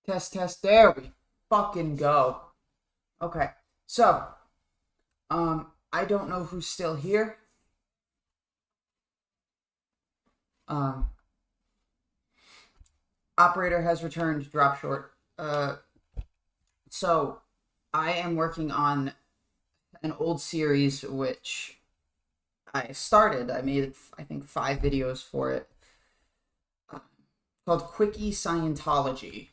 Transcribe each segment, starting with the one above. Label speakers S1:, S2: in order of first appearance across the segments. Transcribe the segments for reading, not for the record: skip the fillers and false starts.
S1: Test, test. There we fucking go. Okay. So, I don't know who's still here. Um, Operator has returned. Drop short. So I am working on an old series which I started. I made, I think, 5 videos for it, uh, called Quickie Scientology.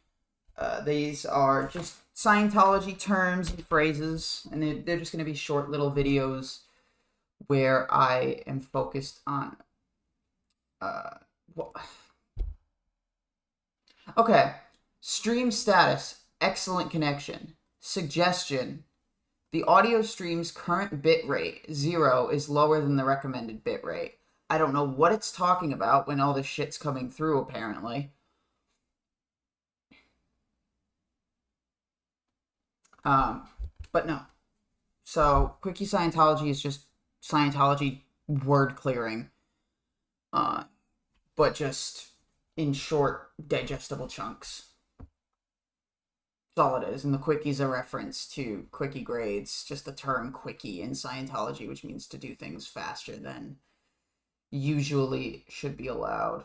S1: These are just Scientology terms and phrases, and they're just going to be short little videos where I am focused on. Well, okay. Stream status, excellent connection. Suggestion: the audio stream's current bit rate, 0, is lower than the recommended bit rate. I don't know what it's talking about when all this shit's coming through, apparently. Um, but no. So, Quickie Scientology is just Scientology word clearing, uh, but just in short, digestible chunks. That's all it is. And the Quickie's a reference to Quickie grades, just the term Quickie in Scientology, which means to do things faster than usually should be allowed.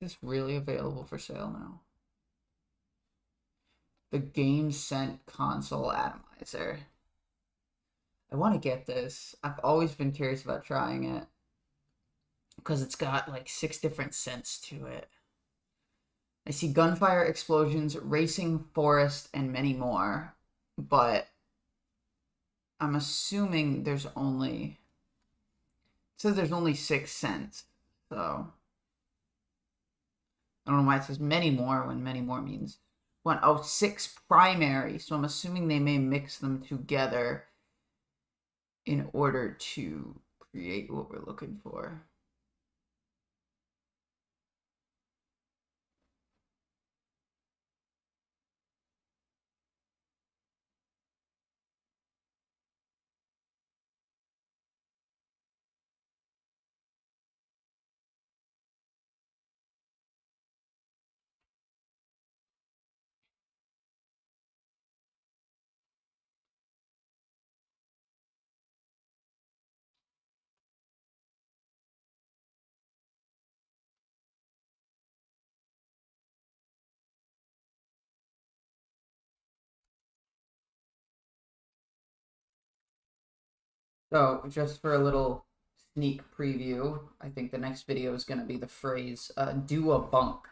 S1: Is this really available for sale now? The Game Sent console atomizer. I want to get this. I've always been curious about trying it because it's got like 6 different scents to it. I see gunfire, explosions, racing forest, and many more, but I'm assuming there's only. It says there's only 6 scents, so I don't know why it says many more when many more means one. Oh, 6 primary, so I'm assuming they may mix them together in order to create what we're looking for. So, just for a little sneak preview, I think the next video is going to be the phrase do a bunk,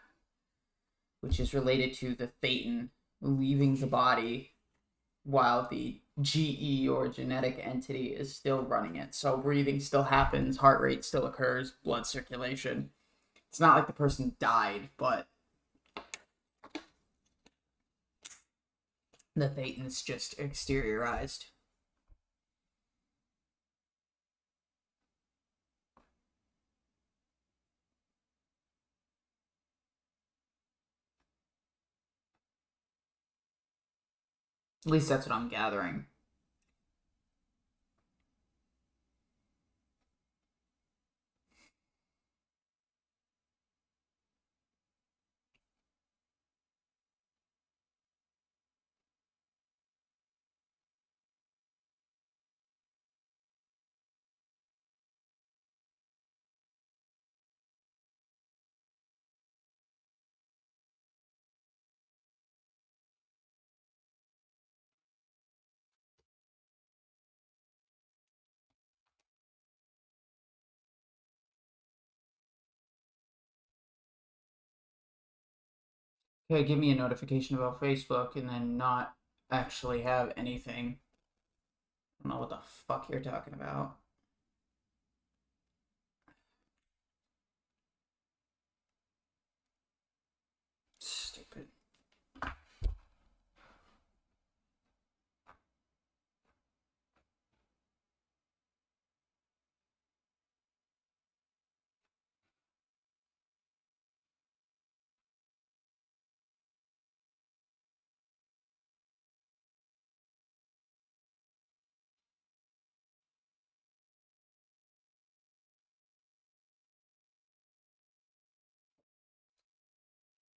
S1: which is related to the Thetan leaving the body while the GE or genetic entity is still running it. So, breathing still happens, heart rate still occurs, blood circulation. It's not like the person died, but the Thetan's just exteriorized. At least that's what I'm gathering. Okay, give me a notification about Facebook and then not actually have anything. I don't know what the fuck you're talking about. Stupid.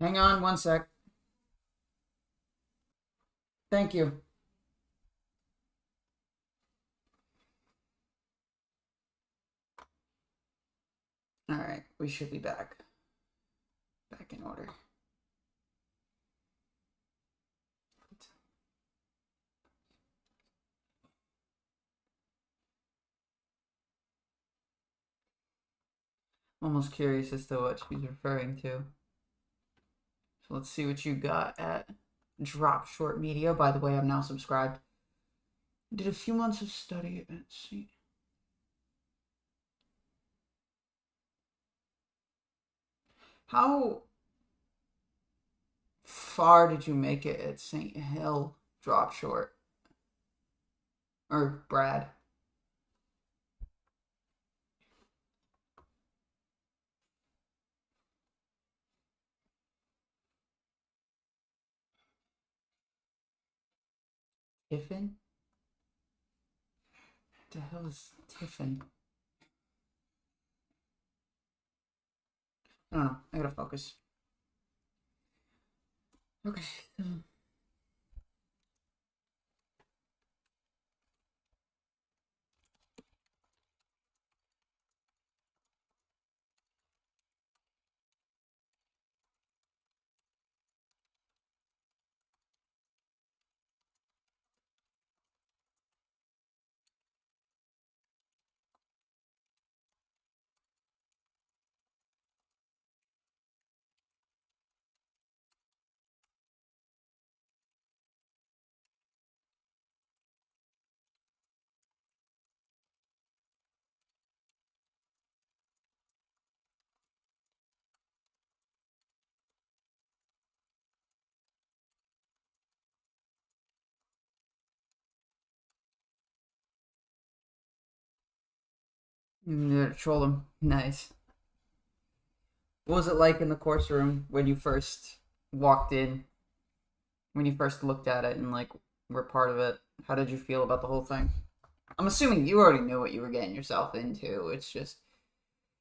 S1: Hang on one sec. Thank you. All right, we should be back. Back in order. I'm almost curious as to what she's referring to. So let's see what you got at Drop Short Media. By the way, I'm now subscribed. Did a few months of study at St. How far did you make it at St. Hill Drop Short? Or Brad? Tiffin? What the hell is Tiffin? I don't know. I gotta focus. Okay. Yeah, troll him. Nice. What was it like in the course room when you first walked in? When you first looked at it and like were part of it? How did you feel about the whole thing? I'm assuming you already knew what you were getting yourself into. It's just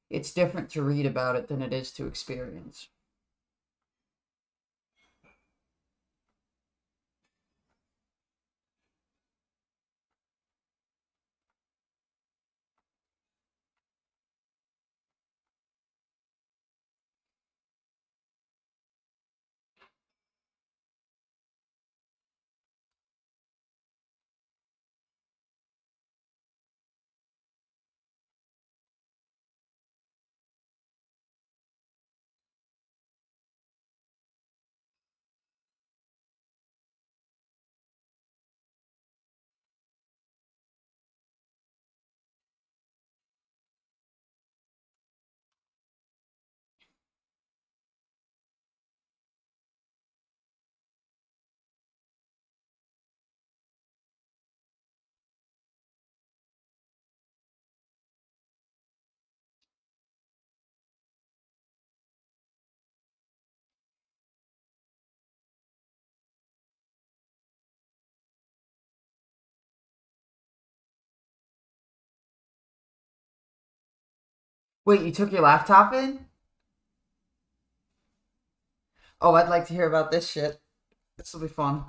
S1: it's different to read about it than it is to experience. Wait, you took your laptop in? Oh, I'd like to hear about this shit. This will be fun.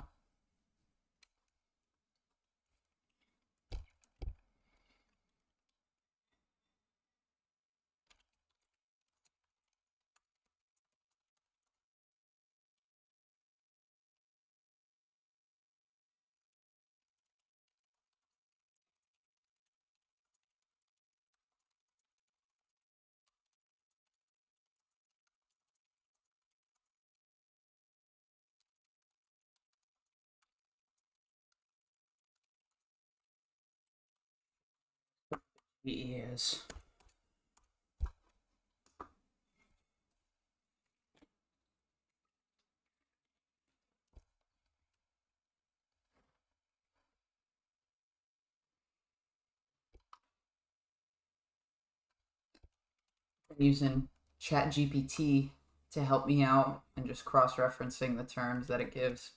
S1: Yes. I'm using ChatGPT to help me out and just cross-referencing the terms that it gives.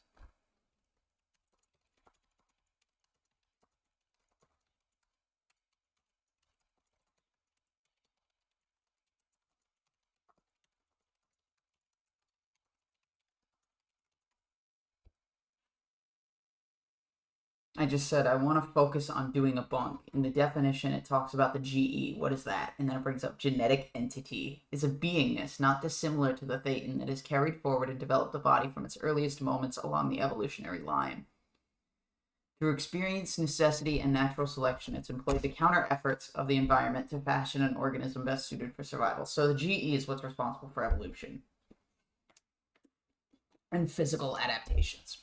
S1: I just said I want to focus on doing a bunk. In the definition, it talks about the GE. What is that? And then it brings up genetic entity. Is a beingness not dissimilar to the thetan that has carried forward and developed the body from its earliest moments along the evolutionary line. Through experience, necessity, and natural selection, it's employed the counter efforts of the environment to fashion an organism best suited for survival. So the GE is what's responsible for evolution and physical adaptations.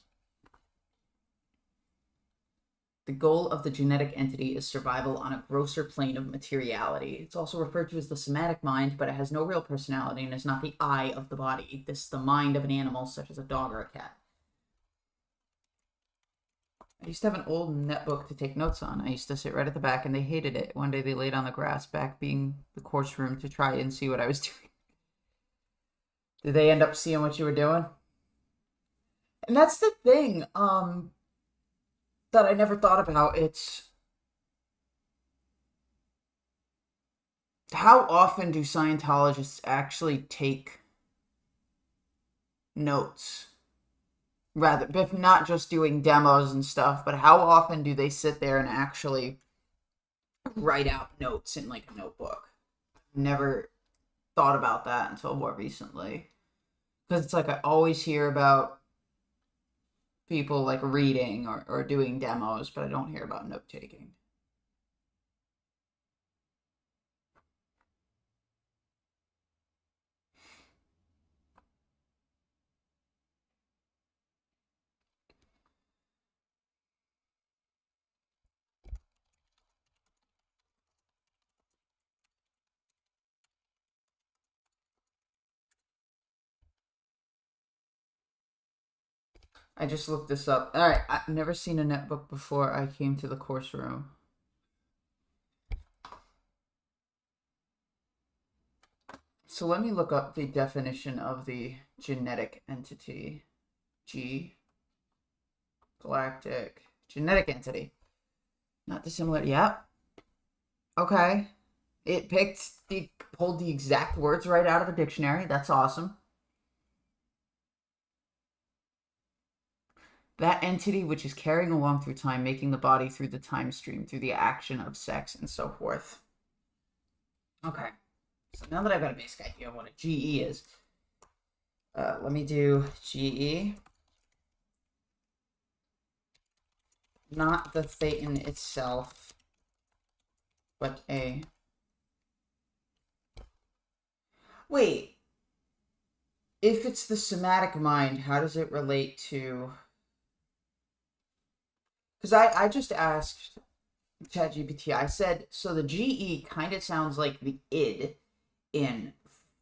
S1: The goal of the genetic entity is survival on a grosser plane of materiality. It's also referred to as the somatic mind, but it has no real personality and is not the eye of the body. This is the mind of an animal, such as a dog or a cat. I used to have an old netbook to take notes on. I used to sit right at the back, and they hated it. One day they laid on the grass, back being the course room, to try and see what I was doing. Did they end up seeing what you were doing? And that's the thing that I never thought about. It's how often do Scientologists actually take notes? Rather, if not just doing demos and stuff, but how often do they sit there and actually write out notes in like a notebook? Never thought about that until more recently. Because it's like I always hear about people like reading or doing demos, but I don't hear about note taking. I just looked this up. Alright, I've never seen a netbook before I came to the course room. So let me look up the definition of the genetic entity. Galactic. Genetic entity. Not dissimilar. Yep. Okay. It pulled the exact words right out of the dictionary. That's awesome. That entity which is carrying along through time, making the body through the time stream, through the action of sex, and so forth. Okay. So now that I've got a basic idea of what a GE is, let me do GE. Not the thetan itself, but a... Wait. If it's the somatic mind, how does it relate to... Because I just asked ChatGPT, I said, so the GE kind of sounds like the id in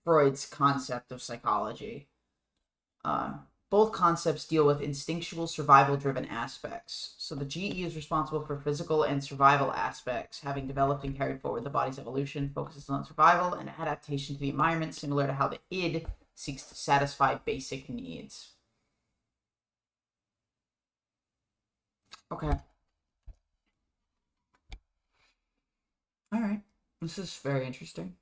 S1: Freud's concept of psychology. Both concepts deal with instinctual survival-driven aspects. So the GE is responsible for physical and survival aspects, having developed and carried forward the body's evolution, focuses on survival and adaptation to the environment, similar to how the id seeks to satisfy basic needs. Okay. Alright. This is very interesting.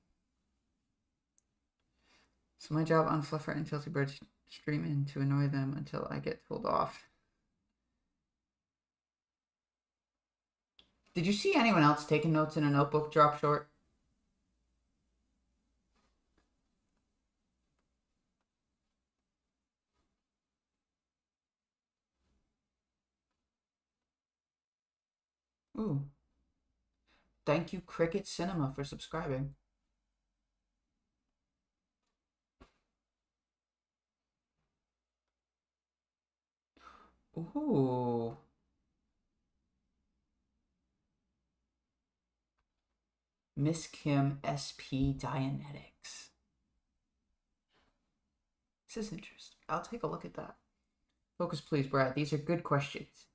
S1: So my job on Fluffer and Tilty Bird streaming to annoy them until I get told off. Did you see anyone else taking notes in a notebook drop short? Ooh. Thank you, Cricket Cinema, for subscribing. Ooh. Miss Kim SP Dianetics. This is interesting. I'll take a look at that. Focus, please, Brad. These are good questions.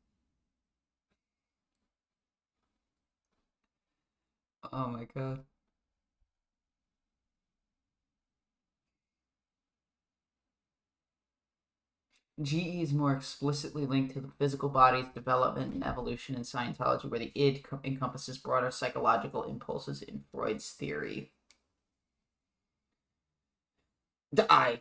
S1: Oh my god. GE is more explicitly linked to the physical body's development and evolution in Scientology, where the id encompasses broader psychological impulses in Freud's theory. I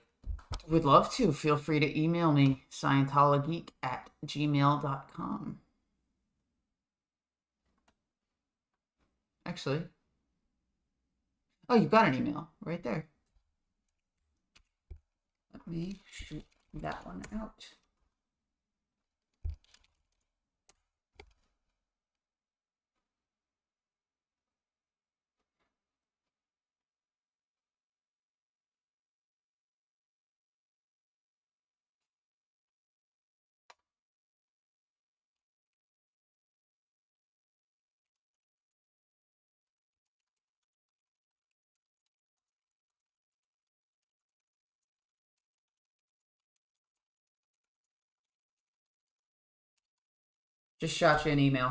S1: would love to. Feel free to email me, ScientoloGeek@gmail.com. Actually, oh, you got an email right there. Let me shoot that one out. Just shot you an email.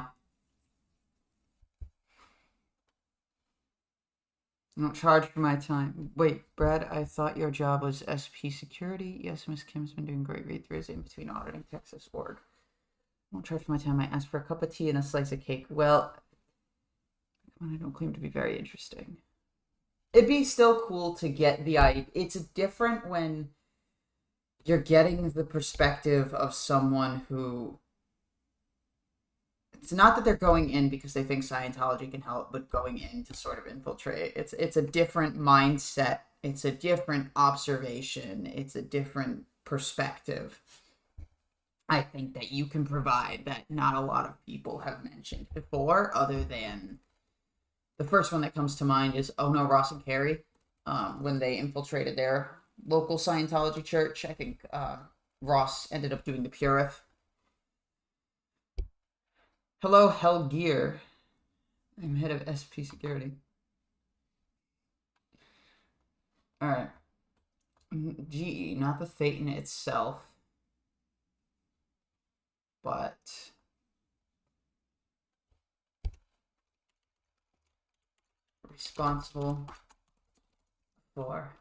S1: I don't charge for my time. Wait, Brad, I thought your job was SP security. Yes, Miss Kim's been doing great read-throughs in between auditing Texas org. I won't charge for my time. I asked for a cup of tea and a slice of cake. Well, I don't claim to be very interesting. It'd be still cool to get the idea. It's different when you're getting the perspective of someone who, it's not that they're going in because they think Scientology can help, but going in to sort of infiltrate. It's a different mindset. It's a different observation. It's a different perspective, I think, that you can provide that not a lot of people have mentioned before, other than the first one that comes to mind is Oh No, Ross and Carrie, when they infiltrated their local Scientology church. I think Ross ended up doing the Purif. Hello, Hell Gear. I'm head of SP security. Alright. GE, not the Thetan itself, but responsible for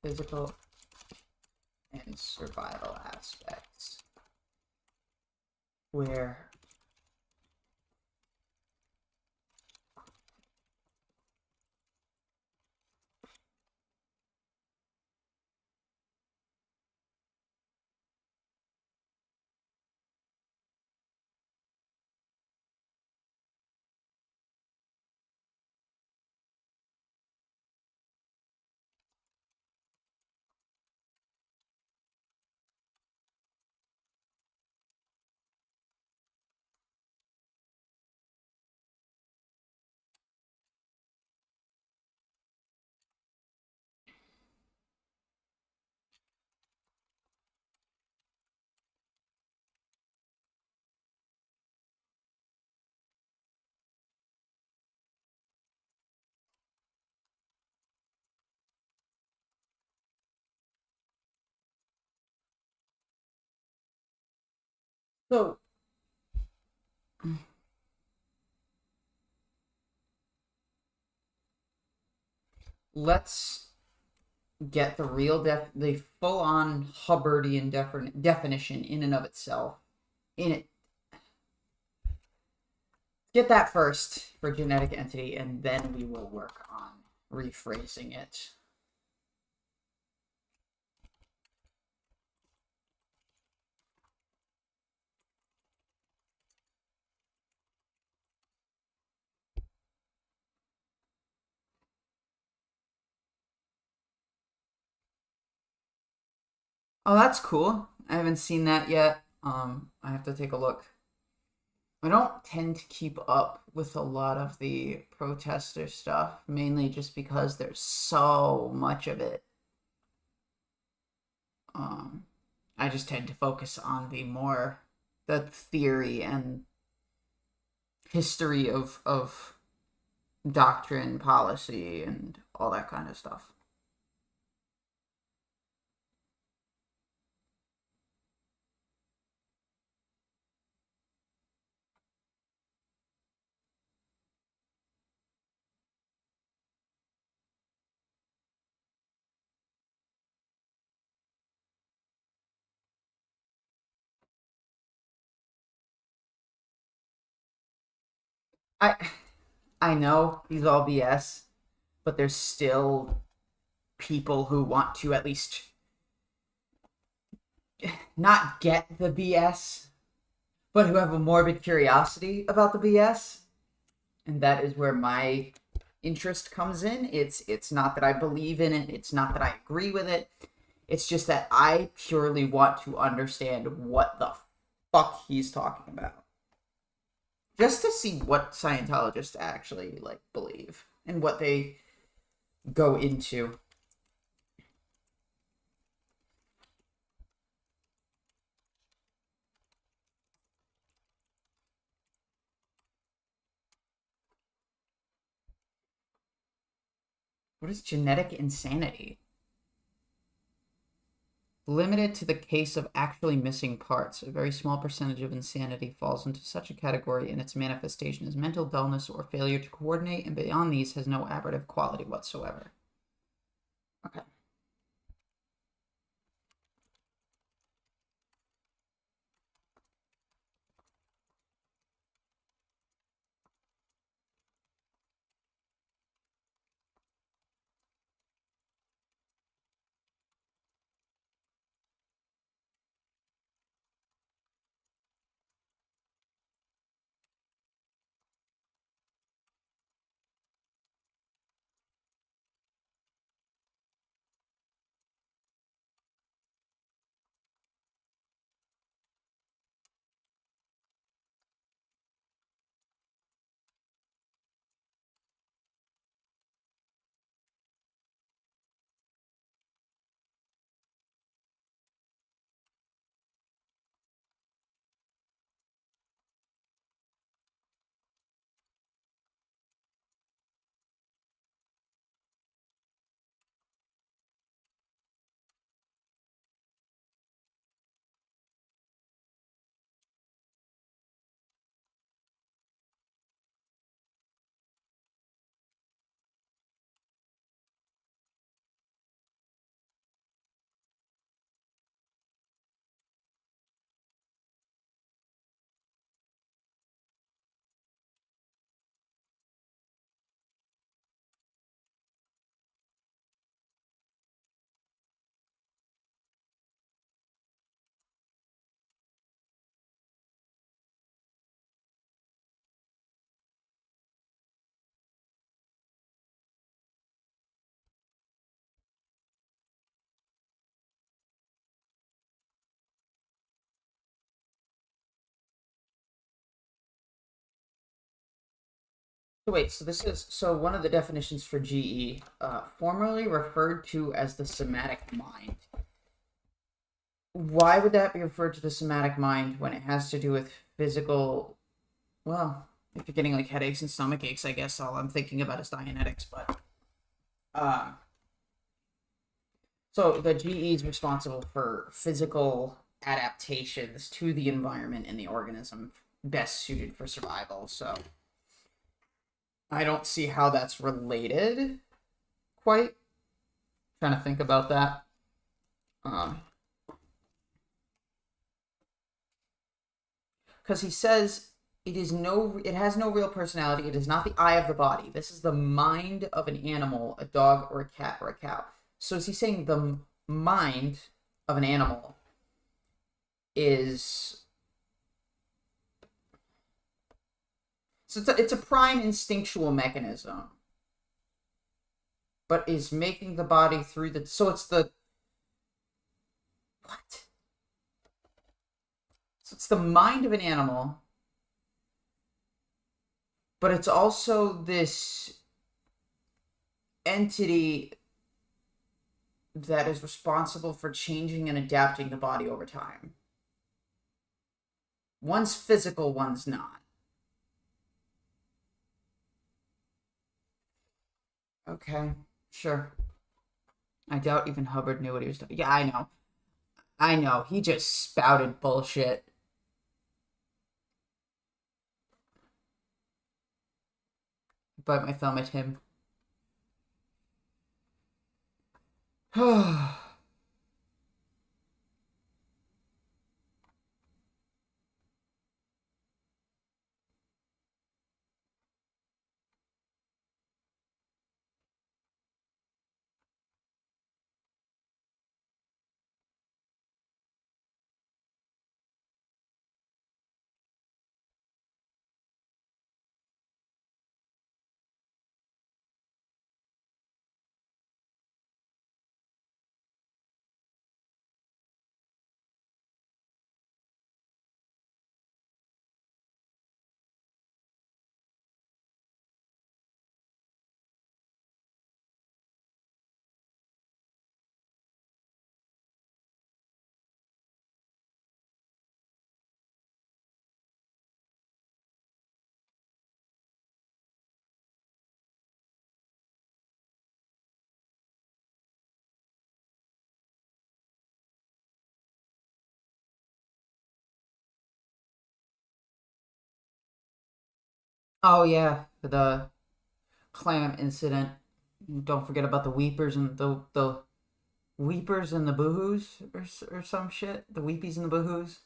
S1: physical and survival aspects, where so let's get the real the full-on Hubbardian definition in and of itself. In it, get that first for genetic entity, and then we will work on rephrasing it. Oh, that's cool. I haven't seen that yet. I have to take a look. I don't tend to keep up with a lot of the protester stuff, mainly just because there's so much of it. I just tend to focus on the theory and history of doctrine, policy, and all that kind of stuff. I I know these all BS, but there's still people who want to at least not get the BS, but who have a morbid curiosity about the BS. And that is where my interest comes in. It's not that I believe in it, it's not that I agree with it. It's just that I purely want to understand what the fuck he's talking about. Just to see what Scientologists actually like believe and what they go into. What is genetic insanity? Limited to the case of actually missing parts. A very small percentage of insanity falls into such a category, and its manifestation is mental dullness or failure to coordinate, and beyond these has no aberrative quality whatsoever. Okay. So wait, so this is so one of the definitions for GE, formerly referred to as the somatic mind. Why would that be referred to the somatic mind when it has to do with physical? Well, if you're getting like headaches and stomach aches, I guess all I'm thinking about is Dianetics. But uh, so the GE is responsible for physical adaptations to the environment and the organism best suited for survival. So I don't see how that's related quite. Trying to think about that. Um, because he says it has no real personality. It is not the eye of the body. This is the mind of an animal, a dog or a cat or a cow. So is he saying the mind of an animal is so it's a prime instinctual mechanism, but is making the body through the so it's the what? So it's the mind of an animal, but it's also this entity that is responsible for changing and adapting the body over time. One's physical, one's not. Okay, sure. I doubt even Hubbard knew what he was doing. Yeah, I know. I know. He just spouted bullshit. Bite my thumb at him. Oh yeah, the clam incident. Don't forget about the weepers and the weepers and the boohoos or some shit. The weepies and the boohoos.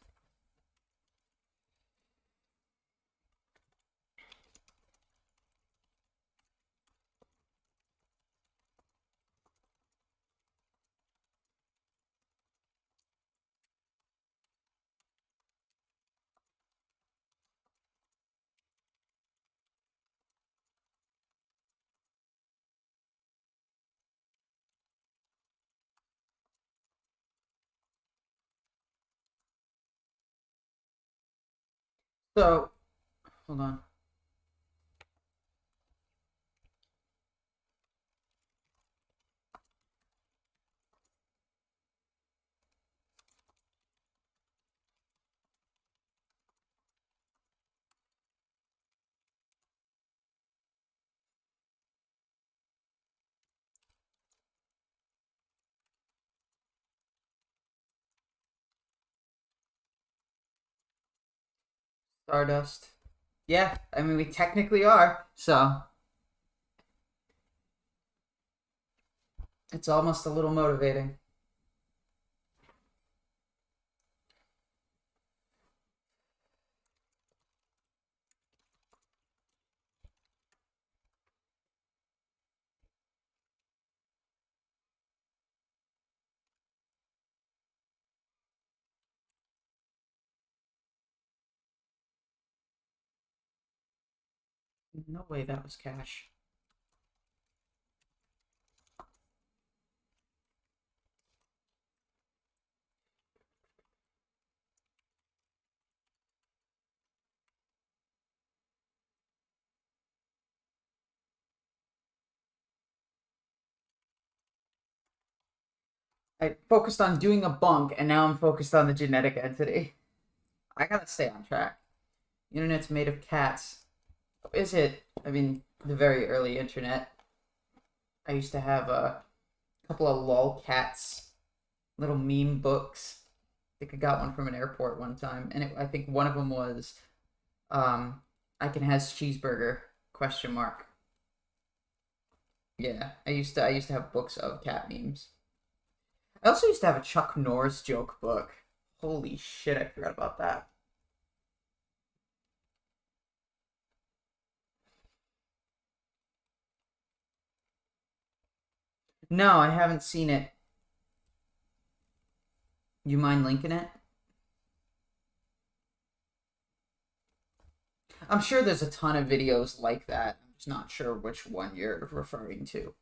S1: So hold on. Stardust. Yeah, I mean we technically are. So it's almost a little motivating. No way that was cash. I focused on doing a bunk, and now I'm focused on the genetic entity. I gotta stay on track. The internet's made of cats. Is it? I mean, the very early internet. I used to have a couple of lol cats, little meme books. I think I got one from an airport one time, and I think one of them was, "I can has cheeseburger?" Question mark. Yeah, I used to have books of cat memes. I also used to have a Chuck Norris joke book. Holy shit, I forgot about that. No, I haven't seen it. You mind linking it? I'm sure there's a ton of videos like that. I'm just not sure which one you're referring to.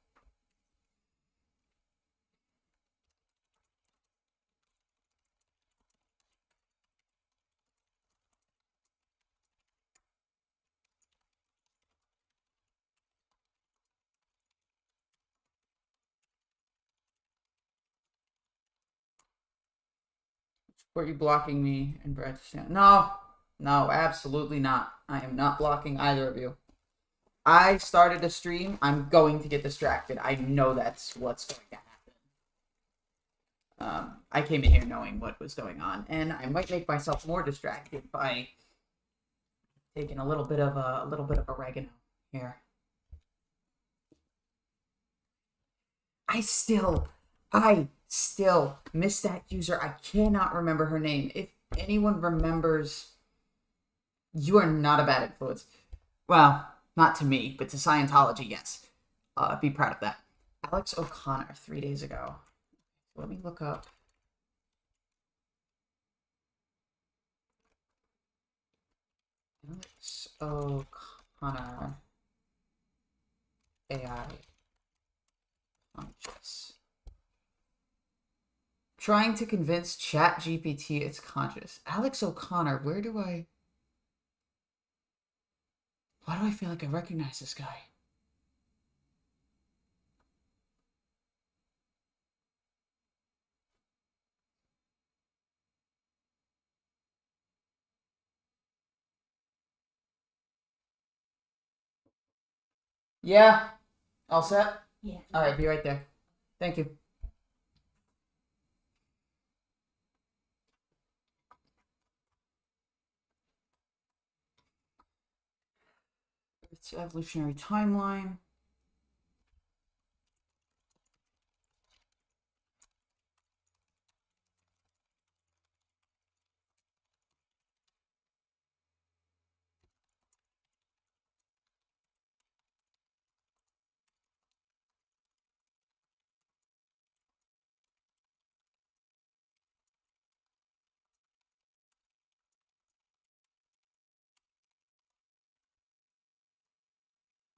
S1: Were you blocking me and Brad? No, no, absolutely not. I am not blocking either of you. I started a stream. I'm going to get distracted. I know that's what's going to happen. I came in here knowing what was going on, and I might make myself more distracted by taking a little bit of oregano here. I still miss that user. I cannot remember her name. If anyone remembers, you are not a bad influence. Well, not to me, but to Scientology, yes. Be proud of that. Alex O'Connor, 3 days ago. Let me look up. Alex O'Connor AI conscious. Trying to convince ChatGPT it's conscious. Alex O'Connor, where do I. Why do I feel like I recognize this guy? Yeah. All set? Yeah. All right, be right there. Thank you. Earth's evolutionary timeline.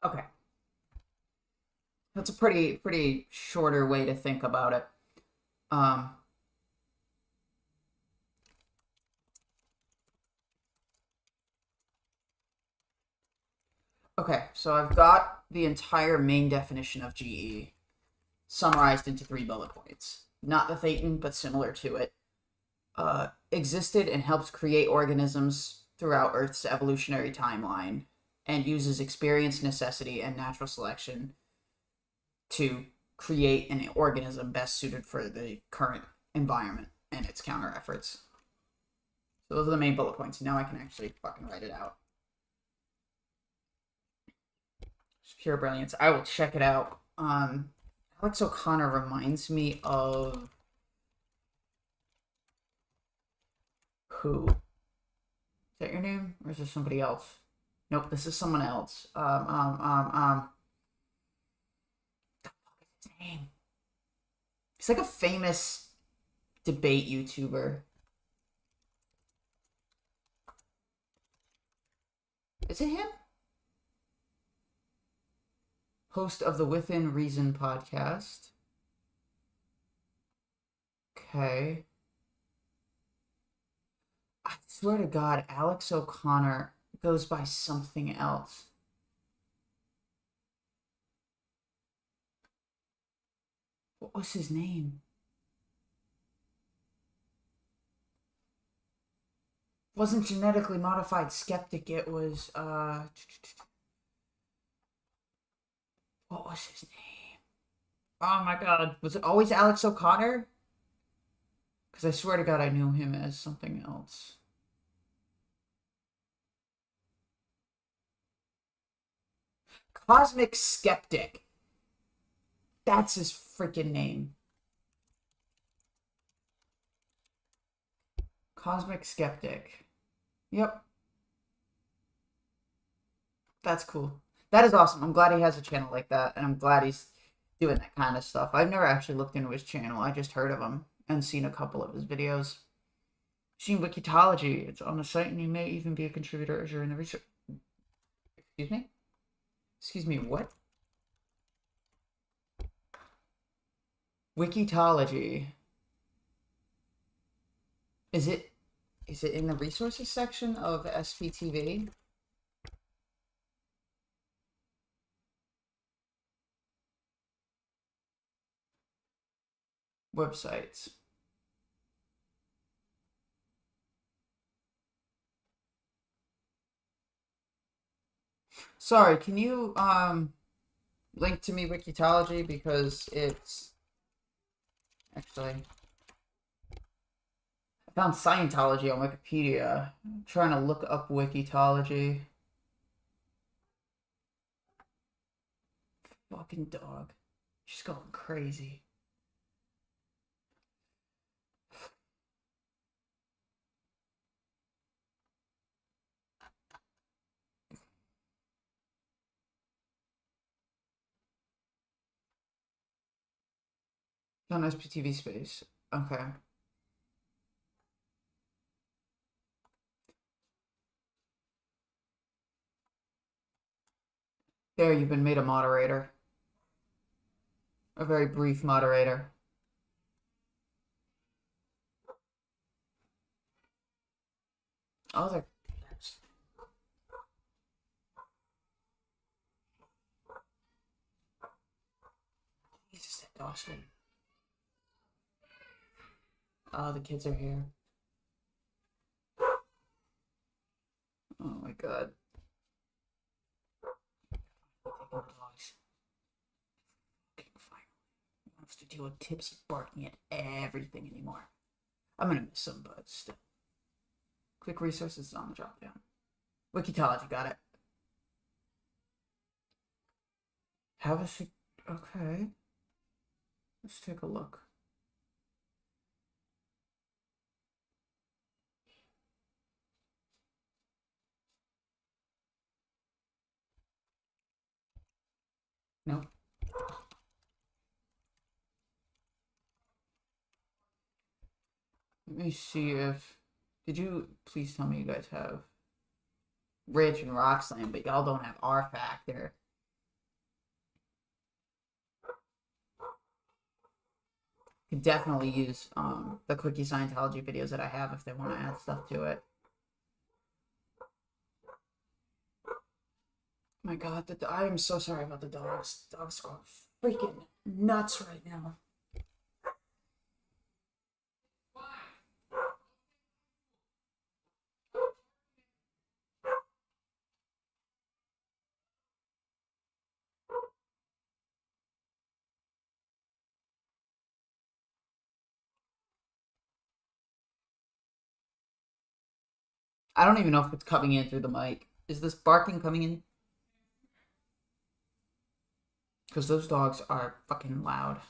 S1: Okay. That's a pretty shorter way to think about it. Um, okay, so I've got the entire main definition of GE summarized into 3 bullet points. Not the Thetan, but similar to it. Existed and helps create organisms throughout Earth's evolutionary timeline, and uses experience, necessity, and natural selection to create an organism best suited for the current environment and its counter efforts. So those are the main bullet points. Now I can actually fucking write it out. It's pure brilliance. I will check it out. Alex O'Connor reminds me of who? Is that your name, or is this somebody else? Nope, this is someone else. What the fuck is his name? He's like a famous debate YouTuber. Is it him? Host of the Within Reason podcast. Okay. I swear to God, Alex O'Connor goes by something else. What was his name? Wasn't genetically modified skeptic, it was what was his name? Oh my God. Was it always Alex O'Connor? Because I swear to God I knew him as something else. Cosmic Skeptic. That's his freaking name. Cosmic Skeptic. Yep. That's cool. That is awesome. I'm glad he has a channel like that, and I'm glad he's doing that kind of stuff. I've never actually looked into his channel. I just heard of him and seen a couple of his videos. Seen Wikitology. It's on the site, and you may even be a contributor as you're in the research. Excuse me? Excuse me, what? Wikitology. Is it in the resources section of SPTV? Websites. Sorry, can you link to me Wikitology, because it's actually I found Scientology on Wikipedia. I'm trying to look up Wikitology. Fucking dog. She's going crazy. On SPTV space. Okay. There, you've been made a moderator. A very brief moderator. Oh, they're... Jesus, that Dawson. Oh, the kids are here. Oh my God. Dogs. He wants to deal with Tipsy barking at everything anymore. I'm gonna miss some, but still. Quick resources on the drop down. Wikitology, got it. Have a seat. Okay. Let's take a look. Nope. Let me see if. Did you please tell me you guys have Rich and Roxland, but y'all don't have R Factor. Could definitely use the quickie Scientology videos that I have if they want to add stuff to it. My God, I am so sorry about the dogs. Dogs go freaking nuts right now. I don't even know if it's coming in through the mic. Is this barking coming in? Because those dogs are fucking loud.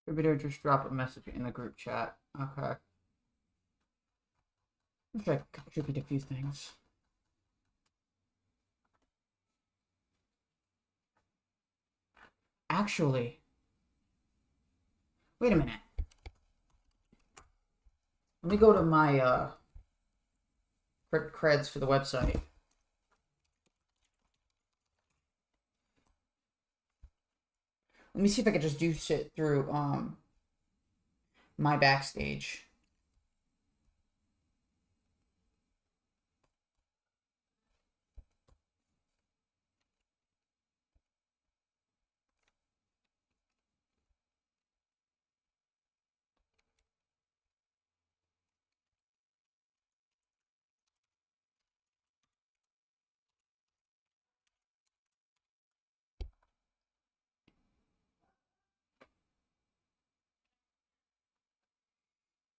S1: Contributor just drop a message in the group chat. Okay. Let's try to contribute a few things. Actually, wait a minute. Let me go to my creds for the website. Let me see if I can just do shit through my backstage.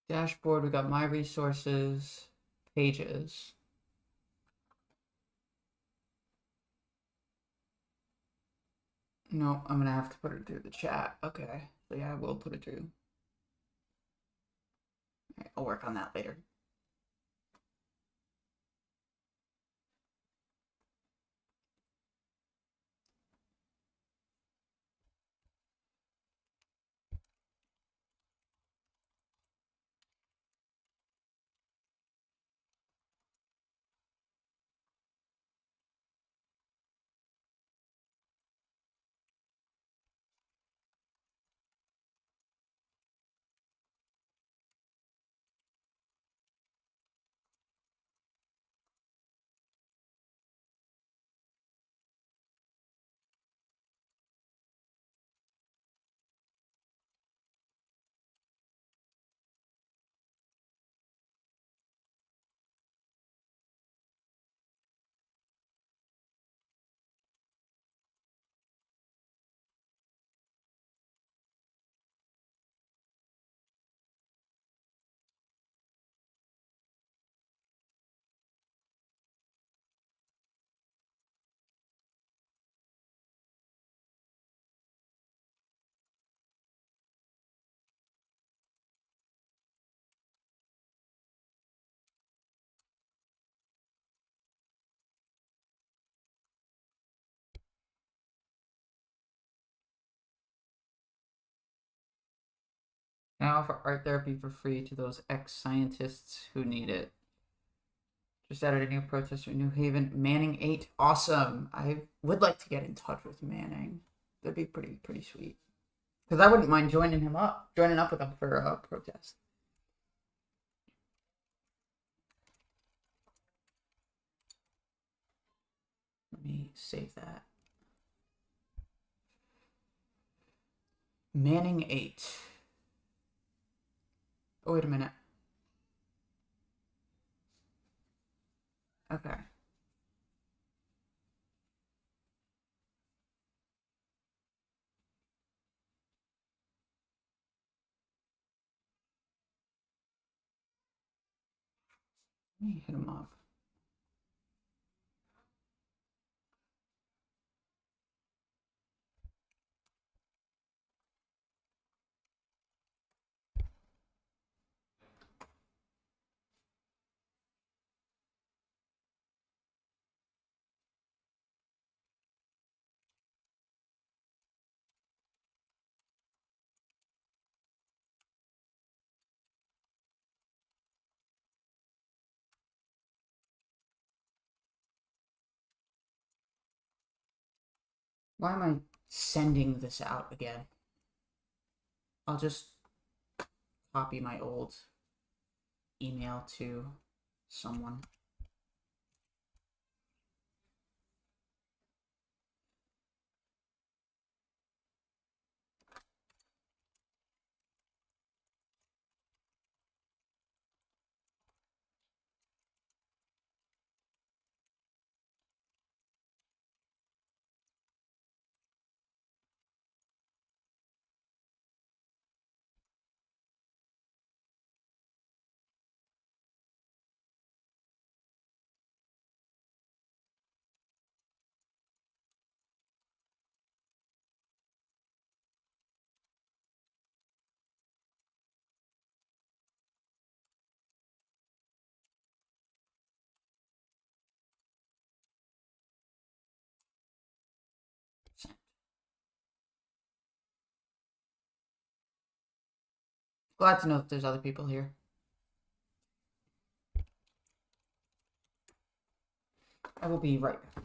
S1: Dashboard, we got my resources, pages. No, I'm gonna have to put it through the chat. Okay, so yeah, I will put it through. Right, I'll work on that later. I offer art therapy for free to those ex-scientists who need it. Just added a new protester in New Haven. Manning 8. Awesome. I would like to get in touch with Manning. That'd be pretty sweet. Because I wouldn't mind joining up with him for a protest. Let me save that. Manning 8. Oh, wait a minute. Okay. Let me hit him up. Why am I sending this out again? I'll just copy my old email to someone. Sent. Glad to know that there's other people here. I will be right back.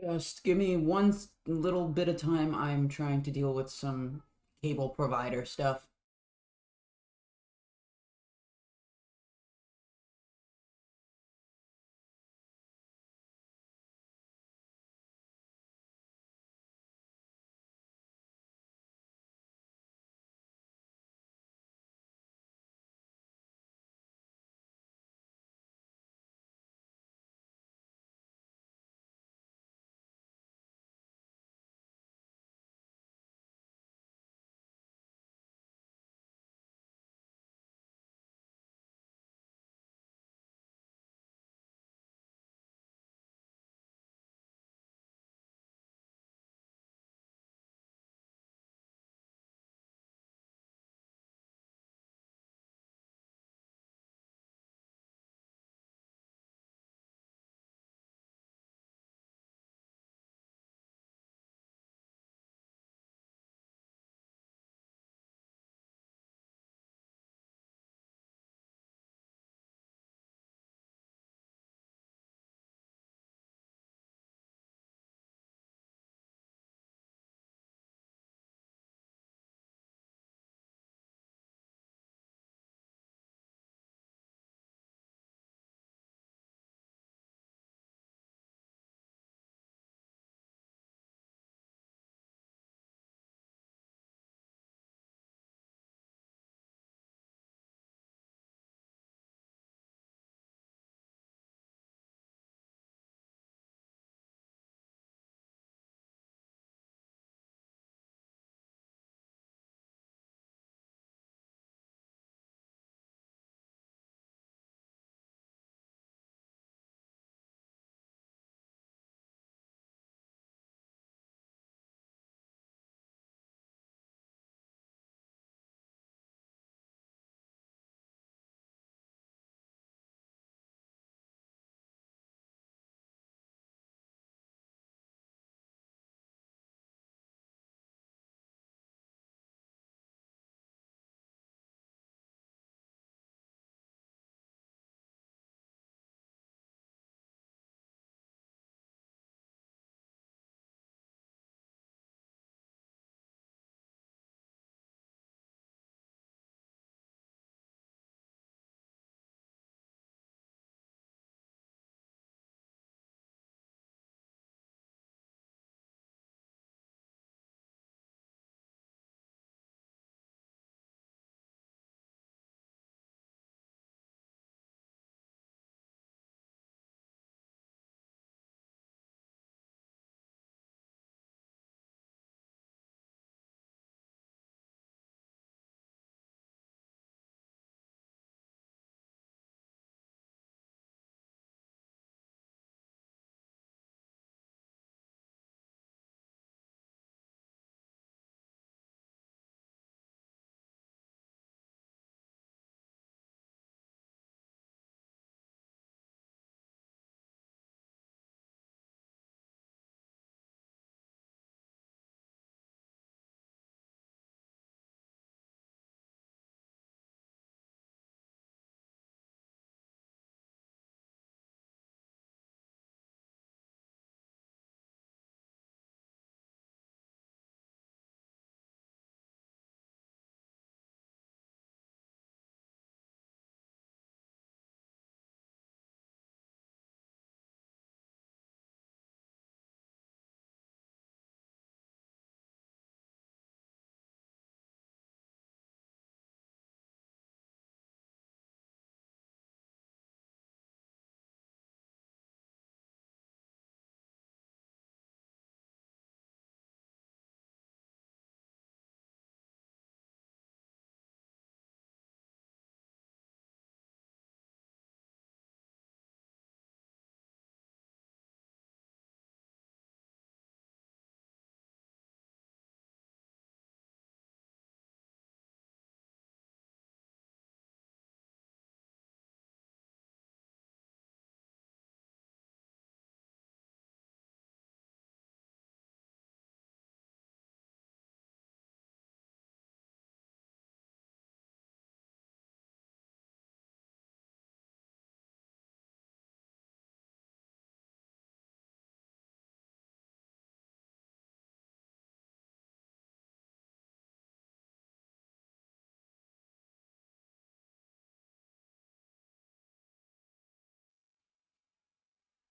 S1: Just give me one little bit of time. I'm trying to deal with some cable provider stuff.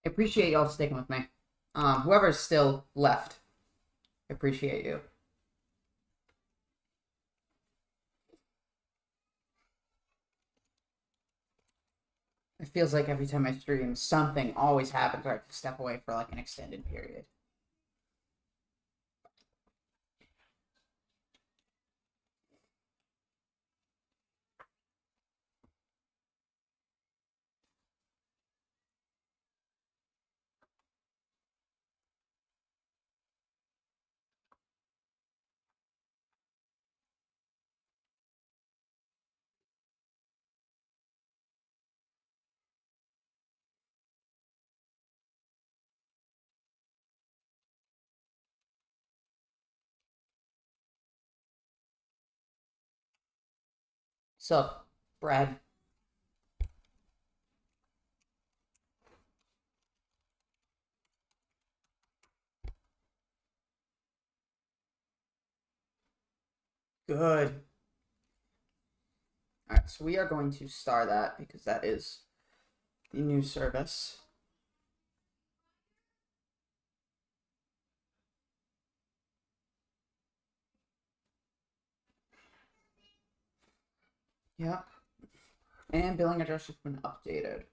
S1: I appreciate y'all sticking with me. Whoever's still left, I appreciate you. It feels like every time I stream, something always happens where I have to step away for like an extended period. Sup, Brad? Good. Alright, so we are going to star that because that is the new service. Yeah. And billing address has been updated.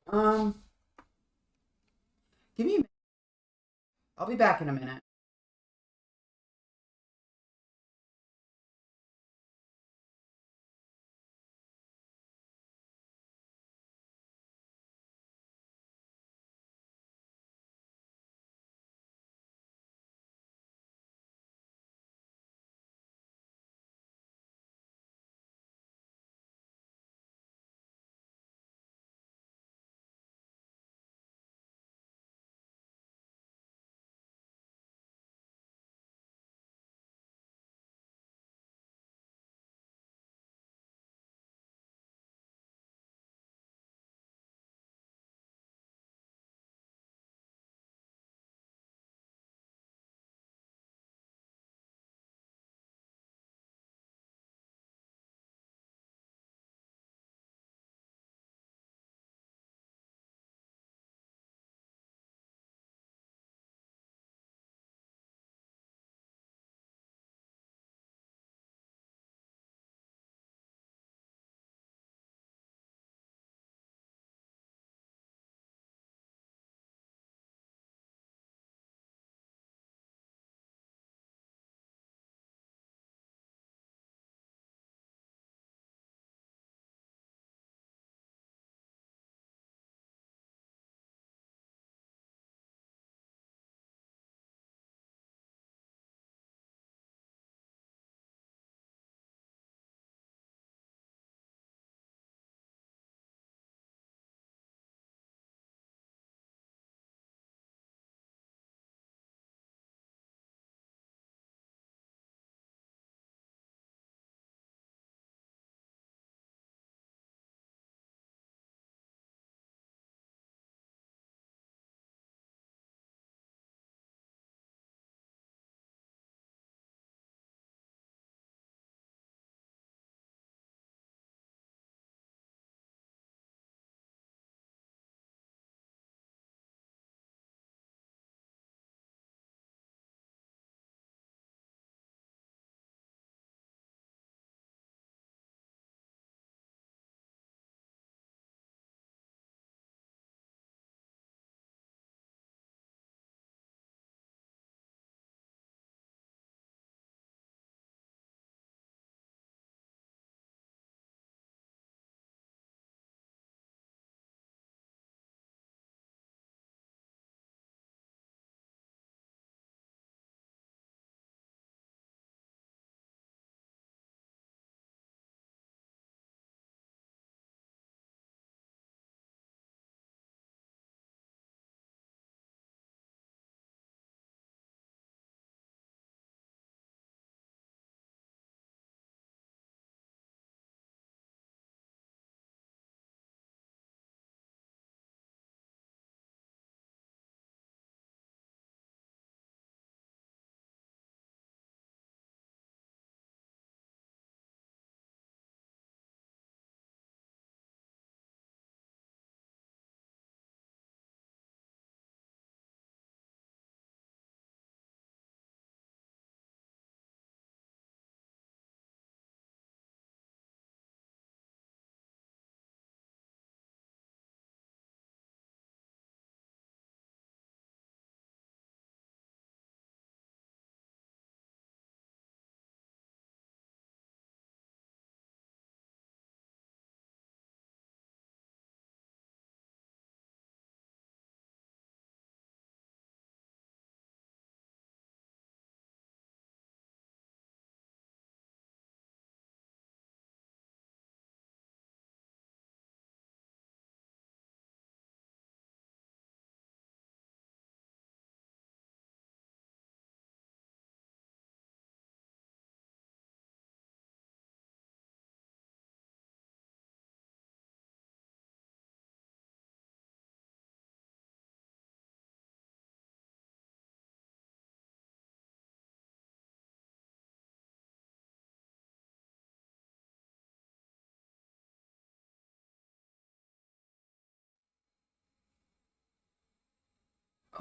S1: Um, give me a minute. I'll be back in a minute.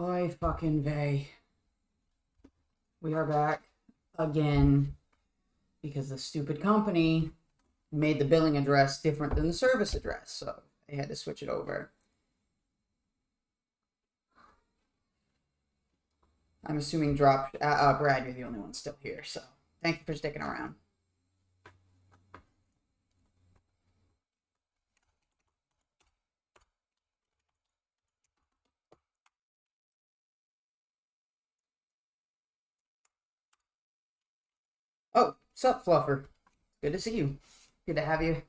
S1: Oy fucking vey. We are back again because the stupid company made the billing address different than the service address, so they had to switch it over. I'm assuming Brad, you're the only one still here, so thank you for sticking around. Oh, sup, Fluffer? Good to see you. Good to have you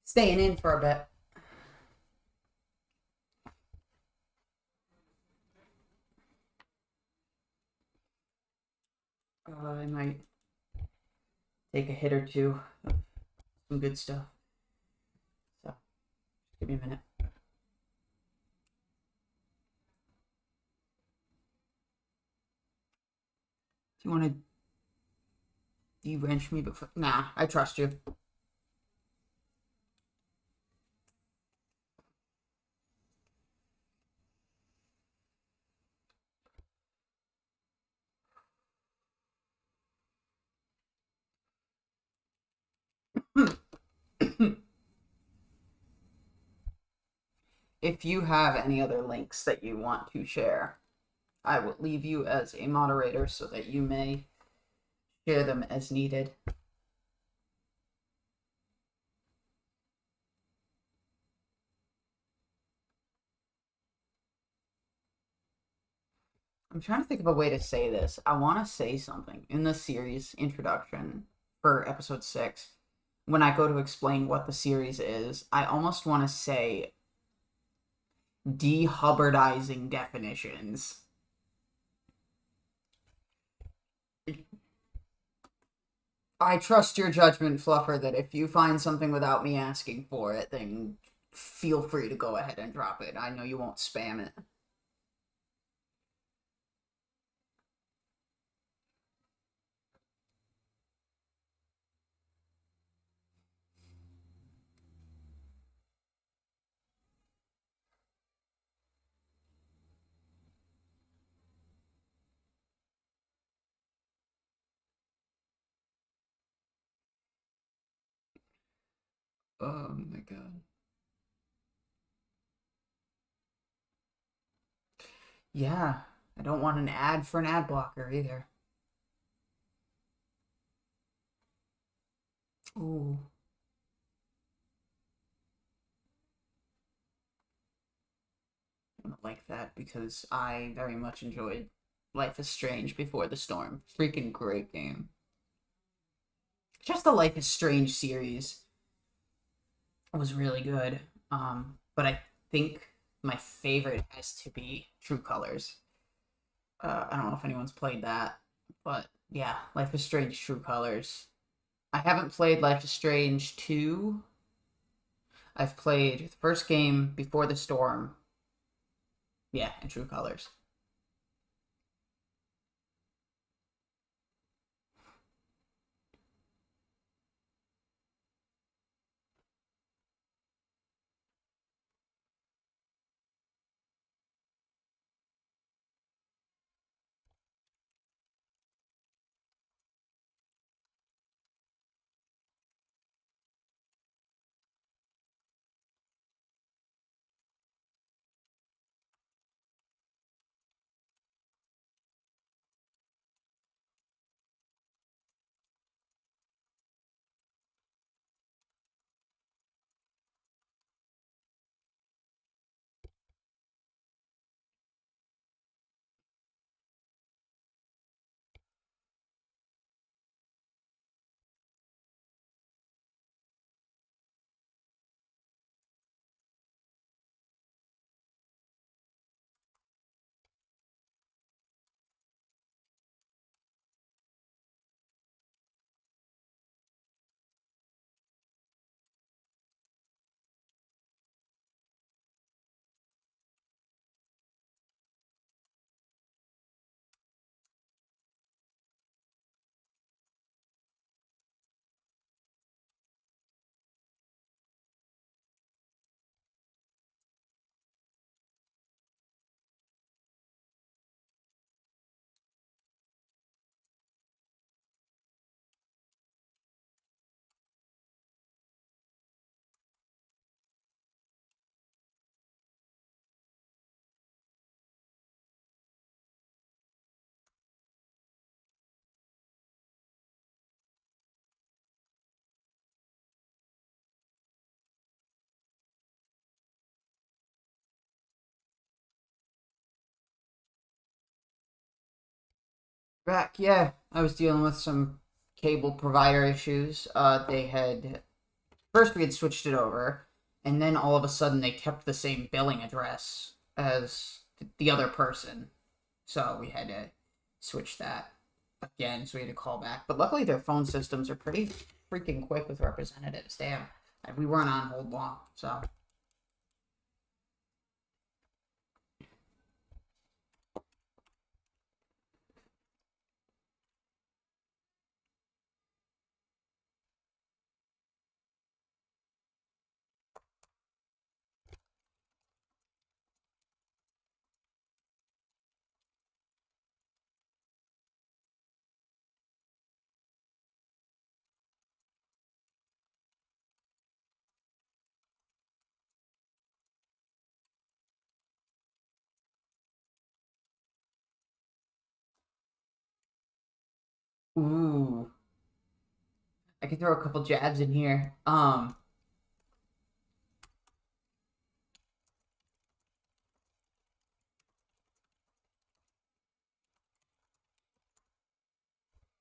S1: staying in for a bit. I might take a hit or two of some good stuff. So, give me a minute. Do you want to de-wrench me before? Nah, I trust you. If you have any other links that you want to share, I will leave you as a moderator so that you may share them as needed. I'm trying to think of a way to say this. I want to say something in the series introduction for episode 6. When I go to explain what the series is, I almost want to say de-Hubbardizing definitions. I trust your judgment, Fluffer, that if you find something without me asking for it, then feel free to go ahead and drop it. I know you won't spam it. Oh my god. Yeah, I don't want an ad for an ad blocker either. Ooh. I don't like that because I very much enjoyed Life is Strange Before the Storm. Freaking great game. Just the Life is Strange series was really good. But I think my favorite has to be True Colors. I don't know if anyone's played that, but yeah, Life is Strange True Colors. I haven't played Life is Strange 2. I've played the first game, Before the Storm. Yeah, and True Colors. Back, yeah. I was dealing with some cable provider issues. They had first we had switched it over, and then all of a sudden they kept the same billing address as the other person. So we had to switch that again. So we had to call back. But luckily, their phone systems are pretty freaking quick with representatives. Damn, and we weren't on hold long. So ooh, I could throw a couple jabs in here.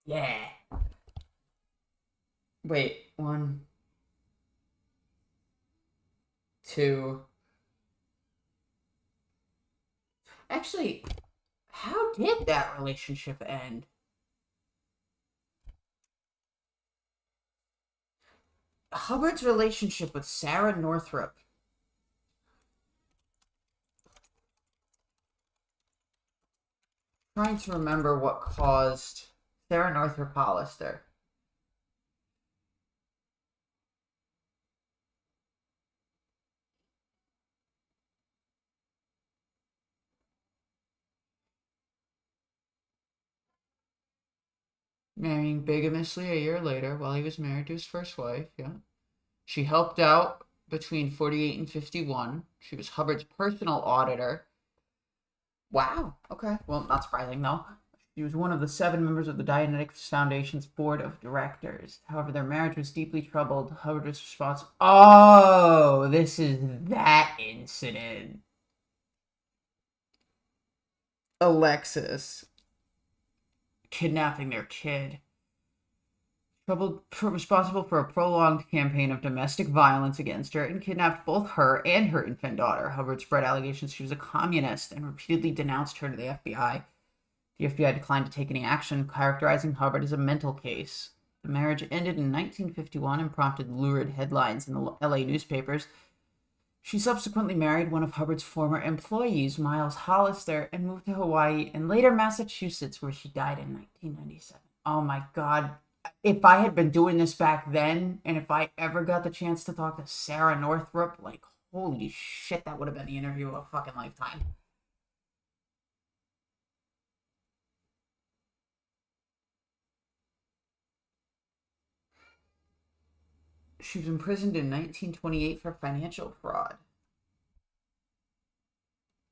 S1: Yeah. Wait, one, two. Actually, how did that relationship end? Hubbard's relationship with Sarah Northrup. Trying to remember what caused Sarah Northrup Hollister. Marrying bigamously a year later while he was married to his first wife, yeah. She helped out between 48 and 51. She was Hubbard's personal auditor. Wow, okay. Well, not surprising, though. She was one of the 7 members of the Dianetics Foundation's board of directors. However, their marriage was deeply troubled. Hubbard was responsible. Oh, this is that incident. Alexis kidnapping their kid. Responsible for a prolonged campaign of domestic violence against her and kidnapped both her and her infant daughter. Hubbard spread allegations she was a communist and repeatedly denounced her to the FBI. The FBI declined to take any action, characterizing Hubbard as a mental case. The marriage ended in 1951 and prompted lurid headlines in the LA newspapers. She subsequently married one of Hubbard's former employees, Miles Hollister, and moved to Hawaii and later Massachusetts, where she died in 1997. Oh my God. If I had been doing this back then, and if I ever got the chance to talk to Sarah Northrup, like, holy shit, that would have been the interview of a fucking lifetime. She was imprisoned in 1928 for financial fraud.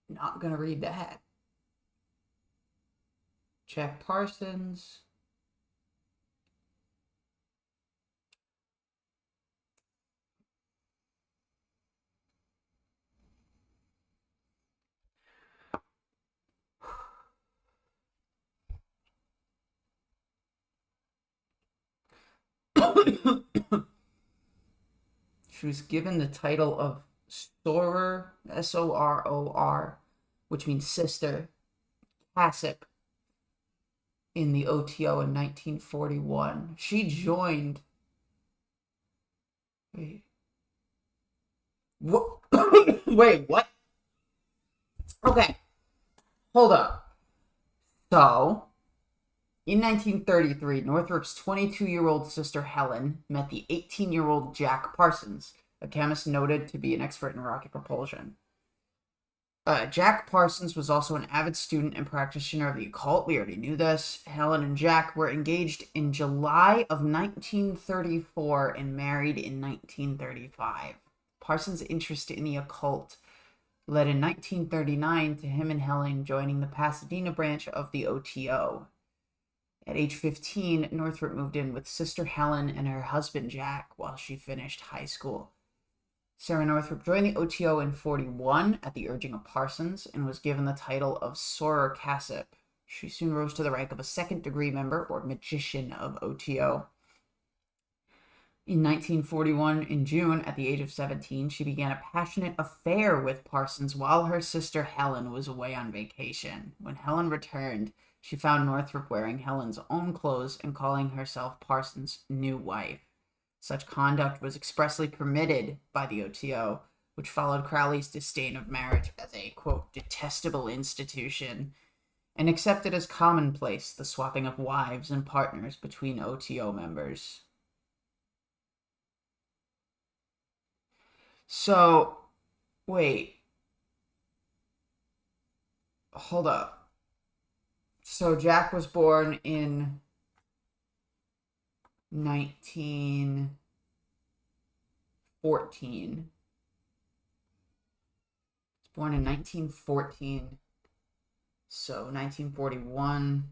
S1: Not gonna read that. Jack Parsons. She was given the title of Soror, Soror, which means sister, Hassip, in the OTO in 1941. She joined. Wait. What? Wait, what? Okay, hold up. So, in 1933, Northrup's 22-year-old sister Helen met the 18-year-old Jack Parsons, a chemist noted to be an expert in rocket propulsion. Jack Parsons was also an avid student and practitioner of the occult. We already knew this. Helen and Jack were engaged in July of 1934 and married in 1935. Parsons' interest in the occult led in 1939 to him and Helen joining the Pasadena branch of the OTO. At age 15, Northrup moved in with sister Helen and her husband Jack while she finished high school. Sarah Northrup joined the OTO in 41 at the urging of Parsons and was given the title of Soror Cassip. She soon rose to the rank of a second-degree member, or magician, of OTO. In 1941, in June, at the age of 17, she began a passionate affair with Parsons while her sister Helen was away on vacation. When Helen returned, she found Northrup wearing Helen's own clothes and calling herself Parsons' new wife. Such conduct was expressly permitted by the OTO, which followed Crowley's disdain of marriage as a, quote, detestable institution, and accepted as commonplace the swapping of wives and partners between OTO members. So, wait. Hold up. So Jack was born in 1914. He was born in 1914. So 1941.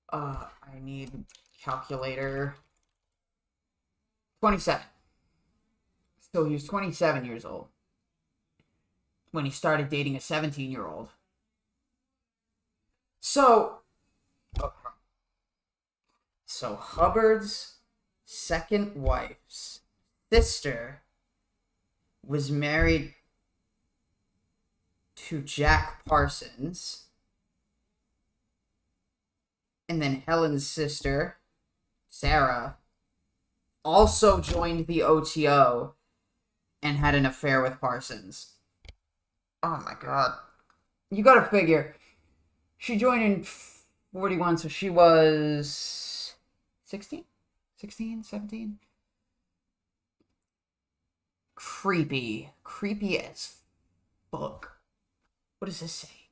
S1: I need calculator. 27. So he was 27 years old when he started dating a 17-year-old. So Hubbard's second wife's sister was married to Jack Parsons. And then Helen's sister, Sarah, also joined the OTO and had an affair with Parsons. Oh my god. You gotta figure. She joined in 41, so she was 16? 16? 17? Creepy. Creepy as fuck. What does this say?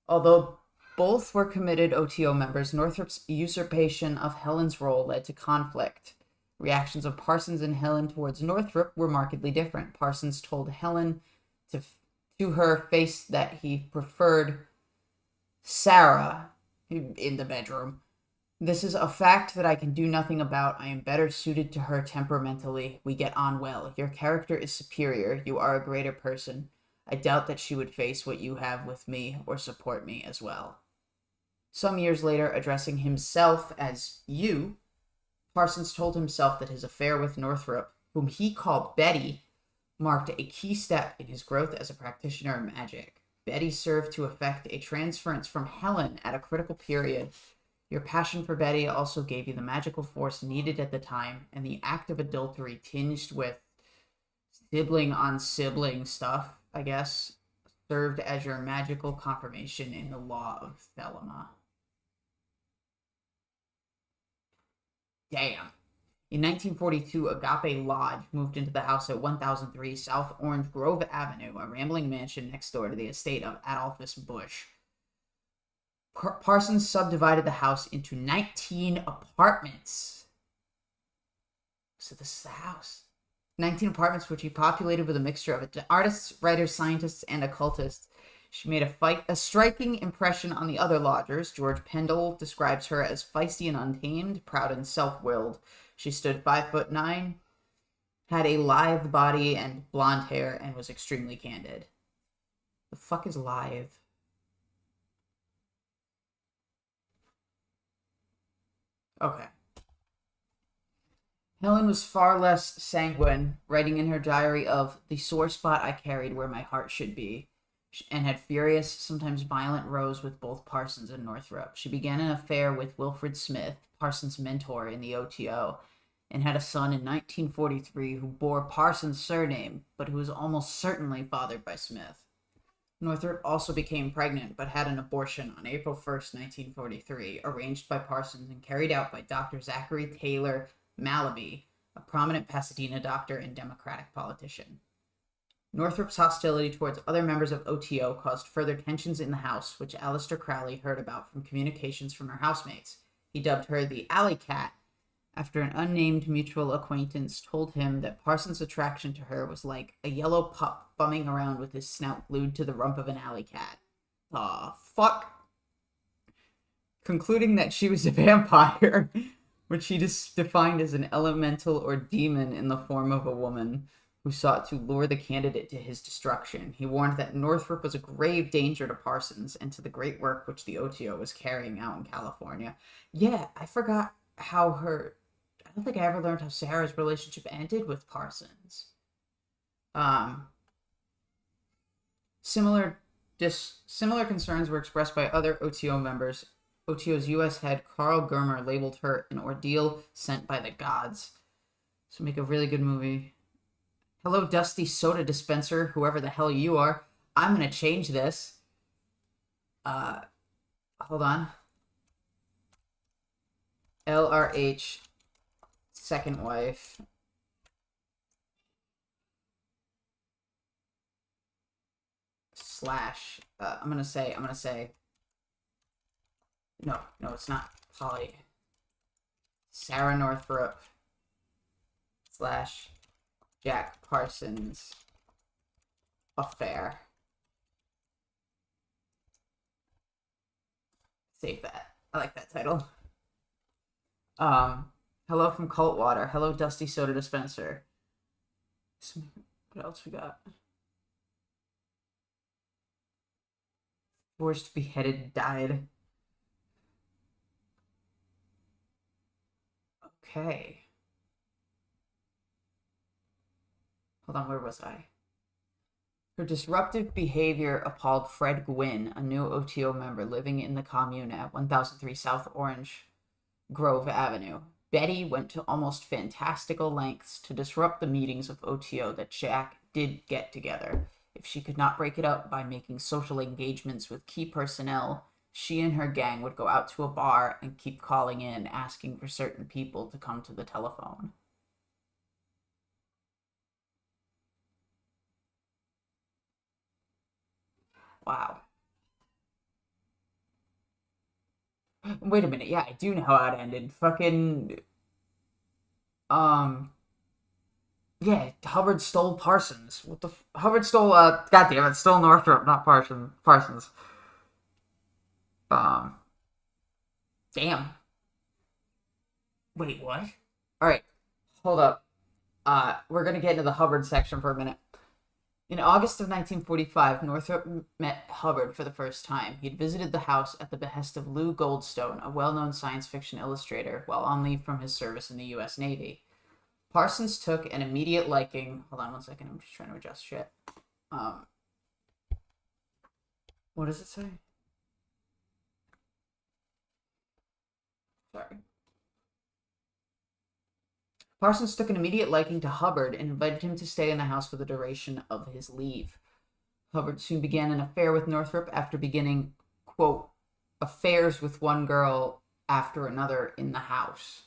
S1: Although both were committed OTO members, Northrup's usurpation of Helen's role led to conflict. Reactions of Parsons and Helen towards Northrup were markedly different. Parsons told Helen to her face that he preferred Sarah in the bedroom. This is a fact that I can do nothing about. I am better suited to her temperamentally. We get on well. Your character is superior. You are a greater person. I doubt that she would face what you have with me or support me as well. Some years later, addressing himself as you, Parsons told himself that his affair with Northrup, whom he called Betty, marked a key step in his growth as a practitioner of magic. Betty served to effect a transference from Helen at a critical period. Your passion for Betty also gave you the magical force needed at the time, and the act of adultery tinged with sibling on sibling stuff, I guess, served as your magical confirmation in the law of Thelema. Damn. In 1942, Agape Lodge moved into the house at 1003 South Orange Grove Avenue, a rambling mansion next door to the estate of Adolphus Bush. Parsons subdivided the house into 19 apartments. So this is the house. 19 apartments, which he populated with a mixture of artists, writers, scientists, and occultists. She made a striking impression on the other lodgers. George Pendle describes her as feisty and untamed, proud and self-willed. She stood 5'9", had a lithe body and blonde hair, and was extremely candid. The fuck is lithe? Okay. Helen was far less sanguine, writing in her diary of the sore spot I carried where my heart should be, and had furious, sometimes violent rows with both Parsons and Northrup. She began an affair with Wilfred Smith, Parsons' mentor in the OTO, and had a son in 1943 who bore Parsons' surname, but who was almost certainly fathered by Smith. Northrup also became pregnant, but had an abortion on April 1st, 1943, arranged by Parsons and carried out by Dr. Zachary Taylor Malaby, a prominent Pasadena doctor and Democratic politician. Northrup's hostility towards other members of OTO caused further tensions in the house, which Aleister Crowley heard about from communications from her housemates. He dubbed her the Alley Cat, after an unnamed mutual acquaintance told him that Parsons' attraction to her was like a yellow pup bumming around with his snout glued to the rump of an alley cat. Aw, fuck. Concluding that she was a vampire, which he defined as an elemental or demon in the form of a woman who sought to lure the candidate to his destruction. He warned that Northrup was a grave danger to Parsons and to the great work which the OTO was carrying out in California. Yeah, I forgot how I don't think I ever learned how Sarah's relationship ended with Parsons. Similar concerns were expressed by other OTO members. OTO's U.S. head Carl Germer labeled her an ordeal sent by the gods. So make a really good movie. Hello, Dusty Soda Dispenser, whoever the hell you are. I'm gonna change this. Hold on. LRH, second wife. Slash. I'm gonna say. No, it's not. Polly. Sarah Northrup. Slash. Jack Parsons. Affair. Save that. I like that title. Hello from Cultwater. Hello, Dusty Soda Dispenser. What else we got? Forced beheaded died. Okay. Hold on, where was I? Her disruptive behavior appalled Fred Gwynn, a new OTO member living in the commune at 1003 South Orange Grove Avenue. Betty went to almost fantastical lengths to disrupt the meetings of OTO that Jack did get together. If she could not break it up by making social engagements with key personnel, she and her gang would go out to a bar and keep calling in, asking for certain people to come to the telephone. Wow. Wait a minute. Yeah, I do know how it ended. Fucking. Yeah, Hubbard stole Parsons. What the? Hubbard stole. Goddamn it, stole Northrup, not Parsons. Um. Damn. Wait, what? All right, hold up. We're gonna get into the Hubbard section for a minute. In August of 1945, Northrop met Hubbard for the first time. He'd visited the house at the behest of Lou Goldstone, a well-known science fiction illustrator, while on leave from his service in the U.S. Navy. Parsons took an immediate liking. Hold on one second. I'm just trying to adjust shit. What does it say? Sorry. Parsons took an immediate liking to Hubbard and invited him to stay in the house for the duration of his leave. Hubbard soon began an affair with Northrup after beginning, quote, affairs with one girl after another in the house.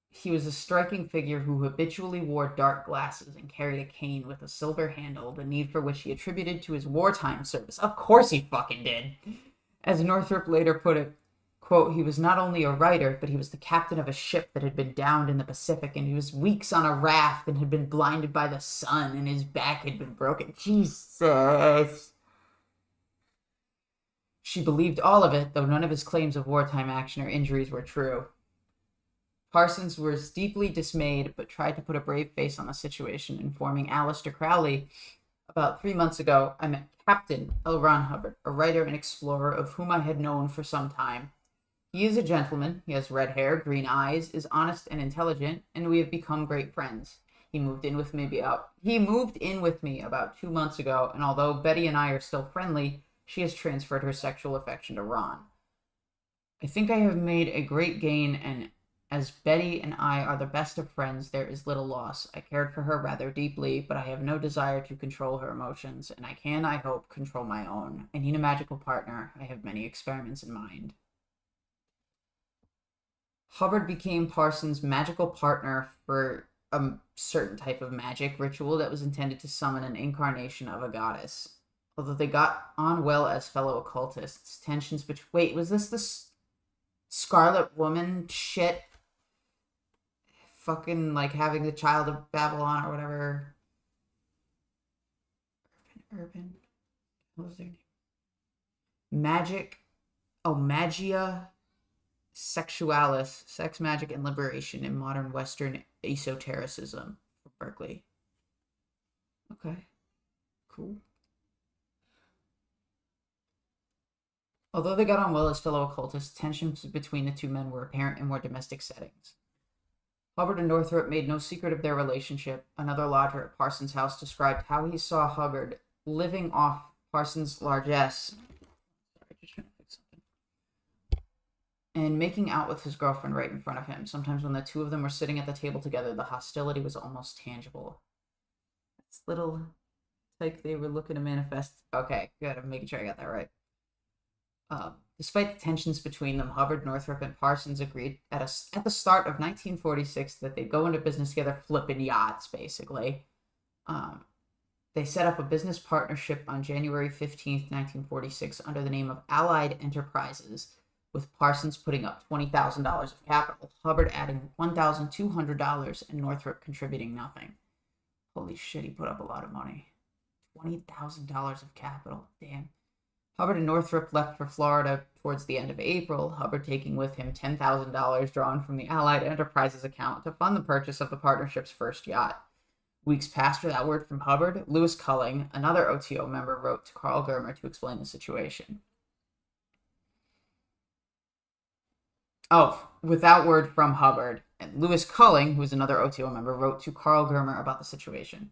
S1: He was a striking figure who habitually wore dark glasses and carried a cane with a silver handle, the need for which he attributed to his wartime service. Of course he fucking did. As Northrup later put it, quote, he was not only a writer, but he was the captain of a ship that had been downed in the Pacific, and he was weeks on a raft and had been blinded by the sun, and his back had been broken. Jesus. She believed all of it, though none of his claims of wartime action or injuries were true. Parsons was deeply dismayed, but tried to put a brave face on the situation, informing Aleister Crowley, about 3 months ago, I met Captain L. Ron Hubbard, a writer and explorer of whom I had known for some time. He is a gentleman, he has red hair, green eyes, is honest and intelligent, and we have become great friends. He moved in with me about 2 months ago, and although Betty and I are still friendly, she has transferred her sexual affection to Ron. I think I have made a great gain, and as Betty and I are the best of friends, there is little loss. I cared for her rather deeply, but I have no desire to control her emotions, and I can, I hope, control my own. I need a magical partner. I have many experiments in mind. Hubbard became Parsons' magical partner for a certain type of magic ritual that was intended to summon an incarnation of a goddess. Although they got on well as fellow occultists, tensions between... Wait, was this the Scarlet Woman shit? Fucking, like, having the child of Babylon or whatever. Urban. What was their name? Magic. Oh, Magia. Sexualis, Sex, Magic, and Liberation in Modern Western Esotericism from Berkeley. Okay, cool. Although they got on well as fellow occultists, tensions between the two men were apparent in more domestic settings. Hubbard and Northrup made no secret of their relationship. Another lodger at Parsons' house described how he saw Hubbard living off Parsons' largesse and making out with his girlfriend right in front of him. Sometimes when the two of them were sitting at the table together, the hostility was almost tangible. It's little like they were looking to manifest. Okay, good. I'm making sure I got that right. Despite the tensions between them, Hubbard, Northrup, and Parsons agreed at the start of 1946 that they'd go into business together, flipping yachts, basically. They set up a business partnership on January 15th, 1946, under the name of Allied Enterprises, with Parsons putting up $20,000 of capital, Hubbard adding $1,200, and Northrup contributing nothing. Holy shit, he put up a lot of money. $20,000 of capital. Damn. Hubbard and Northrup left for Florida towards the end of April, Hubbard taking with him $10,000 drawn from the Allied Enterprises account to fund the purchase of the partnership's first yacht. Weeks passed without word from Hubbard. Lewis Culling, another OTO member, wrote to Carl Germer to explain the situation. Oh, without word from Hubbard. And Lewis Culling, who was another OTO member, wrote to Carl Germer about the situation.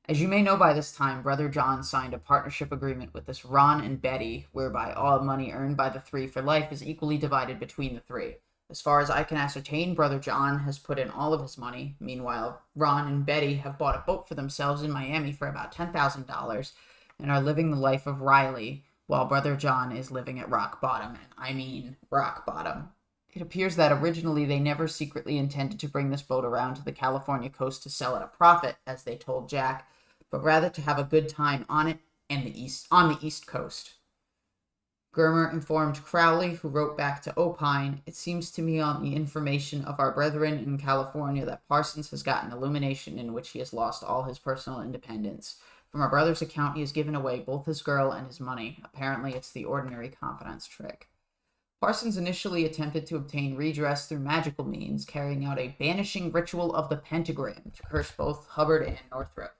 S1: As you may know by this time, Brother John signed a partnership agreement with this Ron and Betty, whereby all money earned by the three for life is equally divided between the three. As far as I can ascertain, Brother John has put in all of his money. Meanwhile, Ron and Betty have bought a boat for themselves in Miami for about $10,000 and are living the life of Riley, while Brother John is living at rock bottom. And I mean rock bottom. It appears that originally they never secretly intended to bring this boat around to the California coast to sell at a profit, as they told Jack, but rather to have a good time on it and on the East Coast. Germer informed Crowley, who wrote back to opine, "It seems to me on the information of our brethren in California that Parsons has gotten illumination in which he has lost all his personal independence. From our brother's account, he has given away both his girl and his money. Apparently, it's the ordinary confidence trick." Parsons initially attempted to obtain redress through magical means, carrying out a banishing ritual of the pentagram to curse both Hubbard and Northrup.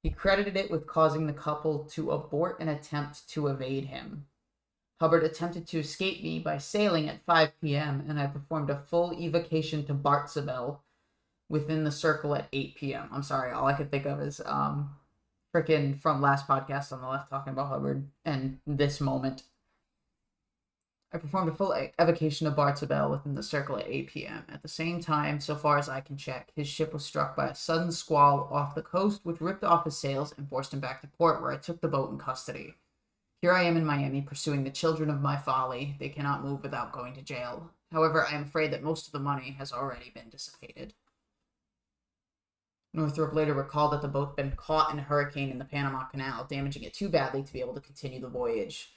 S1: He credited it with causing the couple to abort an attempt to evade him. Hubbard attempted to escape me by sailing at 5 p.m., and I performed a full evocation to Bartzabel within the circle at 8 p.m. I'm sorry, all I could think of is frickin' from last podcast on the left talking about Hubbard and this moment. I performed a full evocation of Bartzabel within the circle at 8 p.m. At the same time, so far as I can check, his ship was struck by a sudden squall off the coast, which ripped off his sails and forced him back to port, where I took the boat in custody. Here I am in Miami, pursuing the children of my folly. They cannot move without going to jail. However, I am afraid that most of the money has already been dissipated. Northrup later recalled that the boat had been caught in a hurricane in the Panama Canal, damaging it too badly to be able to continue the voyage.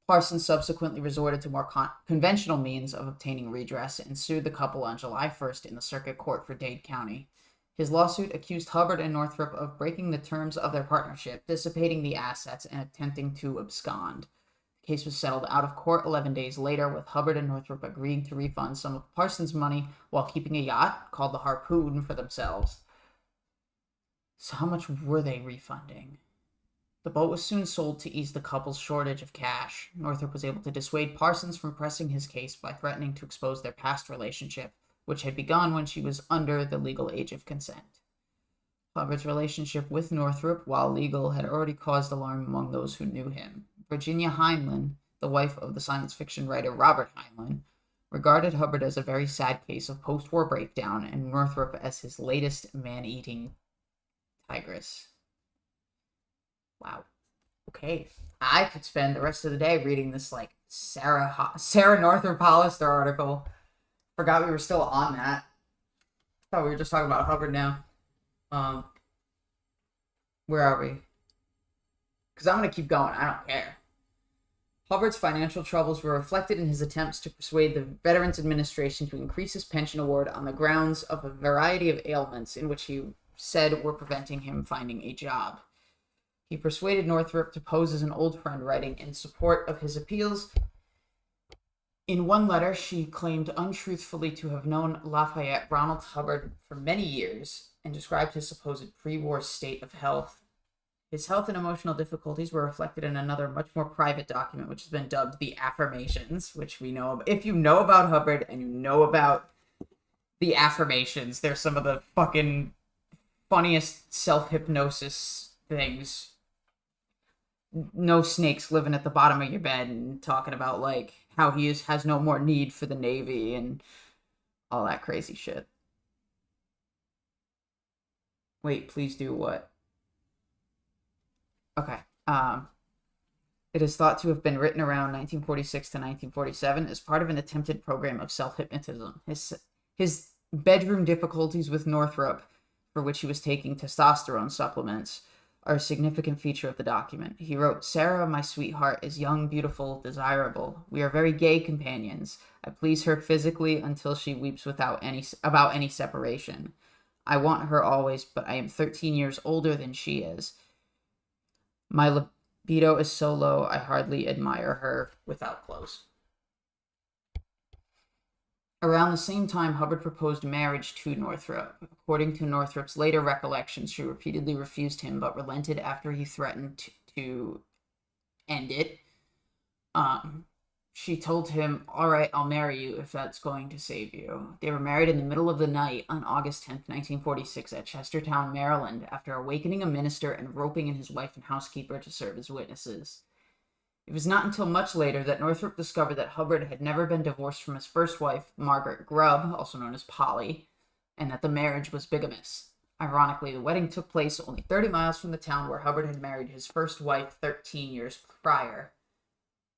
S1: Parsons subsequently resorted to more conventional means of obtaining redress and sued the couple on July 1st in the Circuit Court for Dade County. His lawsuit accused Hubbard and Northrup of breaking the terms of their partnership, dissipating the assets, and attempting to abscond. The case was settled out of court 11 days later, with Hubbard and Northrup agreeing to refund some of Parsons' money while keeping a yacht called the Harpoon for themselves. So how much were they refunding? The boat was soon sold to ease the couple's shortage of cash. Northrup was able to dissuade Parsons from pressing his case by threatening to expose their past relationship, which had begun when she was under the legal age of consent. Hubbard's relationship with Northrup, while legal, had already caused alarm among those who knew him. Virginia Heinlein, the wife of the science fiction writer Robert Heinlein, regarded Hubbard as a very sad case of post-war breakdown and Northrup as his latest man-eating tigress. Wow. Okay. I could spend the rest of the day reading this, like, Sarah Northrup Hollister article. Forgot we were still on that. Thought we were just talking about Hubbard now. Where are we? Because I'm going to keep going. I don't care. Hubbard's financial troubles were reflected in his attempts to persuade the Veterans Administration to increase his pension award on the grounds of a variety of ailments in which he said were preventing him finding a job. He persuaded Northrup to pose as an old friend, writing in support of his appeals. In one letter, she claimed untruthfully to have known Lafayette Ronald Hubbard for many years and described his supposed pre-war state of health. His health and emotional difficulties were reflected in another, much more private document, which has been dubbed the Affirmations, which we know. If you know about Hubbard and you know about the Affirmations, they're some of the fucking funniest self-hypnosis things. No snakes living at the bottom of your bed and talking about, like, how he has no more need for the Navy and all that crazy shit. Wait, please do what? Okay. It is thought to have been written around 1946 to 1947 as part of an attempted program of self-hypnotism. His bedroom difficulties with Northrup, for which he was taking testosterone supplements, are a significant feature of the document. He wrote, "Sarah, my sweetheart, is young, beautiful, desirable. We are very gay companions. I please her physically until she weeps about any separation. I want her always, but I am 13 years older than she is. My libido is so low, I hardly admire her without clothes." Around the same time, Hubbard proposed marriage to Northrup. According to Northrup's later recollections, she repeatedly refused him, but relented after he threatened to end it. She told him, "All right, I'll marry you if that's going to save you." They were married in the middle of the night on August 10th, 1946 at Chestertown, Maryland, after awakening a minister and roping in his wife and housekeeper to serve as witnesses. It was not until much later that Northrup discovered that Hubbard had never been divorced from his first wife, Margaret Grubb, also known as Polly, and that the marriage was bigamous. Ironically, the wedding took place only 30 miles from the town where Hubbard had married his first wife 13 years prior.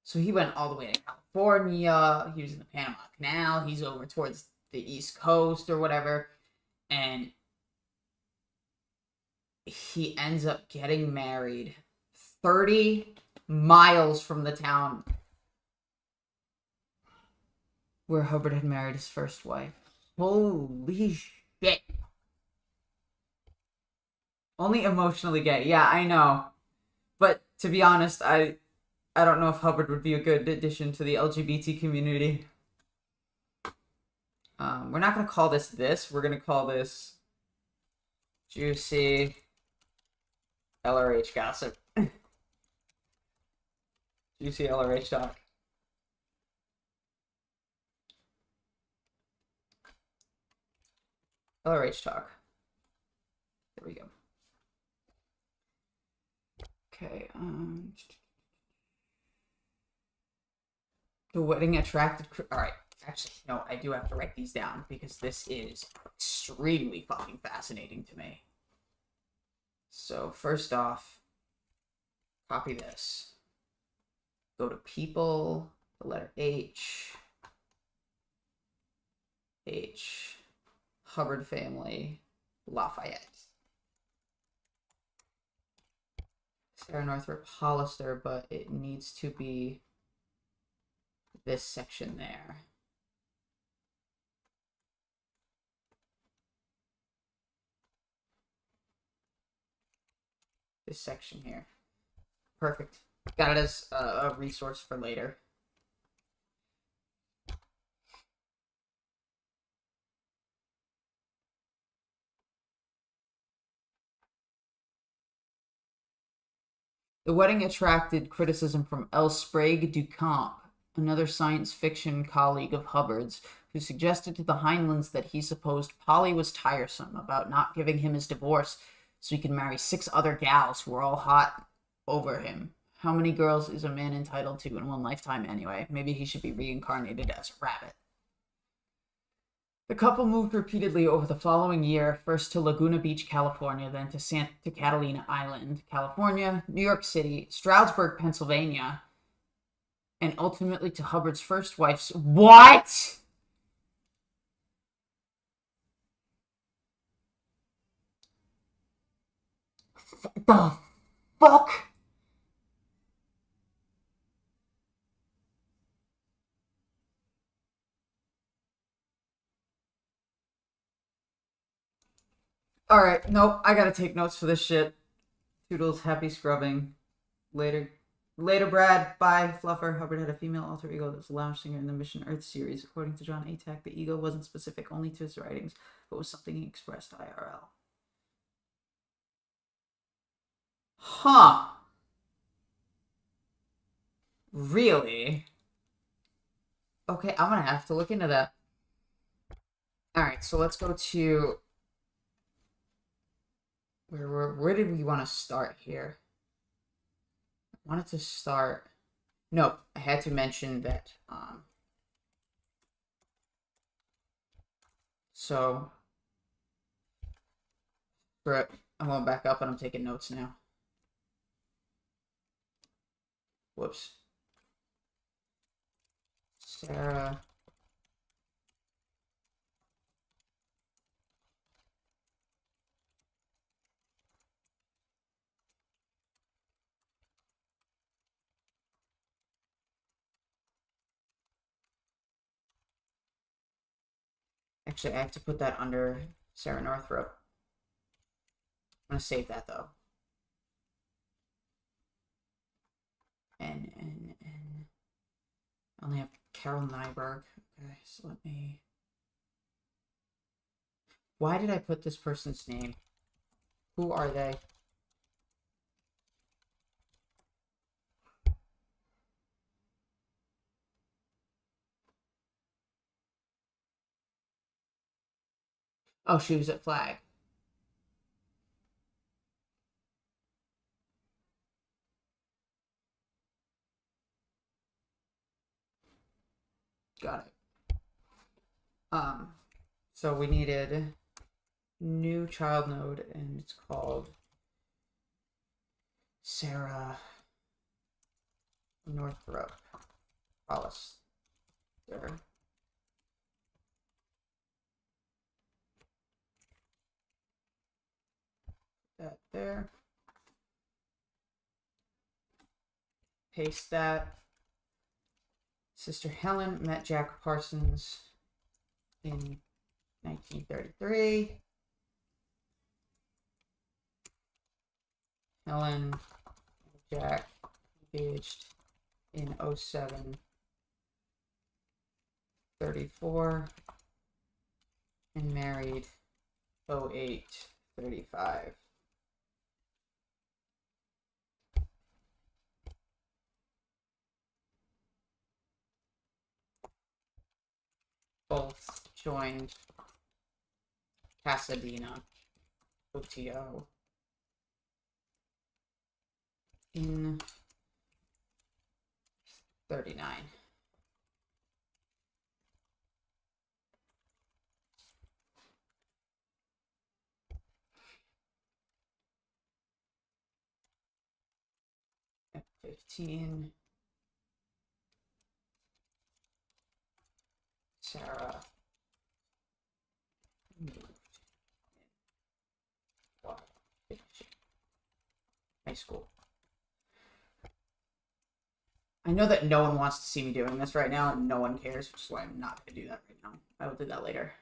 S1: So he went all the way to California, he was in the Panama Canal, he's over towards the East Coast or whatever, and he ends up getting married 30 miles from the town where Hubbard had married his first wife. Holy shit. Only emotionally gay. Yeah, I know. But to be honest, I don't know if Hubbard would be a good addition to the LGBT community. We're not going to call this. We're going to call this Juicy LRH Gossip. Juicy LRH Talk. LRH Talk. There we go. Okay, the wedding attracted... Alright, actually, no, I do have to write these down because this is extremely fucking fascinating to me. So, first off, copy this. Go to people, the letter H, Hubbard family, Lafayette. Sarah Northrup Hollister, but it needs to be this section there. This section here. Perfect. Got it as a resource for later. The wedding attracted criticism from L. Sprague du Camp, another science fiction colleague of Hubbard's, who suggested to the Heinleins that he supposed Polly was tiresome about not giving him his divorce so he could marry 6 other gals who were all hot over him. How many girls is a man entitled to in one lifetime anyway? Maybe he should be reincarnated as a rabbit. The couple moved repeatedly over the following year, first to Laguna Beach, California, then to Santa Catalina Island, California, New York City, Stroudsburg, Pennsylvania, and ultimately to Hubbard's first wife's... What?! The fuck? Alright, nope, I gotta take notes for this shit. Toodles, happy scrubbing. Later. Later, Brad. Bye, Fluffer. Hubbard had a female alter ego that was a lounge singer in the Mission Earth series. According to John Atack, the ego wasn't specific only to his writings, but was something he expressed IRL. Huh. Really? Okay, I'm gonna have to look into that. Alright, so let's go to... Where did we want to start here? I wanted to start... No, I had to mention that, so... I'm going back up and I'm taking notes now. Whoops. Sarah... Actually, I have to put that under Sarah Northrup. I'm going to save that, though. N. I only have Carol Nyberg. Okay, so let me... Why did I put this person's name? Who are they? Oh, she was at Flag. Got it. So we needed new child node, and it's called Sarah Northrup. Hollis. There. That there. Paste that. Sister Helen met Jack Parsons in 1933. Helen and Jack engaged in 07, 34, and married 08, 35. Both joined Pasadena OTO in 39. At 15, Sarah moved in high school. I know that no one wants to see me doing this right now, and no one cares, which is why I'm not going to do that right now. I will do that later.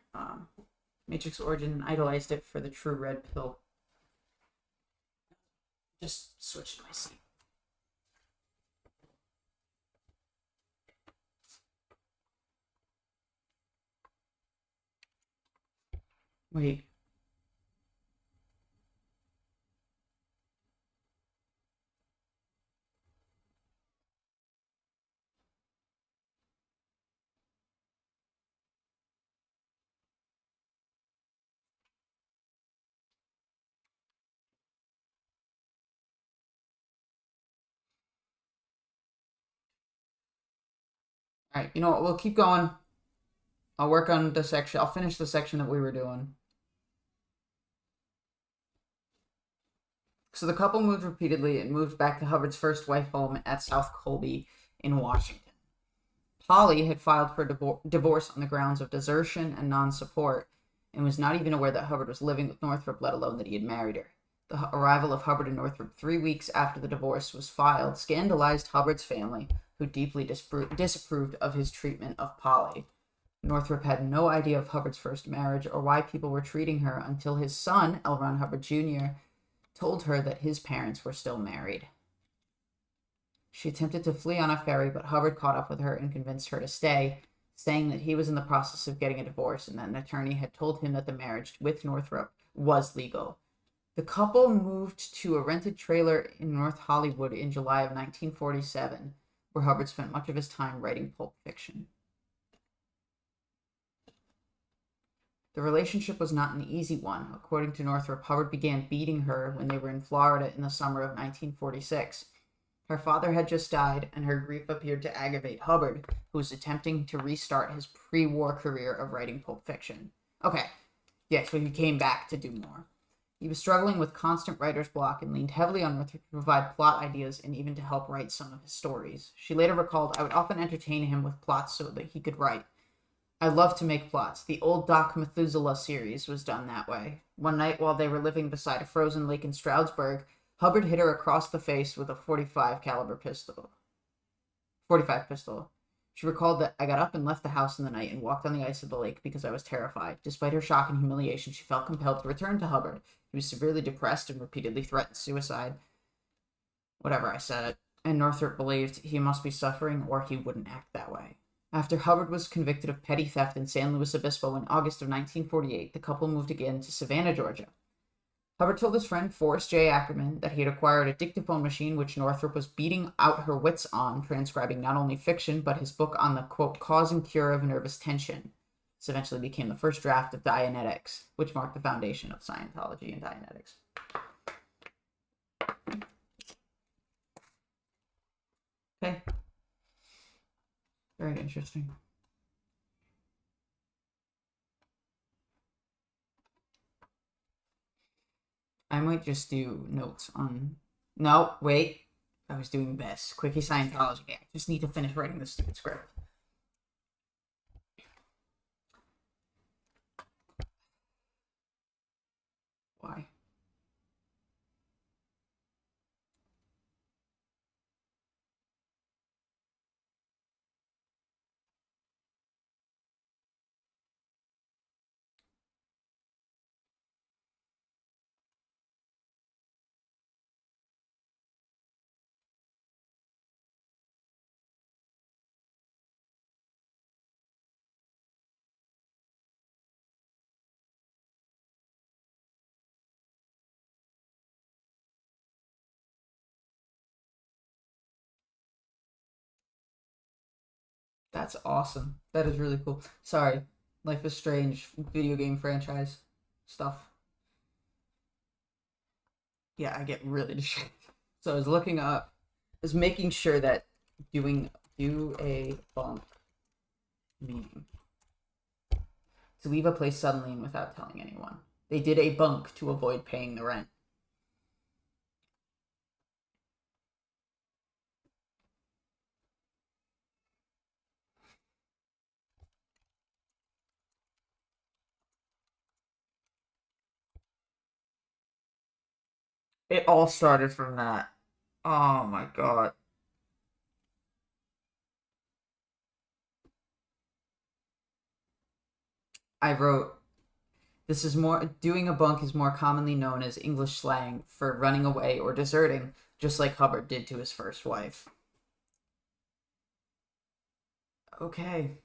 S1: Matrix Origin idolized it for the true red pill. Just switch my seat. Wait. All right, you know what? We'll keep going. I'll work on the section. I'll finish the section that we were doing. So the couple moved repeatedly and moved back to Hubbard's first wife home at South Colby in Washington. Polly had filed for divorce on the grounds of desertion and non-support, and was not even aware that Hubbard was living with Northrup, let alone that he had married her. The arrival of Hubbard and Northrup 3 weeks after the divorce was filed scandalized Hubbard's family, who deeply disapproved of his treatment of Polly. Northrup had no idea of Hubbard's first marriage or why people were treating her until his son, L. Ron Hubbard Jr., told her that his parents were still married. She attempted to flee on a ferry, but Hubbard caught up with her and convinced her to stay, saying that he was in the process of getting a divorce and that an attorney had told him that the marriage with Northrup was legal. The couple moved to a rented trailer in North Hollywood in July of 1947, where Hubbard spent much of his time writing pulp fiction. The relationship was not an easy one. According to Northrup, Hubbard began beating her when they were in Florida in the summer of 1946. Her father had just died, and her grief appeared to aggravate Hubbard, who was attempting to restart his pre-war career of writing pulp fiction. Okay, yeah, so he came back to do more. He was struggling with constant writer's block and leaned heavily on Northrup to provide plot ideas and even to help write some of his stories. She later recalled, "I would often entertain him with plots so that he could write. I love to make plots. The old Doc Methuselah series was done that way. One night while they were living beside a frozen lake in Stroudsburg, Hubbard hit her across the face with a 45 pistol. She recalled that I got up and left the house in the night and walked on the ice of the lake because I was terrified. Despite her shock and humiliation, she felt compelled to return to Hubbard. He was severely depressed and repeatedly threatened suicide." Whatever, I said it. And Northrop believed he must be suffering or he wouldn't act that way. After Hubbard was convicted of petty theft in San Luis Obispo in August of 1948, the couple moved again to Savannah, Georgia. Hubbard told his friend Forrest J. Ackerman that he had acquired a dictaphone machine which Northrop was beating out her wits on, transcribing not only fiction, but his book on the, quote, cause and cure of nervous tension. This eventually became the first draft of Dianetics, which marked the foundation of Scientology and Dianetics. Okay. Very interesting. I might just do notes on... No, wait. I was doing this. Quickie Scientology. I just need to finish writing this stupid script. Why? That's awesome. That is really cool. Sorry. Life is Strange video game franchise stuff. Yeah, I get really distracted. So I was looking up, I was making sure that do a bunk meaning. To leave a place suddenly and without telling anyone. They did a bunk to avoid paying the rent. It all started from that. Oh my god. I wrote, this is more, doing a bunk is more commonly known as English slang for running away or deserting, just like Hubbard did to his first wife. Okay.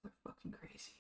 S1: They're fucking crazy.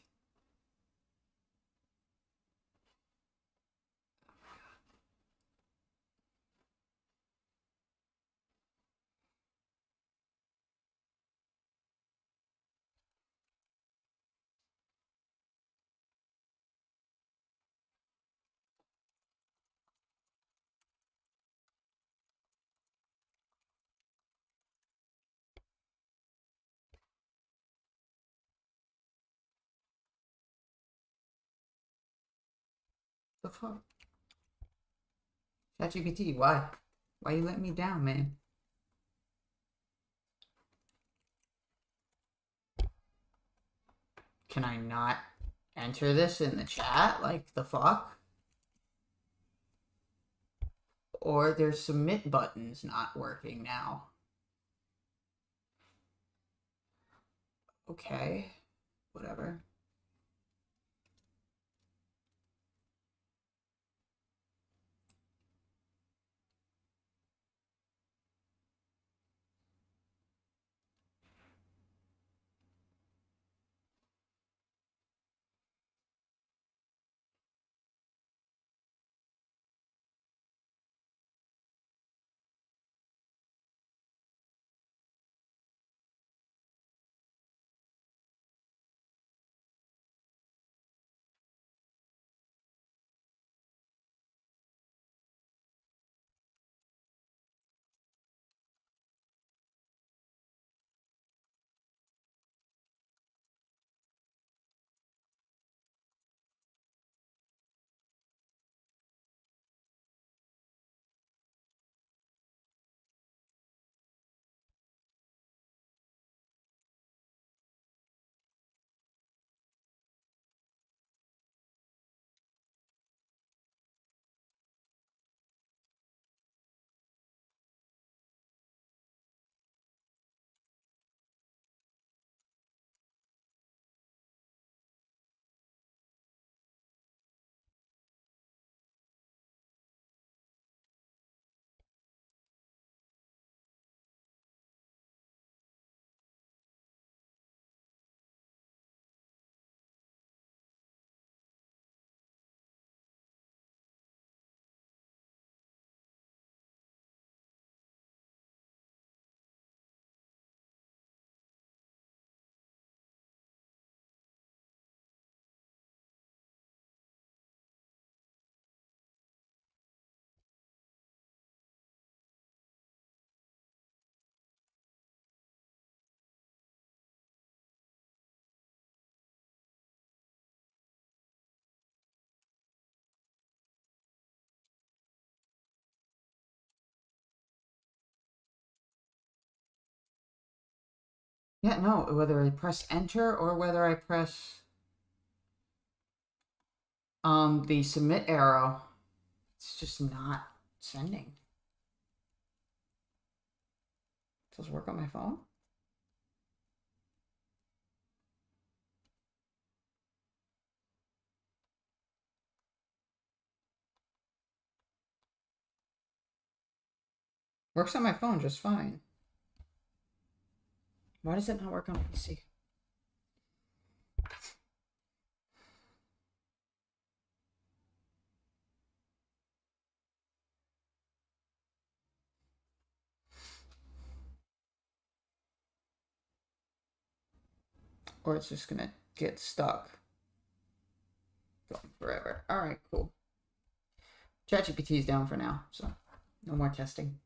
S1: The fuck? ChatGPT, why? Why you let me down, man? Can I not enter this in the chat? Like, the fuck? Or their submit button's not working now. Okay. Whatever. Yeah, no, whether I press enter or whether I press the submit arrow, it's just not sending. Does it work on my phone? Works on my phone just fine. Why does it not work on PC? Or it's just gonna get stuck. Going forever. Alright, cool. ChatGPT is down for now, so no more testing.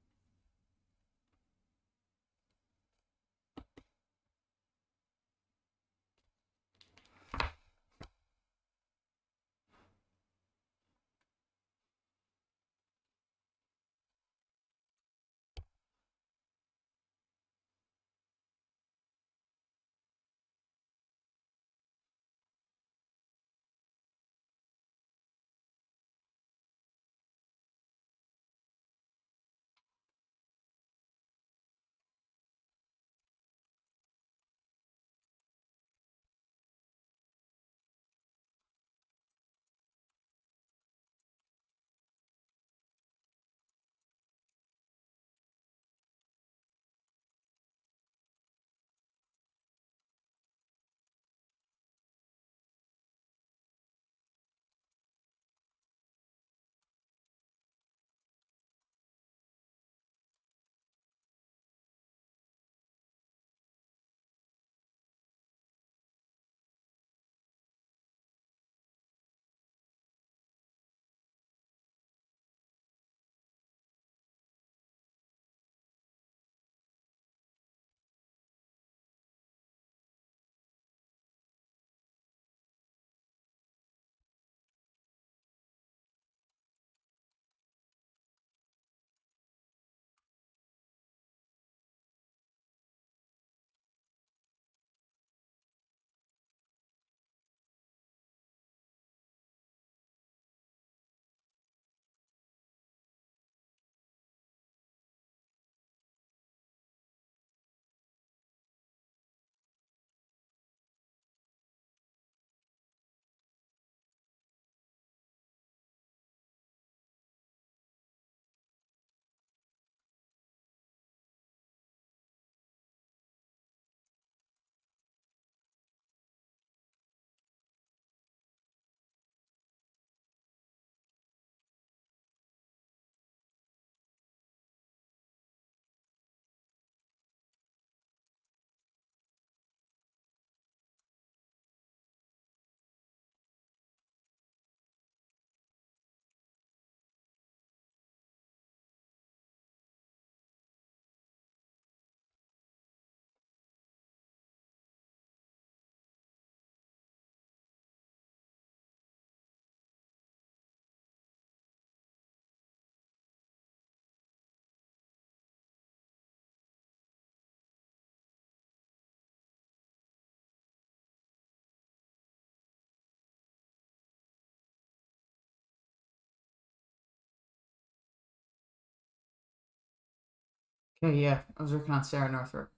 S1: Okay, yeah, I was working on Sarah Northrup.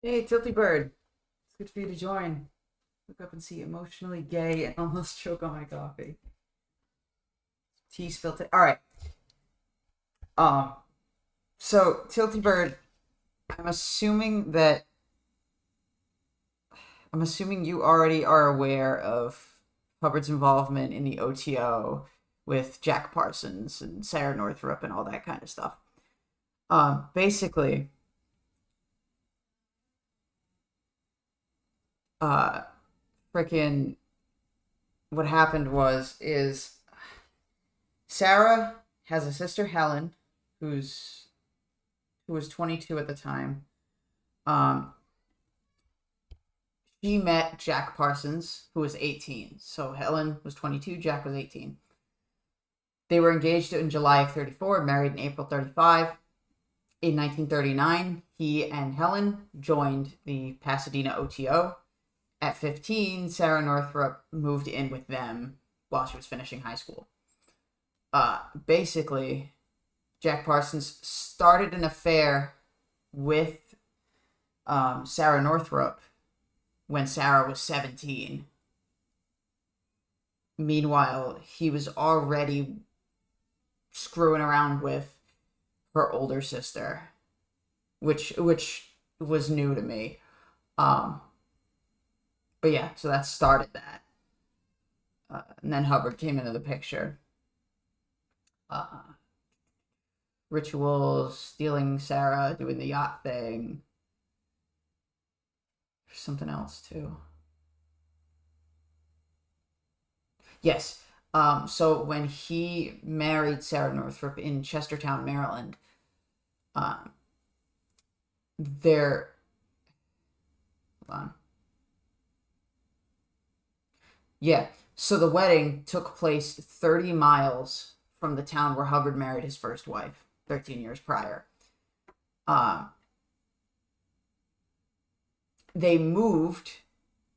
S1: Hey, Tilty Bird. It's good for you to join. Look up and see emotionally gay and almost choke on my coffee. Tea spilled. All right. Um. So Tilty Bird, I'm assuming that I'm assuming you already are aware of Hubbard's involvement in the OTO with Jack Parsons and Sarah Northrup and all that kind of stuff. Basically, uh, freaking what happened is Sarah has a sister Helen, who was 22 at the time. Um, she met Jack Parsons, who was 18. So Helen was 22, Jack was 18. They were engaged in July of 34, married in April 35. In 1939, he and Helen joined the Pasadena OTO. At 15, Sarah Northrup moved in with them while she was finishing high school. Basically, Jack Parsons started an affair with Sarah Northrup when Sarah was 17. Meanwhile, he was already screwing around with her older sister, which was new to me. Um, but yeah, so that started that. And then Hubbard came into the picture. Uh, Rituals, stealing Sarah, doing the yacht thing. There's something else too. Yes. So when he married Sarah Northrup in Chestertown, Maryland, um, there. Hold on. Yeah. So the wedding took place 30 miles from the town where Hubbard married his first wife 13 years prior. Um, they moved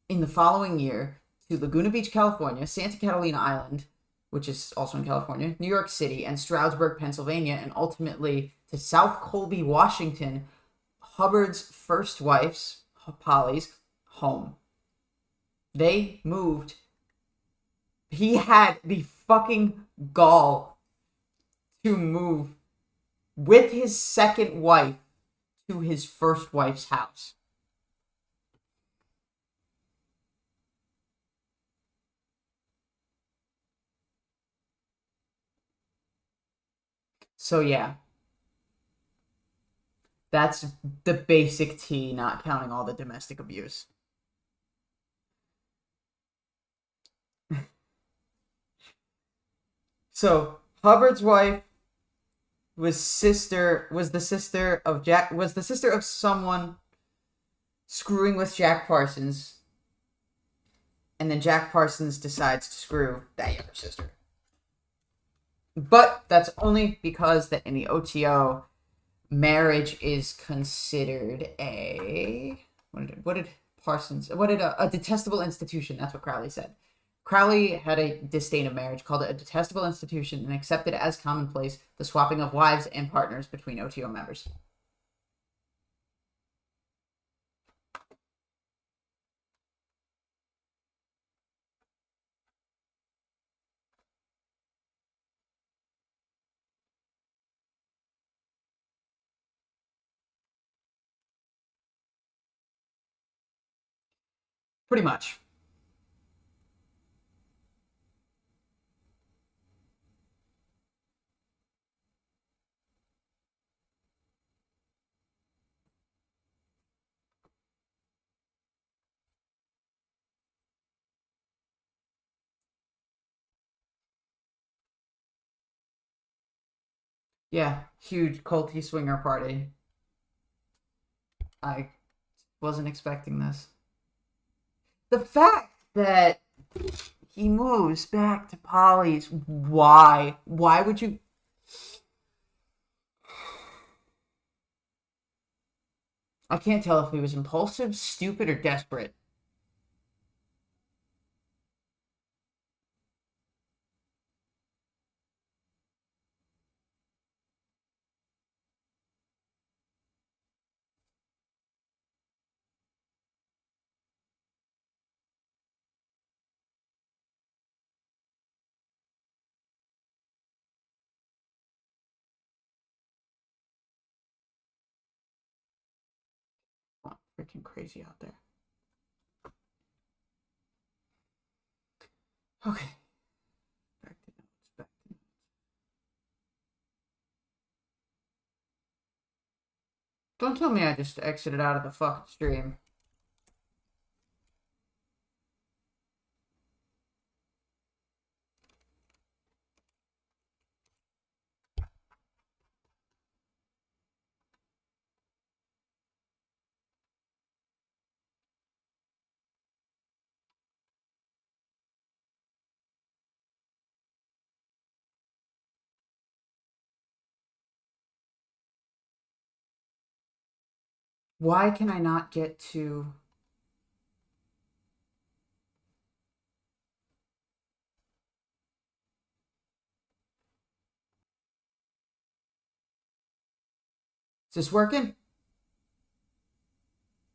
S1: in the following year to Laguna Beach, California, Santa Catalina Island, which is also in California, New York City, and Stroudsburg, Pennsylvania, and ultimately to South Colby, Washington, Hubbard's first wife's, Polly's, home. They moved. He had the fucking gall to move with his second wife to his first wife's house. So yeah, that's the basic T, not counting all the domestic abuse. So Hubbard's wife was the sister of someone screwing with Jack Parsons, and then Jack Parsons decides to screw that younger sister. But that's only because that in the OTO, marriage is considered a detestable institution. That's what Crowley said. Crowley had a disdain of marriage, called it a detestable institution, and accepted as commonplace the swapping of wives and partners between OTO members. Pretty much. Yeah, huge culty swinger party. I wasn't expecting this. The fact that he moves back to Polly's, why? Why would you? I can't tell if he was impulsive, stupid, or desperate. freaking crazy out there. Okay. Back to notes. Don't tell me I just exited out of the fucking stream. Why can I not get to... Is this working?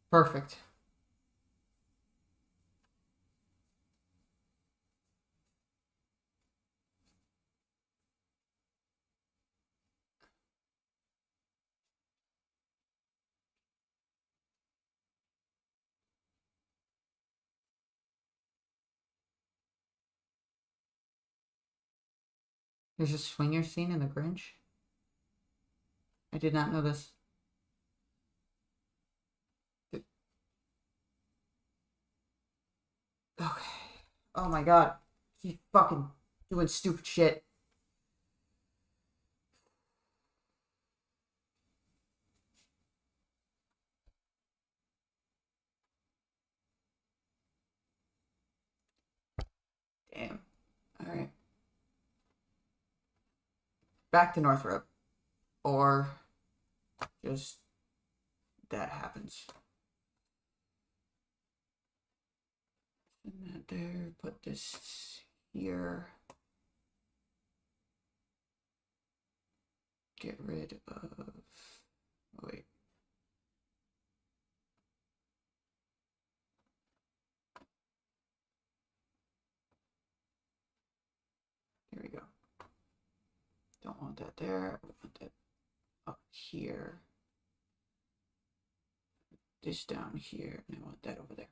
S1: Perfect. There's a swinger scene in The Grinch? I did not know this. Okay. Oh my god. He's fucking doing stupid shit. Damn. Alright. Back to Northrup. Or just that happens. Put that there. Put this here. Get rid of... Oh, wait. Here we go. Don't want that there. I want that up here. This down here. And I want that over there.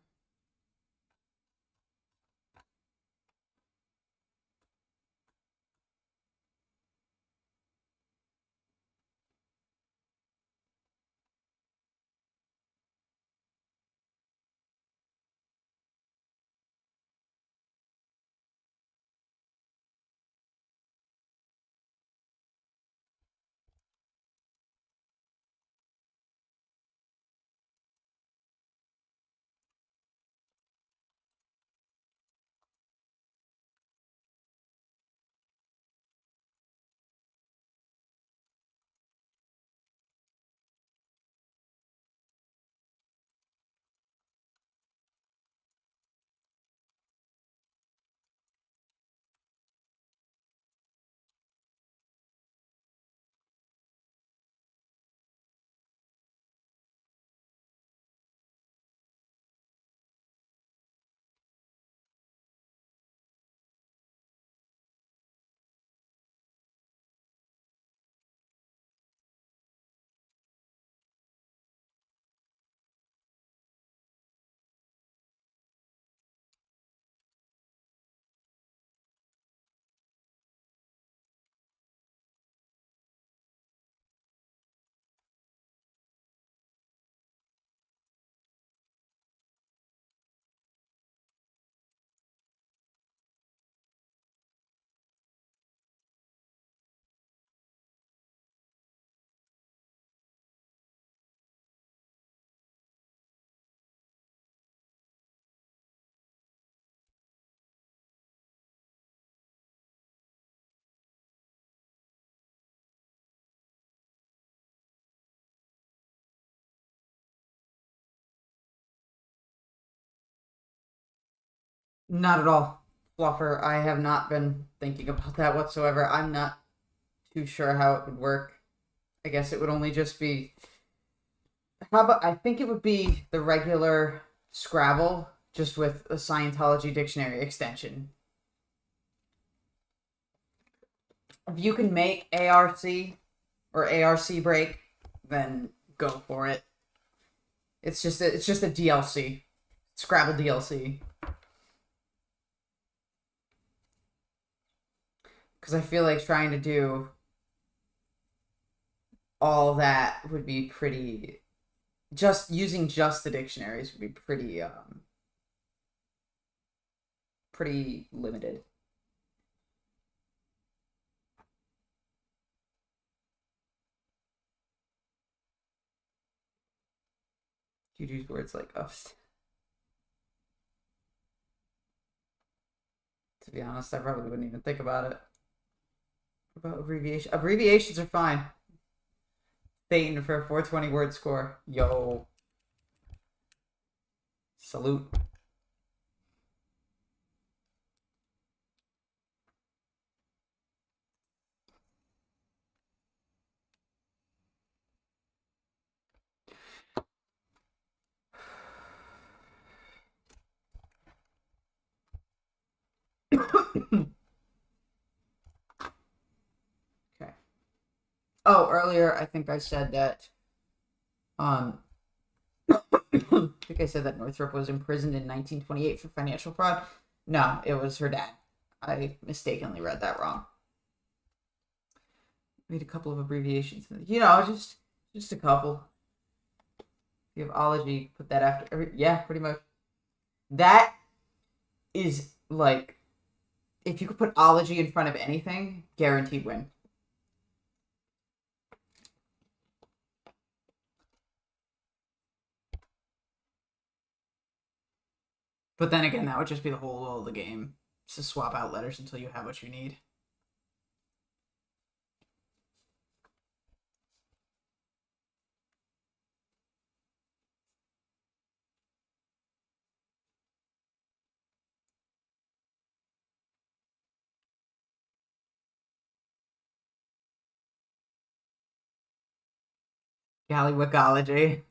S1: Not at all, Fluffer. I have not been thinking about that whatsoever. I'm not too sure how it would work. I guess it would only just be... How about... I think it would be the regular Scrabble, just with a Scientology dictionary extension. If you can make ARC or ARC break, then go for it. It's just a DLC. Scrabble DLC. Because I feel like trying to do all that would be pretty. Just using just the dictionaries would be pretty limited. You'd use words like us. To be honest, I probably wouldn't even think about it. About abbreviation. Abbreviations are fine. Phaeton for a 420 word score. Yo. Salute. Okay. Oh, earlier I think I said that um I think I said that Northrup was imprisoned in 1928 for financial fraud. No, it was her dad. I mistakenly read that wrong. Made a couple of abbreviations. Just a couple. If you have ology, put that after. Yeah, pretty much. That is like, if you could put ology in front of anything, guaranteed win. But then again, that would just be the whole of the game. Just to swap out letters until you have what you need. Gallywickology.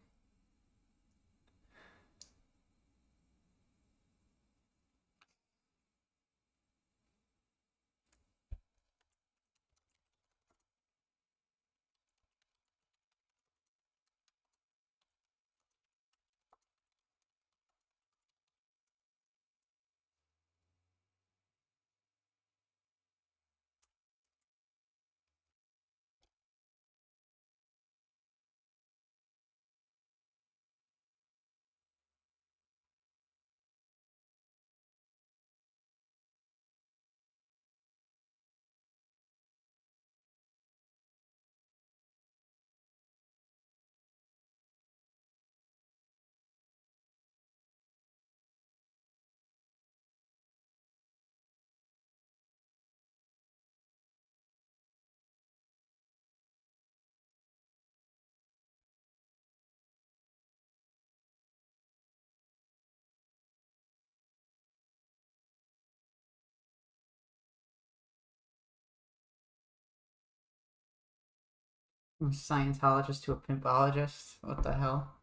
S1: From Scientologist to a pimpologist. What the hell?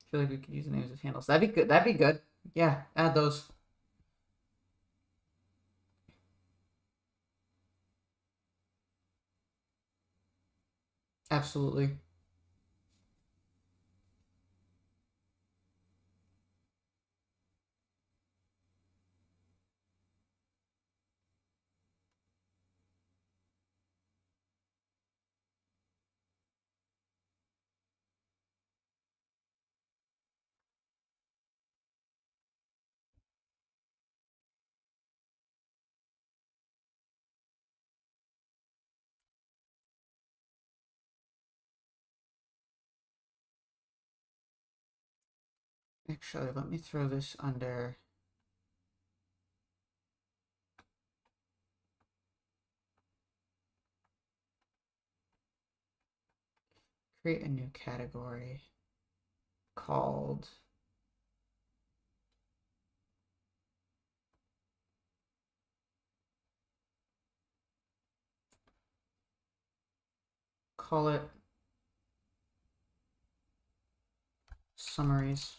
S1: I feel like we could use the names of handles. That'd be good. That'd be good. Yeah, add those. Absolutely. Actually, let me throw this under. Create a new category called. Call it summaries.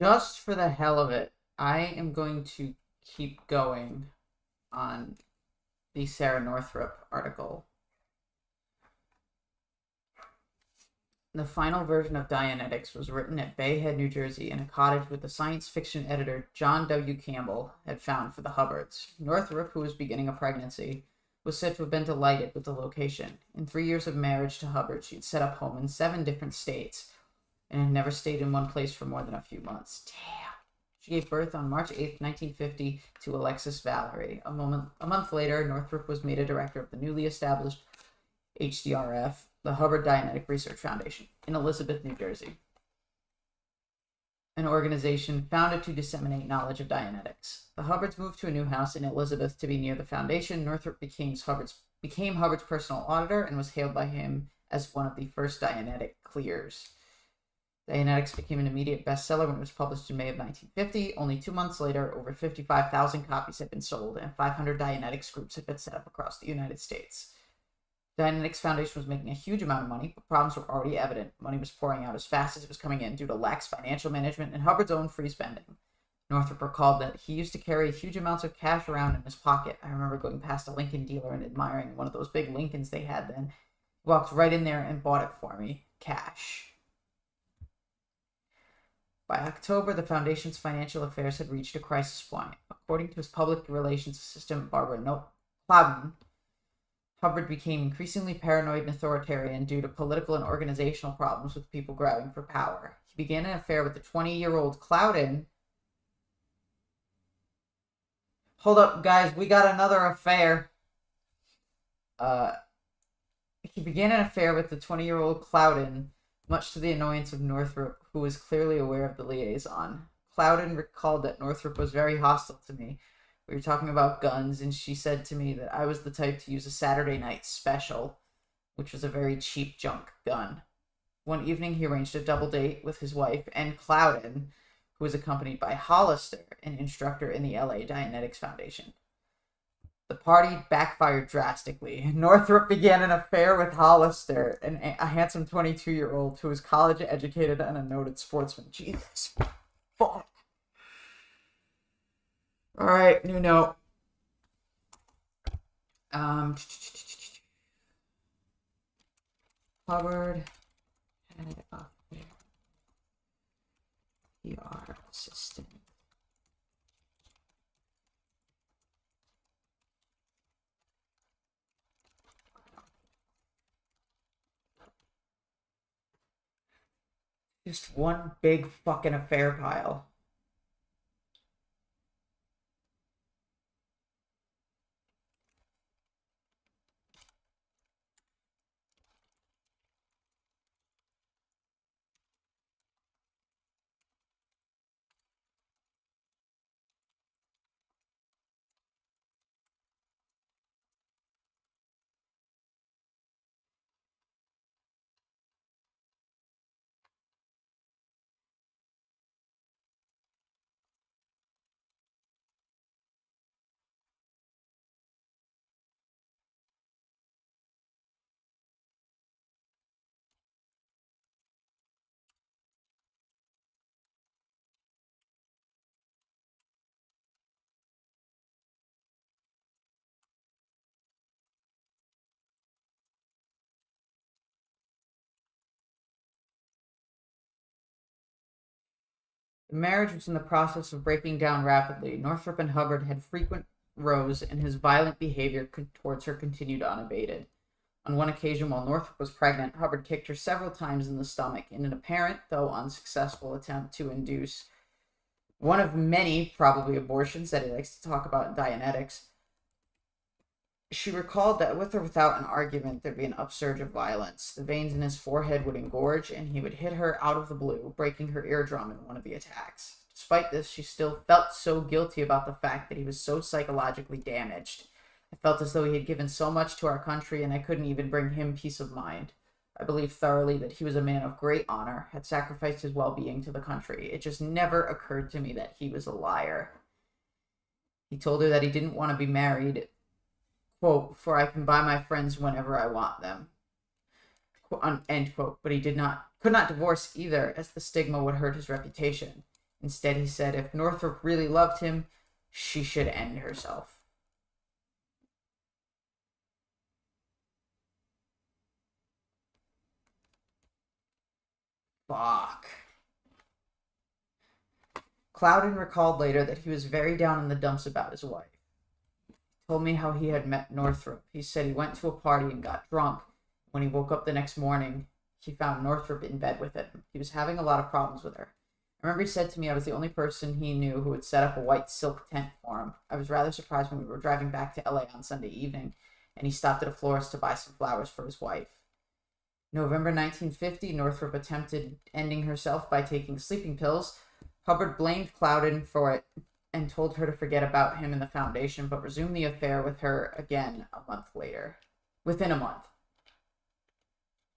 S1: Just for the hell of it, I am going to keep going on the Sarah Northrup article. The final version of Dianetics was written at Bay Head, New Jersey, in a cottage with the science fiction editor John W. Campbell had found for the Hubbards. Northrup, who was beginning a pregnancy, was said to have been delighted with the location. In 3 years of marriage to Hubbard, she'd set up home in 7 different states and had never stayed in one place for more than a few months. Damn. She gave birth on March 8th, 1950, to Alexis Valerie. A month later, Northrup was made a director of the newly established HDRF, the Hubbard Dianetic Research Foundation, in Elizabeth, New Jersey, an organization founded to disseminate knowledge of Dianetics. The Hubbards moved to a new house in Elizabeth to be near the foundation. Northrup became Hubbard's personal auditor and was hailed by him as one of the first Dianetic clears. Dianetics became an immediate bestseller when it was published in May of 1950. Only 2 months later, over 55,000 copies had been sold, and 500 Dianetics groups had been set up across the United States. Dianetics Foundation was making a huge amount of money, but problems were already evident. Money was pouring out as fast as it was coming in due to lax financial management and Hubbard's own free spending. Northrup recalled that he used to carry huge amounts of cash around in his pocket. I remember going past a Lincoln dealer and admiring one of those big Lincolns they had then. He walked right in there and bought it for me. Cash. By October, the Foundation's financial affairs had reached a crisis point. According to his public relations assistant, Barbara Clouden, Hubbard became increasingly paranoid and authoritarian due to political and organizational problems with people grabbing for power. He began an affair with the 20-year-old Clouden. Hold up, guys, we got another affair. He began an affair with the 20-year-old Clouden, much to the annoyance of Northrup, who was clearly aware of the liaison. Clouden recalled that Northrup was very hostile to me. We were talking about guns, and she said to me that I was the type to use a Saturday Night Special, which was a very cheap junk gun. One evening, he arranged a double date with his wife and Clouden, who was accompanied by Hollister, an instructor in the LA Dianetics Foundation. The party backfired drastically. Northrup began an affair with Hollister, a handsome 22-year-old who was college educated and a noted sportsman. Jesus. Fuck. Alright, new note. Hubbard had a PR assistant. Just one big fucking affair pile. The marriage was in the process of breaking down rapidly. Northrup and Hubbard had frequent rows, and his violent behavior towards her continued unabated. On one occasion, while Northrup was pregnant, Hubbard kicked her several times in the stomach in an apparent, though unsuccessful, attempt to induce one of many, probably, abortions that he likes to talk about in Dianetics. She recalled that with or without an argument, there'd be an upsurge of violence. The veins in his forehead would engorge, and he would hit her out of the blue, breaking her eardrum in one of the attacks. Despite this, she still felt so guilty about the fact that he was so psychologically damaged. I felt as though he had given so much to our country, and I couldn't even bring him peace of mind. I believed thoroughly that he was a man of great honor, had sacrificed his well-being to the country. It just never occurred to me that he was a liar. He told her that he didn't want to be married, quote, for I can buy my friends whenever I want them, end quote. But he could not divorce either, as the stigma would hurt his reputation. Instead, he said if Northrup really loved him, she should end herself. Fuck. Clouden recalled later that he was very down in the dumps about his wife. He told me how he had met Northrup. He said he went to a party and got drunk. When he woke up the next morning, he found Northrup in bed with him. He was having a lot of problems with her. I remember he said to me I was the only person he knew who would set up a white silk tent for him. I was rather surprised when we were driving back to LA on Sunday evening, and he stopped at a florist to buy some flowers for his wife. November 1950, Northrup attempted ending herself by taking sleeping pills. Hubbard blamed Clouden for it and told her to forget about him and the foundation, but resumed the affair with her again a month later. Within a month.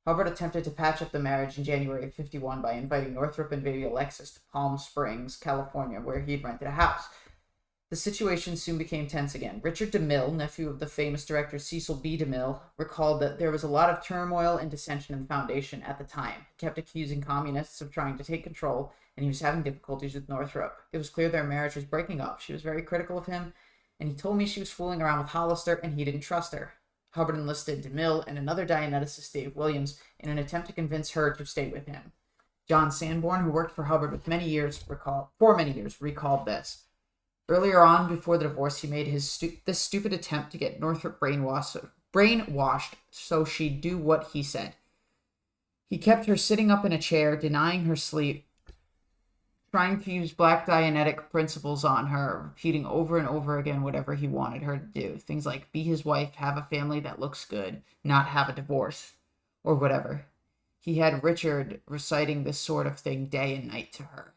S1: Hubbard attempted to patch up the marriage in January of 51 by inviting Northrup and baby Alexis to Palm Springs, California, where he'd rented a house. The situation soon became tense again. Richard DeMille, nephew of the famous director Cecil B. DeMille, recalled that there was a lot of turmoil and dissension in the foundation at the time. He kept accusing communists of trying to take control, and he was having difficulties with Northrup. It was clear their marriage was breaking up. She was very critical of him, and he told me she was fooling around with Hollister, and he didn't trust her. Hubbard enlisted DeMille and another Dianeticist, Dave Williams, in an attempt to convince her to stay with him. John Sanborn, who worked for Hubbard for many years, recalled this. Earlier on, before the divorce, he made this stupid attempt to get Northrup brainwashed so she'd do what he said. He kept her sitting up in a chair, denying her sleep, trying to use black Dianetic principles on her, repeating over and over again whatever he wanted her to do. Things like be his wife, have a family that looks good, not have a divorce, or whatever. He had Richard reciting this sort of thing day and night to her.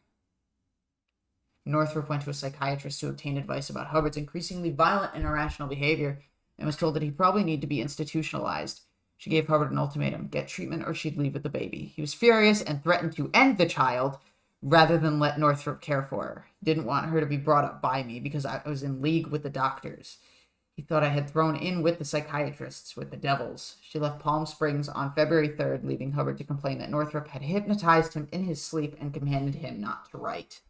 S1: Northrup went to a psychiatrist to obtain advice about Hubbard's increasingly violent and irrational behavior and was told that he probably needed to be institutionalized. She gave Hubbard an ultimatum, get treatment or she'd leave with the baby. He was furious and threatened to end the child rather than let Northrup care for her. He didn't want her to be brought up by me because I was in league with the doctors. He thought I had thrown in with the psychiatrists, with the devils. She left Palm Springs on February 3rd, leaving Hubbard to complain that Northrup had hypnotized him in his sleep and commanded him not to write.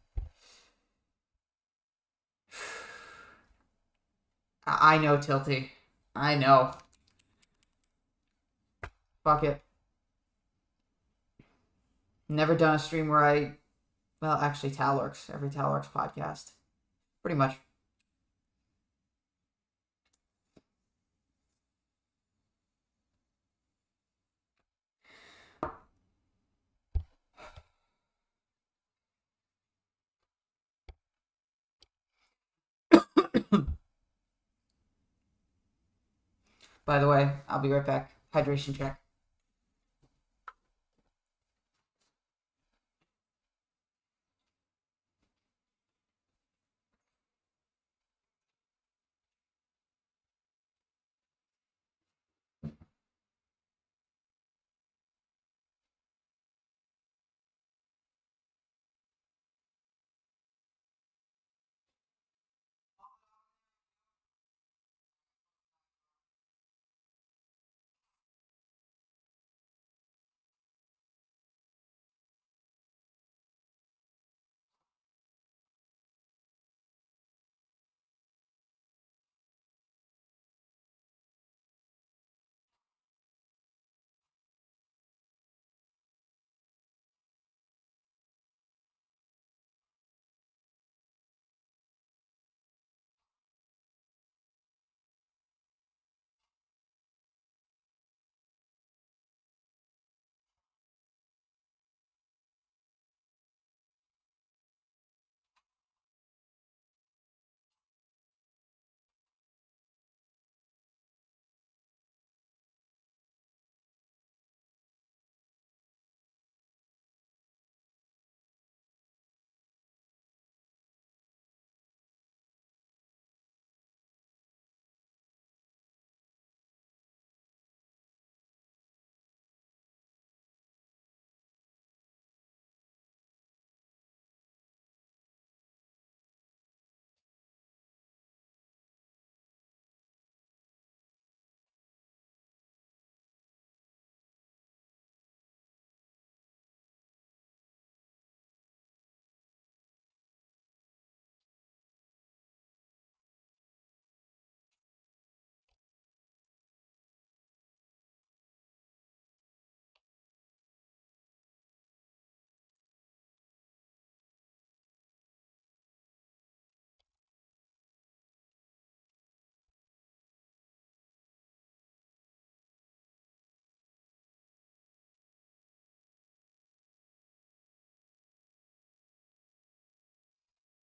S1: I know, Tilty. I know. Fuck it. Never done a stream where well, actually, Talworks. Every Talworks podcast. Pretty much. By the way, I'll be right back. Hydration check.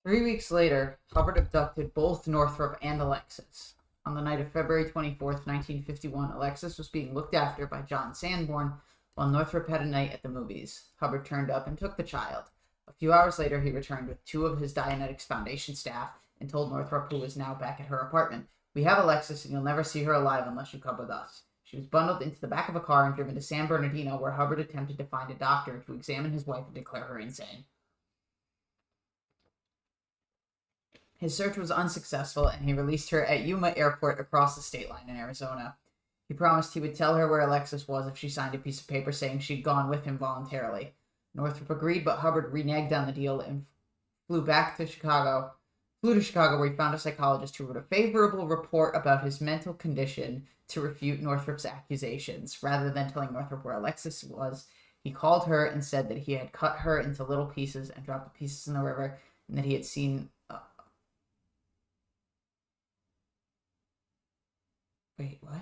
S1: 3 weeks later, Hubbard abducted both Northrup and Alexis. On the night of February 24th, 1951, Alexis was being looked after by John Sanborn while Northrup had a night at the movies. Hubbard turned up and took the child. A few hours later, he returned with 2 of his Dianetics Foundation staff and told Northrup, who was now back at her apartment, "We have Alexis, and you'll never see her alive unless you come with us." She was bundled into the back of a car and driven to San Bernardino, where Hubbard attempted to find a doctor to examine his wife and declare her insane. His search was unsuccessful, and he released her at Yuma Airport across the state line in Arizona. He promised he would tell her where Alexis was if she signed a piece of paper saying she'd gone with him voluntarily. Northrup agreed, but Hubbard reneged on the deal and flew to Chicago, where he found a psychologist who wrote a favorable report about his mental condition to refute Northrup's accusations. Rather than telling Northrup where Alexis was, he called her and said that he had cut her into little pieces and dropped the pieces in the river, and that he had seen... Wait, what?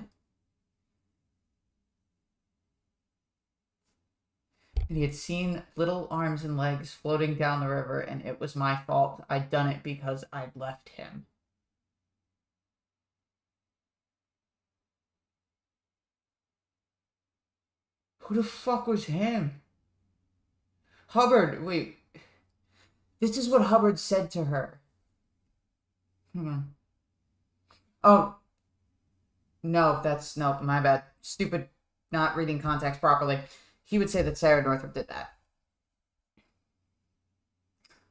S1: And he had seen little arms and legs floating down the river, and it was my fault. I'd done it because I'd left him. Who the fuck was him? Hubbard, wait. This is what Hubbard said to her. Oh. No, my bad. Stupid, not reading context properly. He would say that Sarah Northrup did that.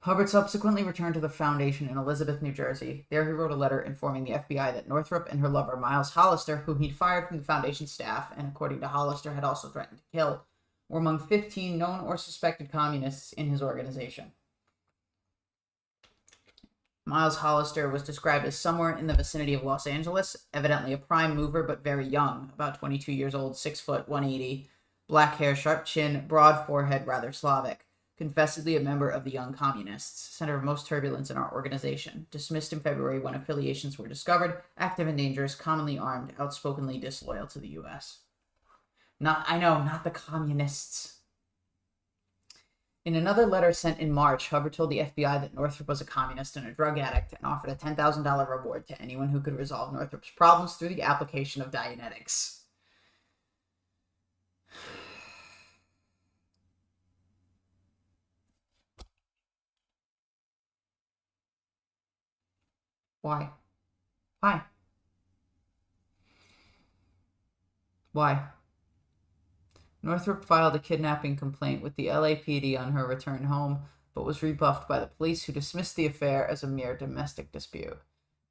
S1: Hubbard subsequently returned to the Foundation in Elizabeth, New Jersey. There he wrote a letter informing the FBI that Northrup and her lover, Miles Hollister, whom he'd fired from the Foundation staff, and according to Hollister had also threatened to kill, were among 15 known or suspected communists in his organization. Miles Hollister was described as somewhere in the vicinity of Los Angeles, evidently a prime mover but very young, about 22 years old, 6 foot, 180, black hair, sharp chin, broad forehead, rather Slavic. Confessedly a member of the Young Communists, center of most turbulence in our organization. Dismissed in February when affiliations were discovered, active and dangerous, commonly armed, outspokenly disloyal to the U.S. Not the communists. In another letter sent in March, Hubbard told the FBI that Northrup was a communist and a drug addict and offered a $10,000 reward to anyone who could resolve Northrup's problems through the application of Dianetics. Why? Northrup filed a kidnapping complaint with the LAPD on her return home, but was rebuffed by the police, who dismissed the affair as a mere domestic dispute.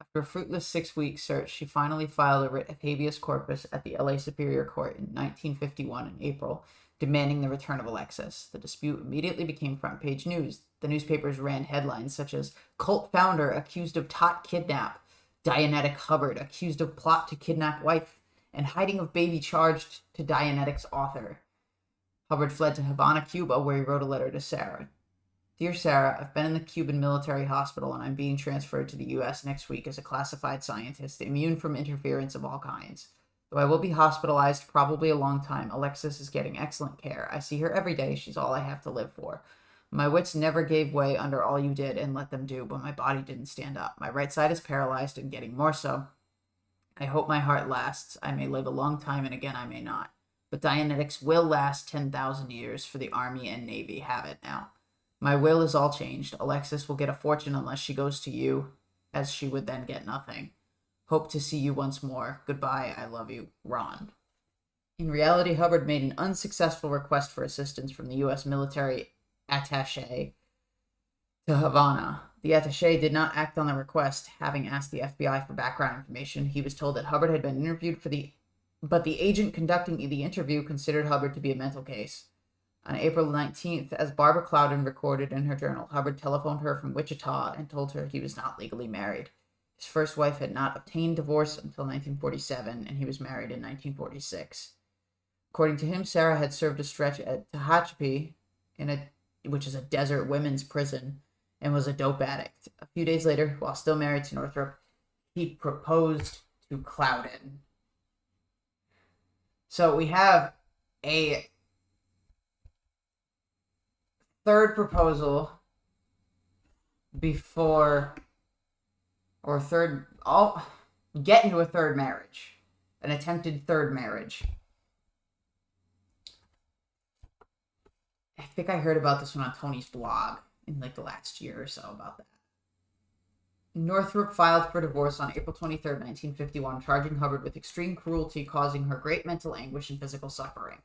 S1: After a fruitless 6-week search, she finally filed a writ of habeas corpus at the LA Superior Court in 1951 in April, demanding the return of Alexis. The dispute immediately became front-page news. The newspapers ran headlines such as "Cult Founder Accused of Tot Kidnap," "Dianetic Hubbard Accused of Plot to Kidnap Wife," and "Hiding of Baby Charged to Dianetics Author." Hubbard fled to Havana, Cuba, where he wrote a letter to Sarah. "Dear Sarah, I've been in the Cuban military hospital and I'm being transferred to the U.S. next week as a classified scientist, immune from interference of all kinds. Though I will be hospitalized probably a long time, Alexis is getting excellent care. I see her every day. She's all I have to live for. My wits never gave way under all you did and let them do, but my body didn't stand up. My right side is paralyzed and getting more so. I hope my heart lasts. I may live a long time, and again I may not. But Dianetics will last 10,000 years, for the Army and Navy have it now. My will is all changed. Alexis will get a fortune unless she goes to you, as she would then get nothing. Hope to see you once more. Goodbye. I love you. Ron." In reality, Hubbard made an unsuccessful request for assistance from the U.S. military attaché to Havana. The attaché did not act on the request, having asked the FBI for background information. He was told that Hubbard had been interviewed but the agent conducting the interview considered Hubbard to be a mental case. On April 19th, as Barbara Clouden recorded in her journal, Hubbard telephoned her from Wichita and told her he was not legally married. His first wife had not obtained divorce until 1947, and he was married in 1946. According to him, Sarah had served a stretch at Tehachapi, which is a desert women's prison, and was a dope addict. A few days later, while still married to Northrup, he proposed to Clouden. So we have a third proposal before or third, all get into a third marriage, an attempted third marriage. I think I heard about this one on Tony's blog in like the last year or so about that. Northrup filed for divorce on April 23rd, 1951, charging Hubbard with extreme cruelty, causing her great mental anguish and physical suffering.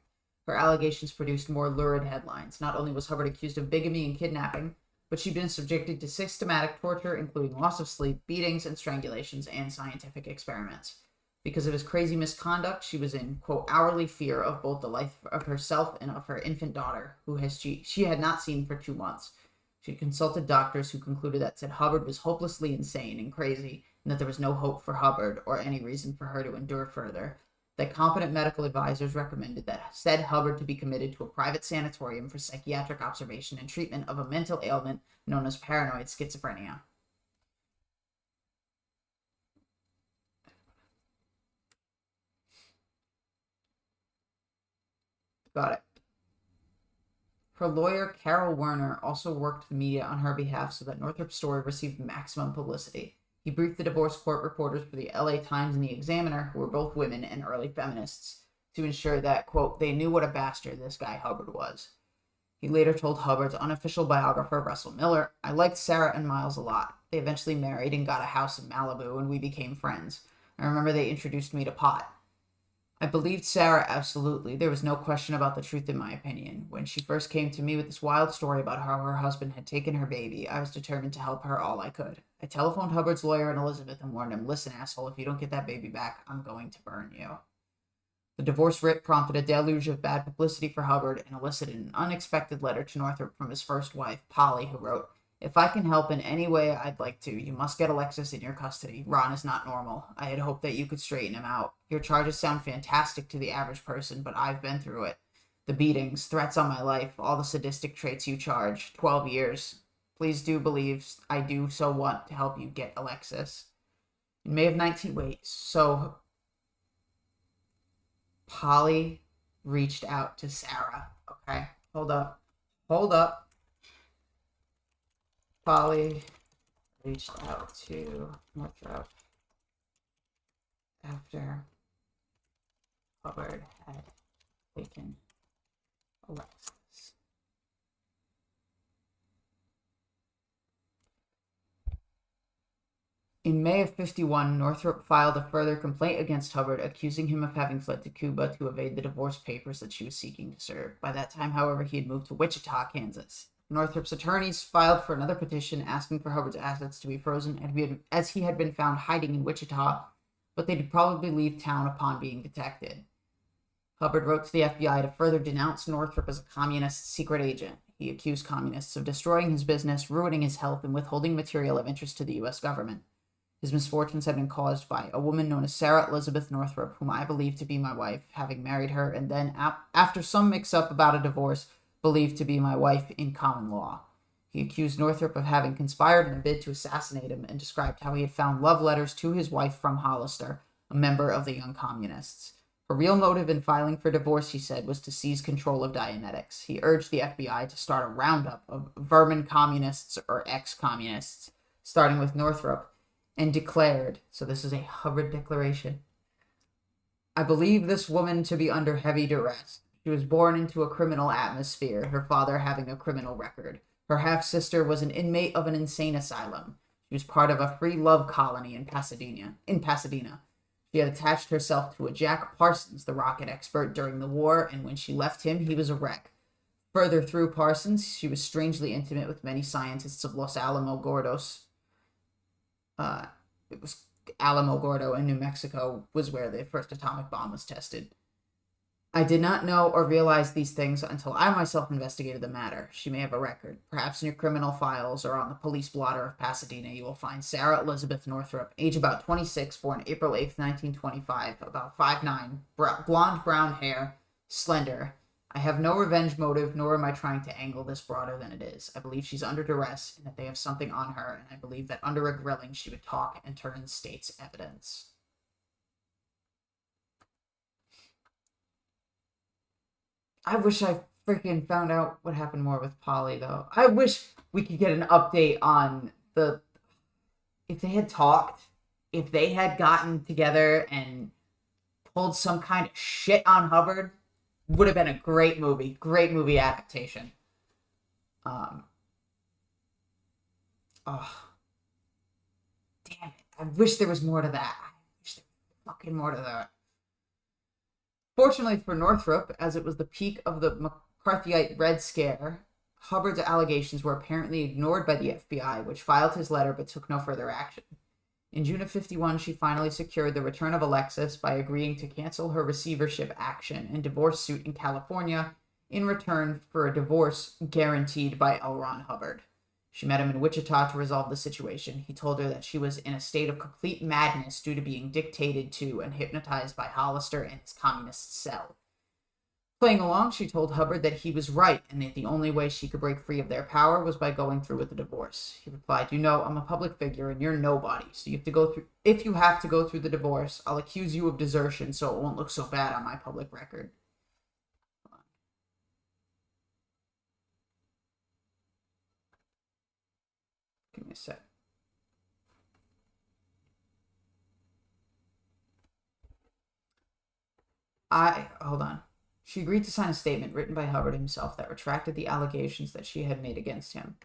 S1: Her allegations produced more lurid headlines. Not only was Hubbard accused of bigamy and kidnapping, but she'd been subjected to systematic torture, including loss of sleep, beatings and strangulations, and scientific experiments. Because of his crazy misconduct, she was in, quote, hourly fear of both the life of herself and of her infant daughter, who she had not seen for 2 months. She consulted doctors who concluded that said Hubbard was hopelessly insane and crazy, and that there was no hope for Hubbard or any reason for her to endure further. That competent medical advisors recommended that said Hubbard to be committed to a private sanatorium for psychiatric observation and treatment of a mental ailment known as paranoid schizophrenia. Got it. Her lawyer, Carol Werner, also worked the media on her behalf so that Northrup's story received maximum publicity. He briefed the divorce court reporters for the LA Times and the Examiner, who were both women and early feminists, to ensure that, quote, they knew what a bastard this guy Hubbard was. He later told Hubbard's unofficial biographer, Russell Miller, I liked Sarah and Miles a lot. They eventually married and got a house in Malibu, and we became friends. I remember they introduced me to pot. I believed Sarah absolutely. There was no question about the truth in my opinion. When she first came to me with this wild story about how her husband had taken her baby, I was determined to help her all I could. I telephoned Hubbard's lawyer and Elizabeth and warned him, listen, asshole, if you don't get that baby back, I'm going to burn you. The divorce writ prompted a deluge of bad publicity for Hubbard and elicited an unexpected letter to Northrup from his first wife, Polly, who wrote, if I can help in any way I'd like to, you must get Alexis in your custody. Ron is not normal. I had hoped that you could straighten him out. Your charges sound fantastic to the average person, but I've been through it. The beatings, threats on my life, all the sadistic traits you charge. 12 years. Please do believe I do so want to help you get Alexis. In May of 19... Wait, so... Polly reached out to Sarah. Okay, hold up. Polly reached out to Northrup after Hubbard had taken Alexis. In May of 51, Northrup filed a further complaint against Hubbard, accusing him of having fled to Cuba to evade the divorce papers that she was seeking to serve. By that time, however, he had moved to Wichita, Kansas. Northrup's attorneys filed for another petition asking for Hubbard's assets to be frozen, as he had been found hiding in Wichita, but they'd probably leave town upon being detected. Hubbard wrote to the FBI to further denounce Northrup as a communist secret agent. He accused communists of destroying his business, ruining his health, and withholding material of interest to the U.S. government. His misfortunes had been caused by a woman known as Sarah Elizabeth Northrup, whom I believe to be my wife, having married her, and then, after some mix-up about a divorce, believed to be my wife in common law. He accused Northrup of having conspired in a bid to assassinate him and described how he had found love letters to his wife from Hollister, a member of the Young Communists. Her real motive in filing for divorce, he said, was to seize control of Dianetics. He urged the FBI to start a roundup of vermin communists or ex-communists, starting with Northrup, and declared, so this is a Hubbard declaration, I believe this woman to be under heavy duress. She was born into a criminal atmosphere, her father having a criminal record. Her half-sister was an inmate of an insane asylum. She was part of a free love colony in Pasadena. She had attached herself to a Jack Parsons, the rocket expert, during the war, and when she left him, he was a wreck. Further through Parsons, she was strangely intimate with many scientists of Los Alamos it was Alamo Gordo in New Mexico was where the first atomic bomb was tested. I did not know or realize these things until I myself investigated the matter. She may have a record. Perhaps in your criminal files or on the police blotter of Pasadena, you will find Sarah Elizabeth Northrup, age about 26, born April 8th, 1925, about 5'9", blonde brown hair, slender. I have no revenge motive, nor am I trying to angle this broader than it is. I believe she's under duress and that they have something on her, and I believe that under a grilling she would talk and turn in state's evidence. I wish I freaking found out what happened more with Polly, though. I wish we could get an update on the if they had talked, if they had gotten together and pulled some kind of shit on Hubbard, would have been a great movie adaptation. Um, oh, damn it! I wish there was more to that. I wish there was fucking more to that. Fortunately for Northrup, as it was the peak of the McCarthyite Red Scare, Hubbard's allegations were apparently ignored by the FBI, which filed his letter but took no further action. In June of 51, she finally secured the return of Alexis by agreeing to cancel her receivership action and divorce suit in California in return for a divorce guaranteed by L. Ron Hubbard. She met him in Wichita to resolve the situation. He told her that she was in a state of complete madness due to being dictated to and hypnotized by Hollister and his communist cell. Playing along, she told Hubbard that he was right and that the only way she could break free of their power was by going through with the divorce. He replied, "You know, I'm a public figure and you're nobody, so you have to go through. If you have to go through the divorce, I'll accuse you of desertion so it won't look so bad on my public record." Give me a sec. Hold on. She agreed to sign a statement written by Hubbard himself that retracted the allegations that she had made against him.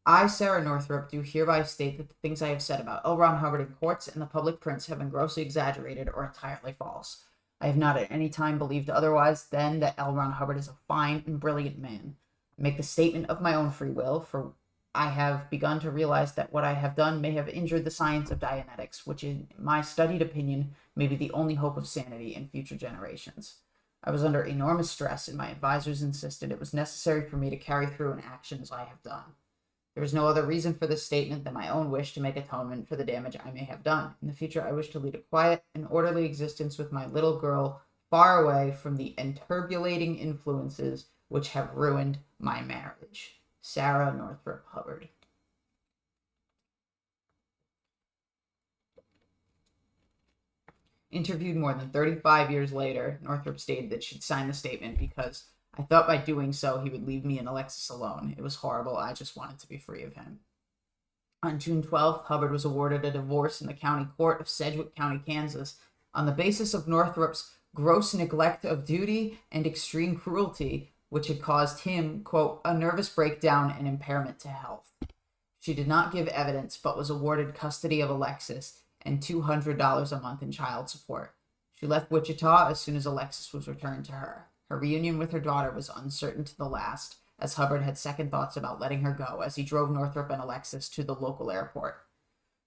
S1: I, Sarah Northrup, do hereby state that the things I have said about L. Ron Hubbard in courts and the public prints have been grossly exaggerated or entirely false. I have not at any time believed otherwise than that L. Ron Hubbard is a fine and brilliant man. I make the statement of my own free will, for I have begun to realize that what I have done may have injured the science of Dianetics, which in my studied opinion may be the only hope of sanity in future generations. I was under enormous stress, and my advisors insisted it was necessary for me to carry through an action as I have done. There is no other reason for this statement than my own wish to make atonement for the damage I may have done. In the future, I wish to lead a quiet and orderly existence with my little girl, far away from the enturbulating influences which have ruined my marriage. Sarah Northrup Hubbard. Interviewed more than 35 years later, Northrup stated that she'd signed the statement because I thought by doing so he would leave me and Alexis alone. It was horrible. I just wanted to be free of him. On June 12th, Hubbard was awarded a divorce in the county court of Sedgwick County, Kansas, on the basis of Northrup's gross neglect of duty and extreme cruelty, which had caused him, quote, a nervous breakdown and impairment to health. She did not give evidence, but was awarded custody of Alexis and $200 a month in child support. She left Wichita as soon as Alexis was returned to her. Her reunion with her daughter was uncertain to the last, as Hubbard had second thoughts about letting her go as he drove Northrup and Alexis to the local airport.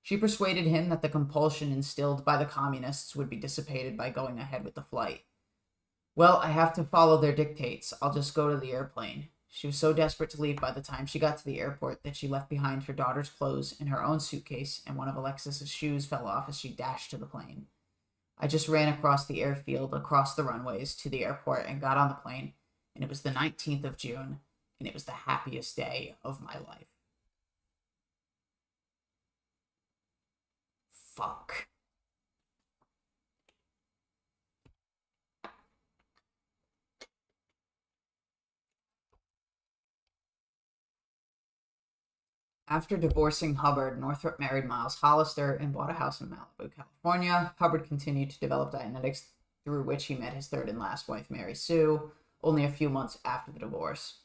S1: She persuaded him that the compulsion instilled by the communists would be dissipated by going ahead with the flight. "Well, I have to follow their dictates. I'll just go to the airplane." She was so desperate to leave by the time she got to the airport that she left behind her daughter's clothes in her own suitcase, and one of Alexis's shoes fell off as she dashed to the plane. I just ran across the airfield, across the runways, to the airport, and got on the plane, and it was the 19th of June, and it was the happiest day of my life. Fuck. After divorcing Hubbard, Northrup married Miles Hollister and bought a house in Malibu, California. Hubbard continued to develop Dianetics, through which he met his third and last wife, Mary Sue, only a few months after the divorce.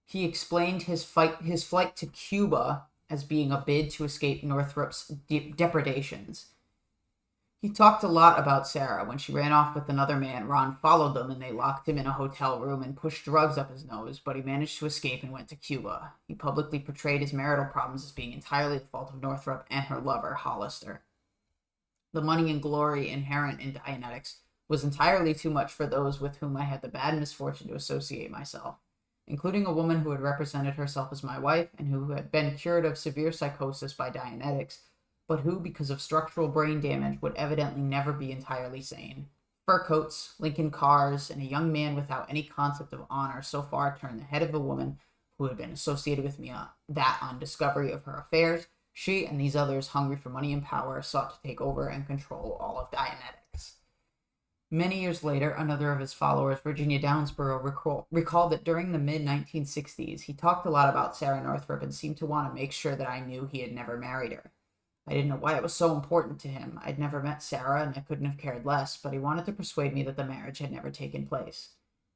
S1: He explained his flight to Cuba as being a bid to escape Northrup's depredations. He talked a lot about Sarah. When she ran off with another man, Ron followed them and they locked him in a hotel room and pushed drugs up his nose, but he managed to escape and went to Cuba. He publicly portrayed his marital problems as being entirely the fault of Northrup and her lover, Hollister. The money and glory inherent in Dianetics was entirely too much for those with whom I had the bad misfortune to associate myself, including a woman who had represented herself as my wife and who had been cured of severe psychosis by Dianetics, but who, because of structural brain damage, would evidently never be entirely sane. Fur coats, Lincoln cars, and a young man without any concept of honor so far turned the head of a woman who had been associated with me on discovery of her affairs. She and these others, hungry for money and power, sought to take over and control all of Dianetics. Many years later, another of his followers, Virginia Downsboro, recalled that during the mid 1960s, he talked a lot about Sarah Northrup and seemed to want to make sure that I knew he had never married her. I didn't know why it was so important to him. I'd never met Sarah, and I couldn't have cared less, but he wanted to persuade me that the marriage had never taken place.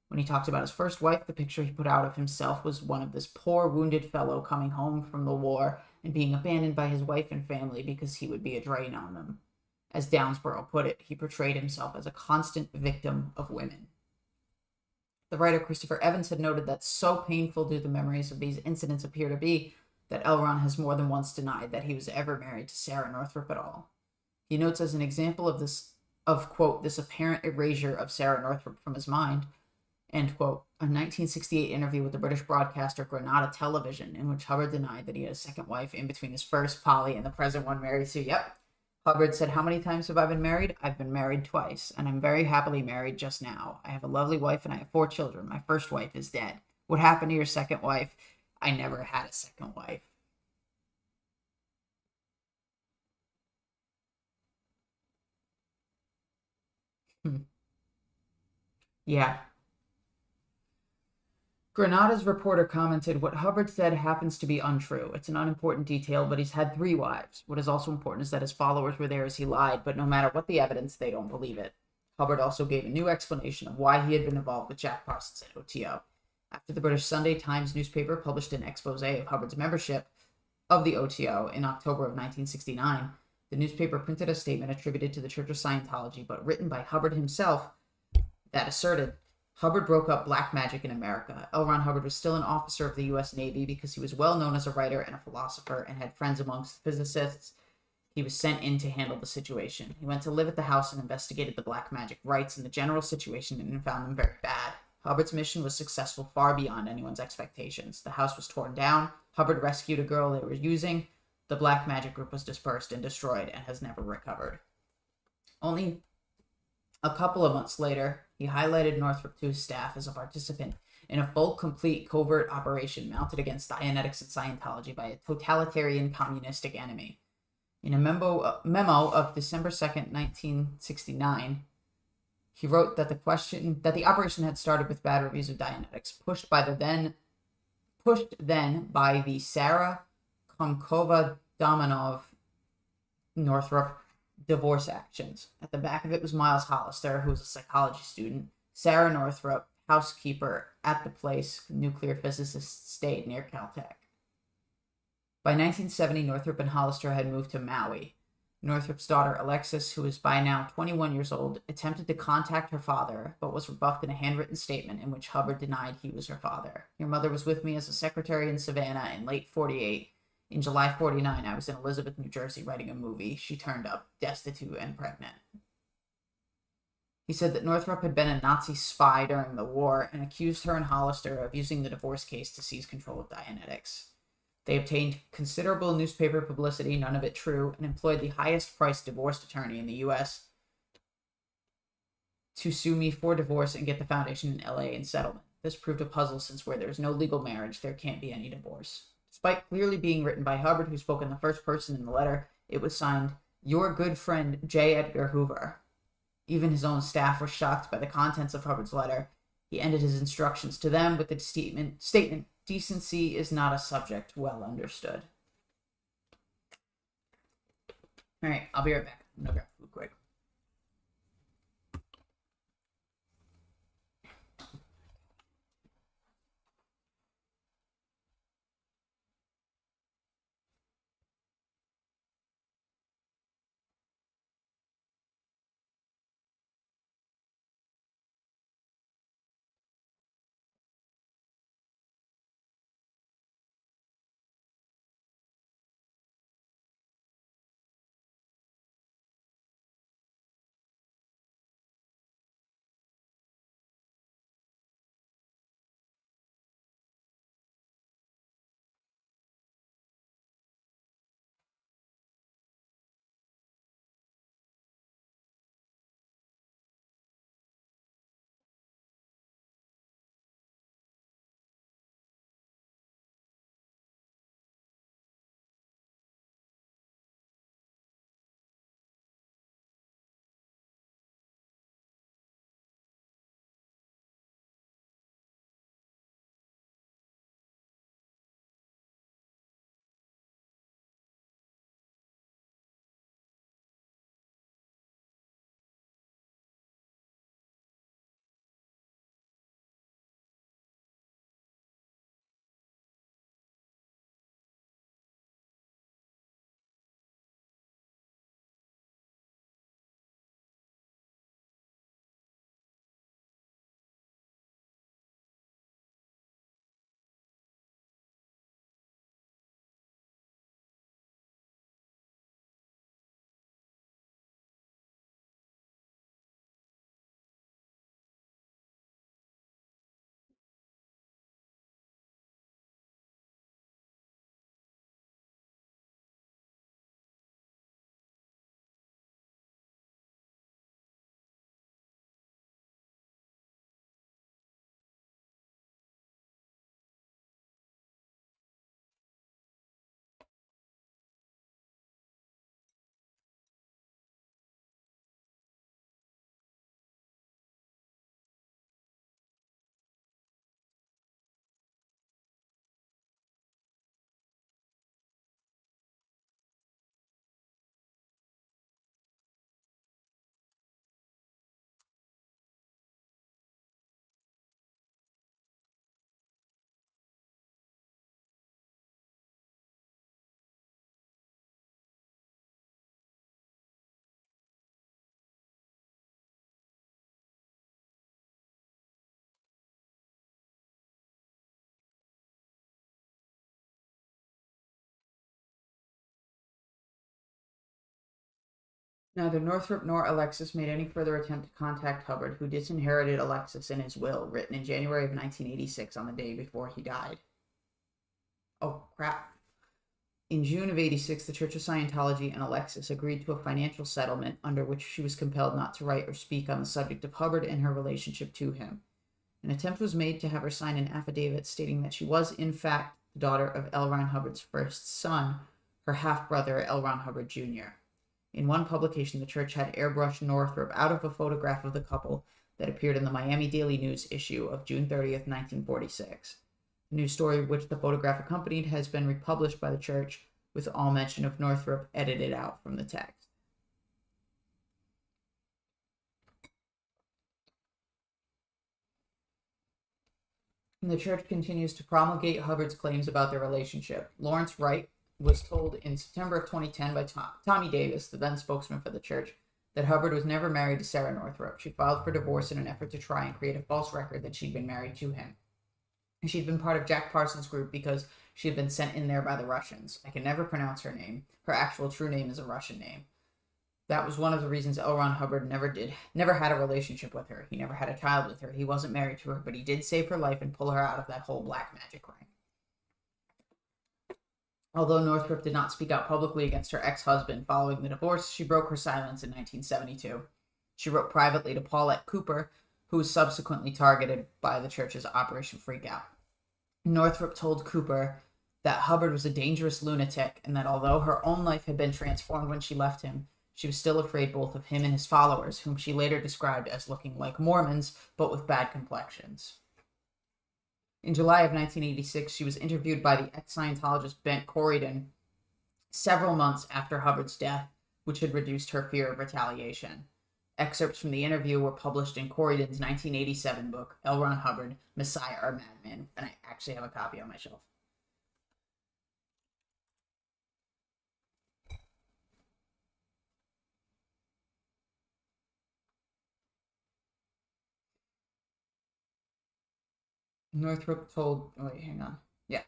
S1: When he talked about his first wife, the picture he put out of himself was one of this poor, wounded fellow coming home from the war and being abandoned by his wife and family because he would be a drain on them. As Downsboro put it, he portrayed himself as a constant victim of women. The writer Christopher Evans had noted that so painful do the memories of these incidents appear to be that L. Ron has more than once denied that he was ever married to Sarah Northrup at all. He notes as an example of this, quote, this apparent erasure of Sarah Northrup from his mind, end quote, a 1968 interview with the British broadcaster Granada Television, in which Hubbard denied that he had a second wife in between his first, Polly, and the present one, Mary Sue. Yep. Hubbard said, "How many times have I been married? I've been married twice, and I'm very happily married just now. I have a lovely wife, and I have 4 children. My first wife is dead. What happened to your second wife? I never had a second wife." Yeah. Granada's reporter commented, "What Hubbard said happens to be untrue. It's an unimportant detail, but he's had 3 wives. What is also important is that his followers were there as he lied, but no matter what the evidence, they don't believe it." Hubbard also gave a new explanation of why he had been involved with Jack Parsons at OTO. After the British Sunday Times newspaper published an expose of Hubbard's membership of the OTO in October of 1969, the newspaper printed a statement attributed to the Church of Scientology, but written by Hubbard himself, that asserted Hubbard broke up black magic in America. L. Ron Hubbard was still an officer of the U.S. Navy because he was well known as a writer and a philosopher and had friends amongst physicists. He was sent in to handle the situation. He went to live at the house and investigated the black magic rites and the general situation and found them very bad. Hubbard's mission was successful far beyond anyone's expectations. The house was torn down. Hubbard rescued a girl they were using. The black magic group was dispersed and destroyed and has never recovered. Only a couple of months later, he highlighted Northrup to his staff as a participant in a full, complete, covert operation mounted against Dianetics and Scientology by a totalitarian communistic enemy. In a memo of December 2nd, 1969, he wrote that the operation had started with bad reviews of Dianetics, pushed then by the Sarah Komkova Dominov Northrup divorce actions. At the back of it was Miles Hollister, who was a psychology student, Sarah Northrup, housekeeper at the place nuclear physicists stayed near Caltech. By 1970, Northrup and Hollister had moved to Maui. Northrup's daughter, Alexis, who was by now 21 years old, attempted to contact her father, but was rebuffed in a handwritten statement in which Hubbard denied he was her father. "Your mother was with me as a secretary in Savannah in late 48. In July 49, I was in Elizabeth, New Jersey, writing a movie. She turned up, destitute and pregnant." He said that Northrup had been a Nazi spy during the war and accused her and Hollister of using the divorce case to seize control of Dianetics. They obtained considerable newspaper publicity, none of it true, and employed the highest-priced divorce attorney in the U.S. to sue me for divorce and get the foundation in L.A. in settlement. This proved a puzzle since where there's no legal marriage, there can't be any divorce. Despite clearly being written by Hubbard, who spoke in the first person in the letter, it was signed, "Your good friend J. Edgar Hoover." Even his own staff were shocked by the contents of Hubbard's letter. He ended his instructions to them with the statement, "Decency is not a subject well understood." All right, I'll be right back. I'm gonna grab food quick. Neither Northrup nor Alexis made any further attempt to contact Hubbard, who disinherited Alexis in his will, written in January of 1986 on the day before he died. Oh, crap. In June of '86, the Church of Scientology and Alexis agreed to a financial settlement under which she was compelled not to write or speak on the subject of Hubbard and her relationship to him. An attempt was made to have her sign an affidavit stating that she was, in fact, the daughter of L. Ron Hubbard's first son, her half-brother, L. Ron Hubbard Jr. In one publication, the church had airbrushed Northrup out of a photograph of the couple that appeared in the Miami Daily News issue of June 30th, 1946. The news story which the photograph accompanied has been republished by the church, with all mention of Northrup edited out from the text. And the church continues to promulgate Hubbard's claims about their relationship. Lawrence Wright was told in September of 2010 by Tommy Davis, the then spokesman for the church, that Hubbard was never married to Sarah Northrup. She filed for divorce in an effort to try and create a false record that she'd been married to him. And she'd been part of Jack Parsons' group because she had been sent in there by the Russians. I can never pronounce her name. Her actual true name is a Russian name. That was one of the reasons L. Ron Hubbard never had a relationship with her. He never had a child with her. He wasn't married to her, but he did save her life and pull her out of that whole black magic ring. Although Northrup did not speak out publicly against her ex-husband following the divorce, she broke her silence in 1972. She wrote privately to Paulette Cooper, who was subsequently targeted by the church's Operation Freakout. Northrup told Cooper that Hubbard was a dangerous lunatic and that although her own life had been transformed when she left him, she was still afraid both of him and his followers, whom she later described as looking like Mormons, but with bad complexions. In July of 1986, she was interviewed by the ex-Scientologist Bent Corydon several months after Hubbard's death, which had reduced her fear of retaliation. Excerpts from the interview were published in Corydon's 1987 book, L. Ron Hubbard, Messiah or Madman, and I actually have a copy on my shelf. Northrup told, wait, hang on. Yeah.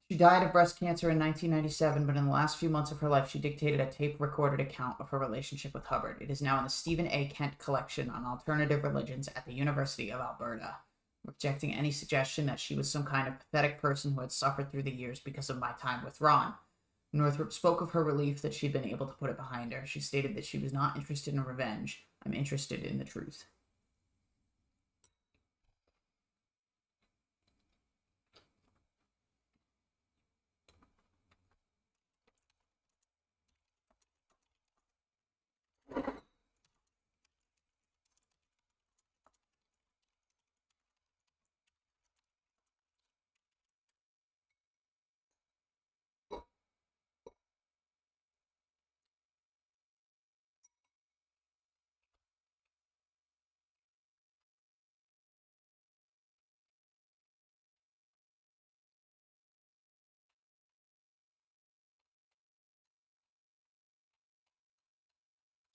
S1: She died of breast cancer in 1997, but in the last few months of her life, she dictated a tape-recorded account of her relationship with Hubbard. It is now in the Stephen A. Kent Collection on Alternative Religions at the University of Alberta, rejecting any suggestion that she was some kind of pathetic person who had suffered through the years because of my time with Ron. Northrup spoke of her relief that she'd been able to put it behind her. She stated that she was not interested in revenge. I'm interested in the truth.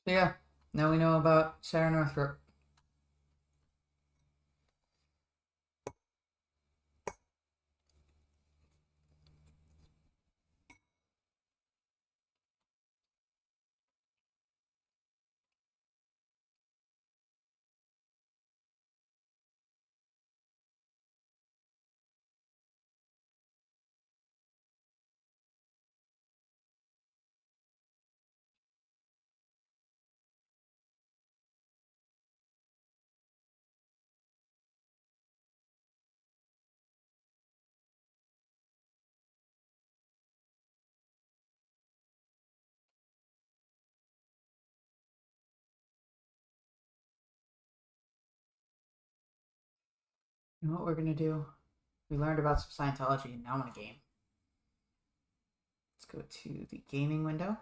S1: So yeah, now we know about Sarah Northrup. You know what we're gonna do? We learned about some Scientology, and now I'm gonna game. Let's go to the gaming window.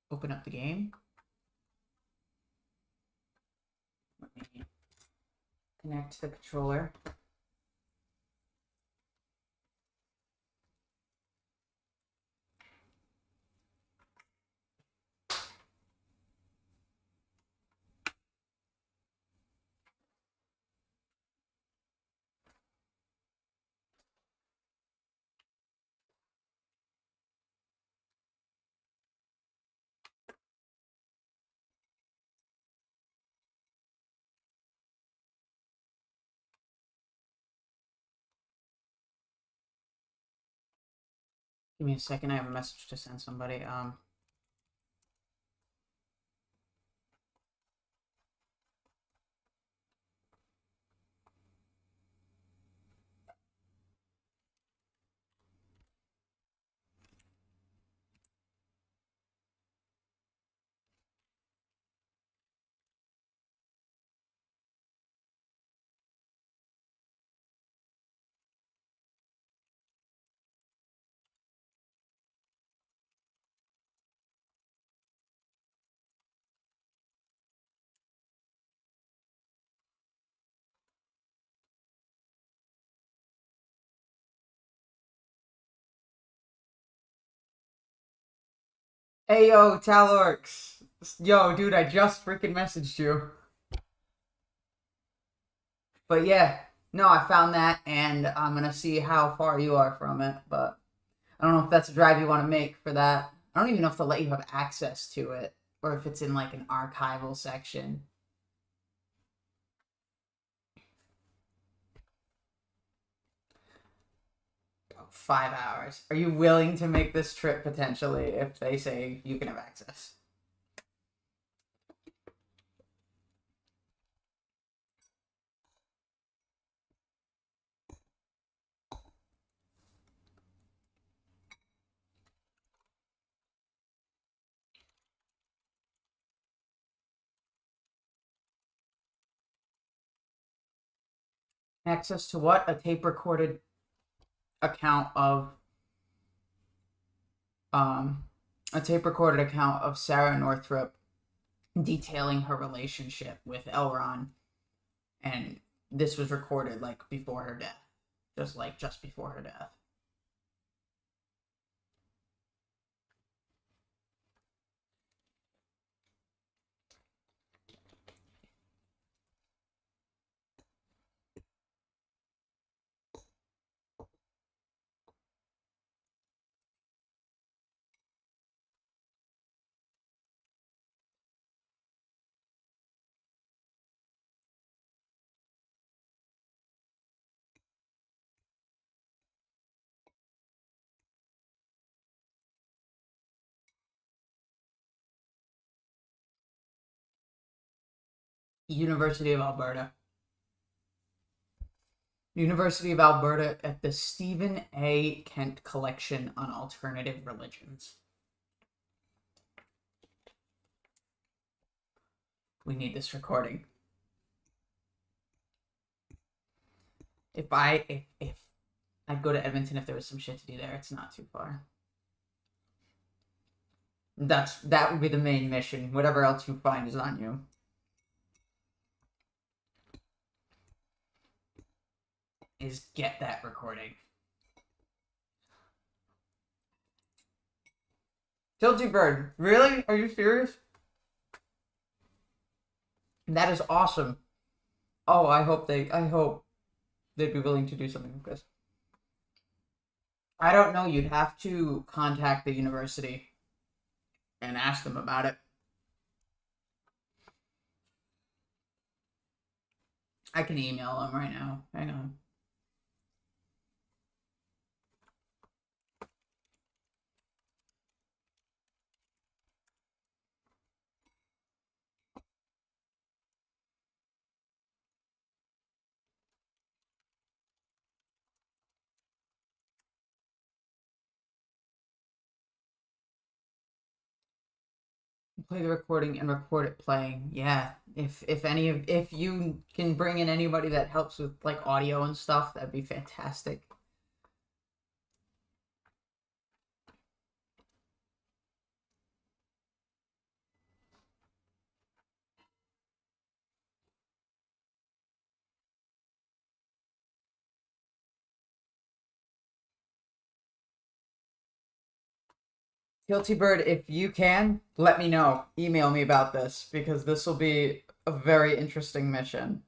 S1: Open up the game. Let me connect the controller. Give me a second. I have a message to send somebody. Hey, yo, Talorx. Yo, dude, I just freaking messaged you. But yeah, no, I found that, and I'm gonna see how far you are from it. But I don't know if that's a drive you want to make for that. I don't even know if they'll let you have access to it, or if it's in like an archival section. 5 hours. Are you willing to make this trip potentially if they say you can have access? Access to what? A tape recorded account of um a tape recorded account of Sarah Northrup detailing her relationship with Elron, and this was recorded like before her death, just before her death. University of Alberta. University of Alberta at the Stephen A. Kent Collection on Alternative Religions. We need this recording. If I'd go to Edmonton if there was some shit to do there, it's not too far. That would be the main mission. Whatever else you find is on you. Is get that recording. Tilty Bird, really? Are you serious? That is awesome. Oh, I hope they'd be willing to do something like this. I don't know. You'd have to contact the university and ask them about it. I can email them right now. Hang on. Play the recording and record it playing. Yeah. If you can bring in anybody that helps with like audio and stuff, that'd be fantastic. Guilty Bird, if you can, let me know. Email me about this because this will be a very interesting mission.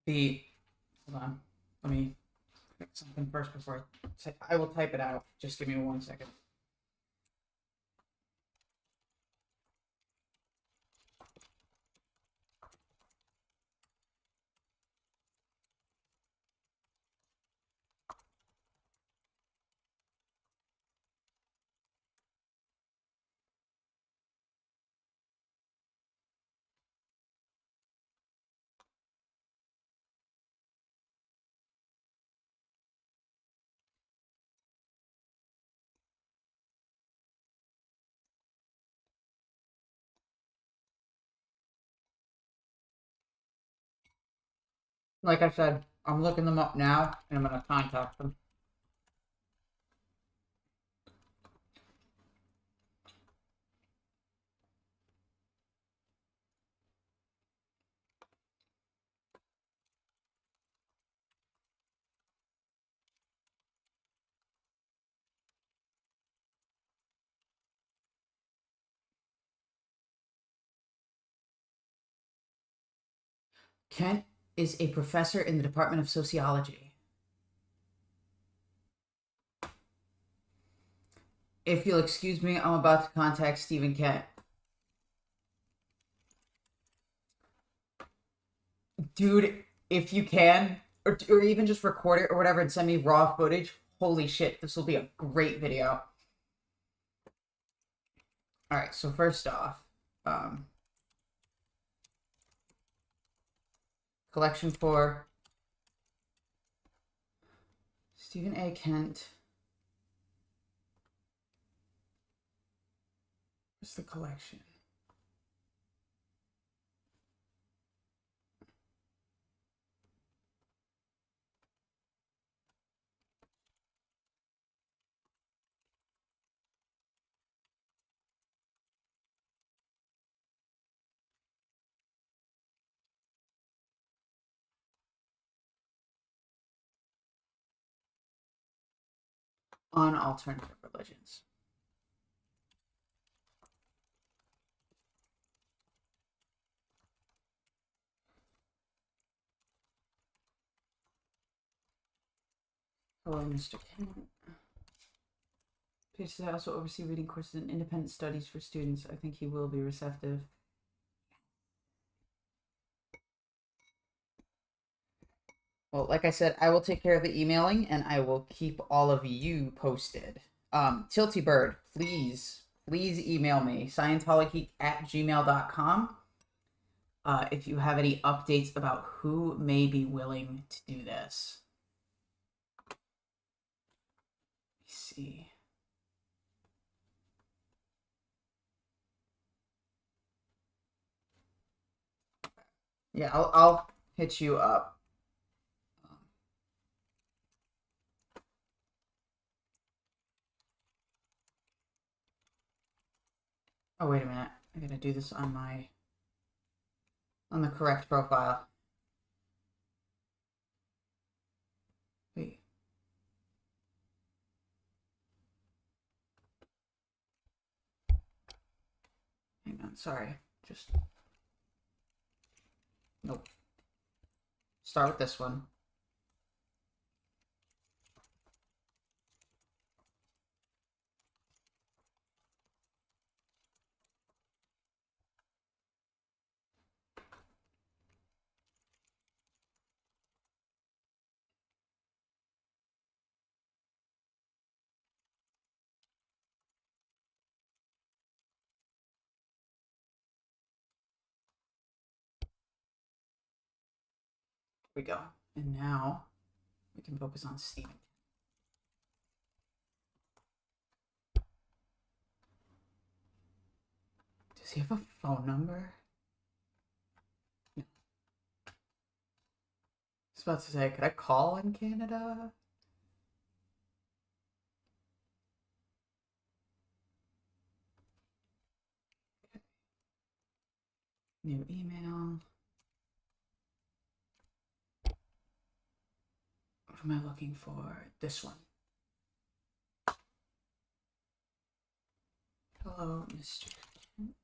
S1: The hold on, let me fix something first before I will type it out. Just give me 1 second. Like I said, I'm looking them up now, and I'm gonna contact them. Kent is a professor in the Department of Sociology. If you'll excuse me, I'm about to contact Stephen Kent. Dude, if you can, or even just record it or whatever and send me raw footage, holy shit, this will be a great video. Alright, so first off, collection for Stephen A. Kent. What's the collection? On alternative religions. Hello, Mr. Kent. Please also oversee reading courses and independent studies for students. I think he will be receptive. Well, like I said, I will take care of the emailing and I will keep all of you posted. Tilty Bird, please email me, ScientoloGeek@gmail.com. If you have any updates about who may be willing to do this. Let me see. Yeah, I'll hit you up. Oh, wait a minute. I gotta do this on the correct profile. Wait. Hang on, sorry. Just nope. Start with this one. Here we go. And now we can focus on Steven. Does he have a phone number? No. I was about to say, could I call in Canada? Okay. New email. What am I looking for? This one. Hello, Mr. Kent.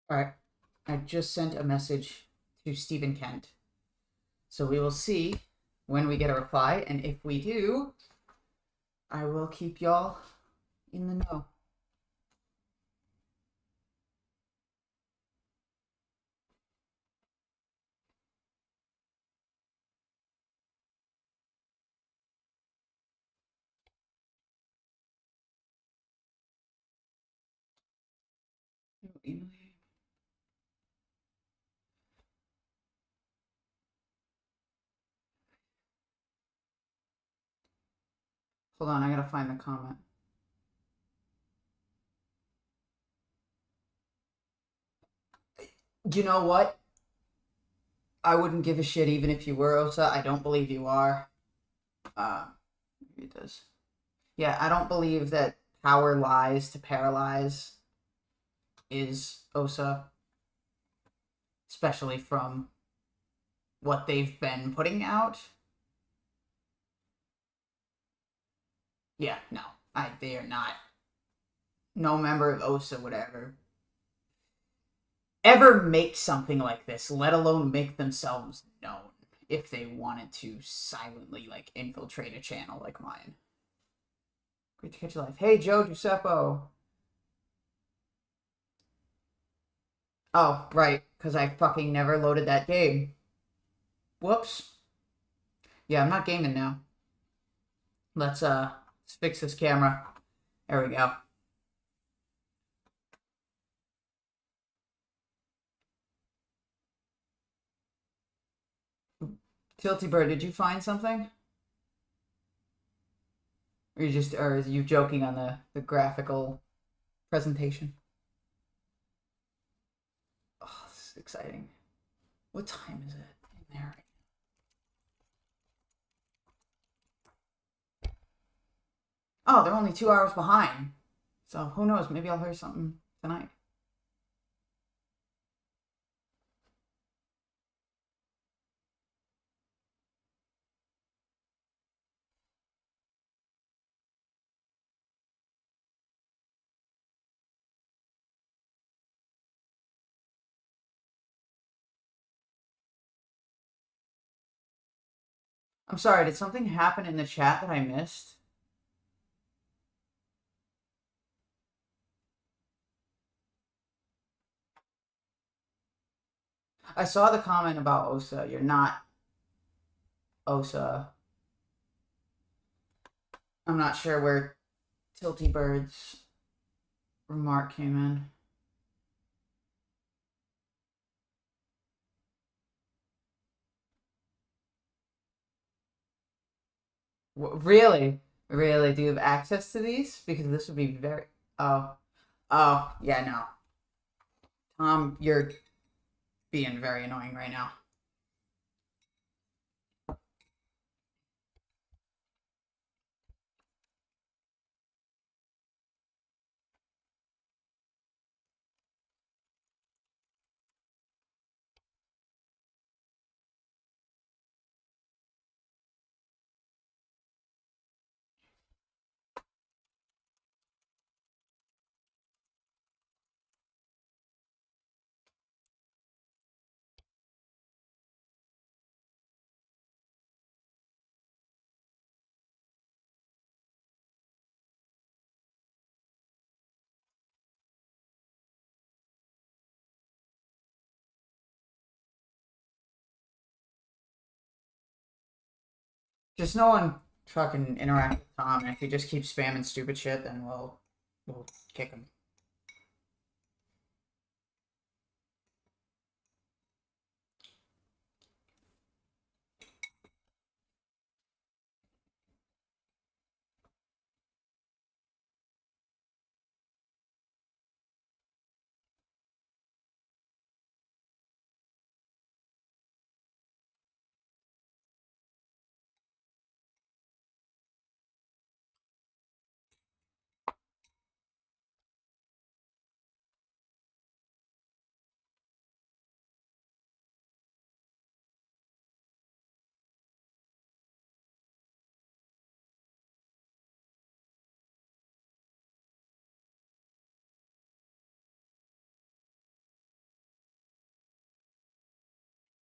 S1: All right. I just sent a message to Stephen Kent. So we will see when we get a reply, and if we do, I will keep y'all in the know. Hold on, I gotta find the comment. You know what? I wouldn't give a shit even if you were Osa. I don't believe you are. Maybe it does. Yeah, I don't believe that power lies to paralyze is Osa, especially from what they've been putting out. Yeah, no, they are not. No member of Osa would ever make something like this, let alone make themselves known if they wanted to silently like infiltrate a channel like mine. Great to catch you live. Hey Joe Giuseppe. Oh, right, because I fucking never loaded that game. Whoops. Yeah, I'm not gaming now. Let's fix this camera. There we go. Tilty Bird, did you find something? Or are you joking on the graphical presentation? Oh, this is exciting. What time is it in there? Oh, they're only 2 hours behind. So who knows? Maybe I'll hear something tonight. I'm sorry, did something happen in the chat that I missed? I saw the comment about Osa. You're not Osa. I'm not sure where Tilty Bird's remark came in. Really? Really? Do you have access to these? Because this would be very... Oh. Oh, yeah, no. Tom, you're being very annoying right now. Just no one fucking interact with Tom, and if he just keeps spamming stupid shit, then we'll kick him.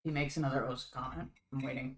S1: He makes another Osa comment. I'm waiting.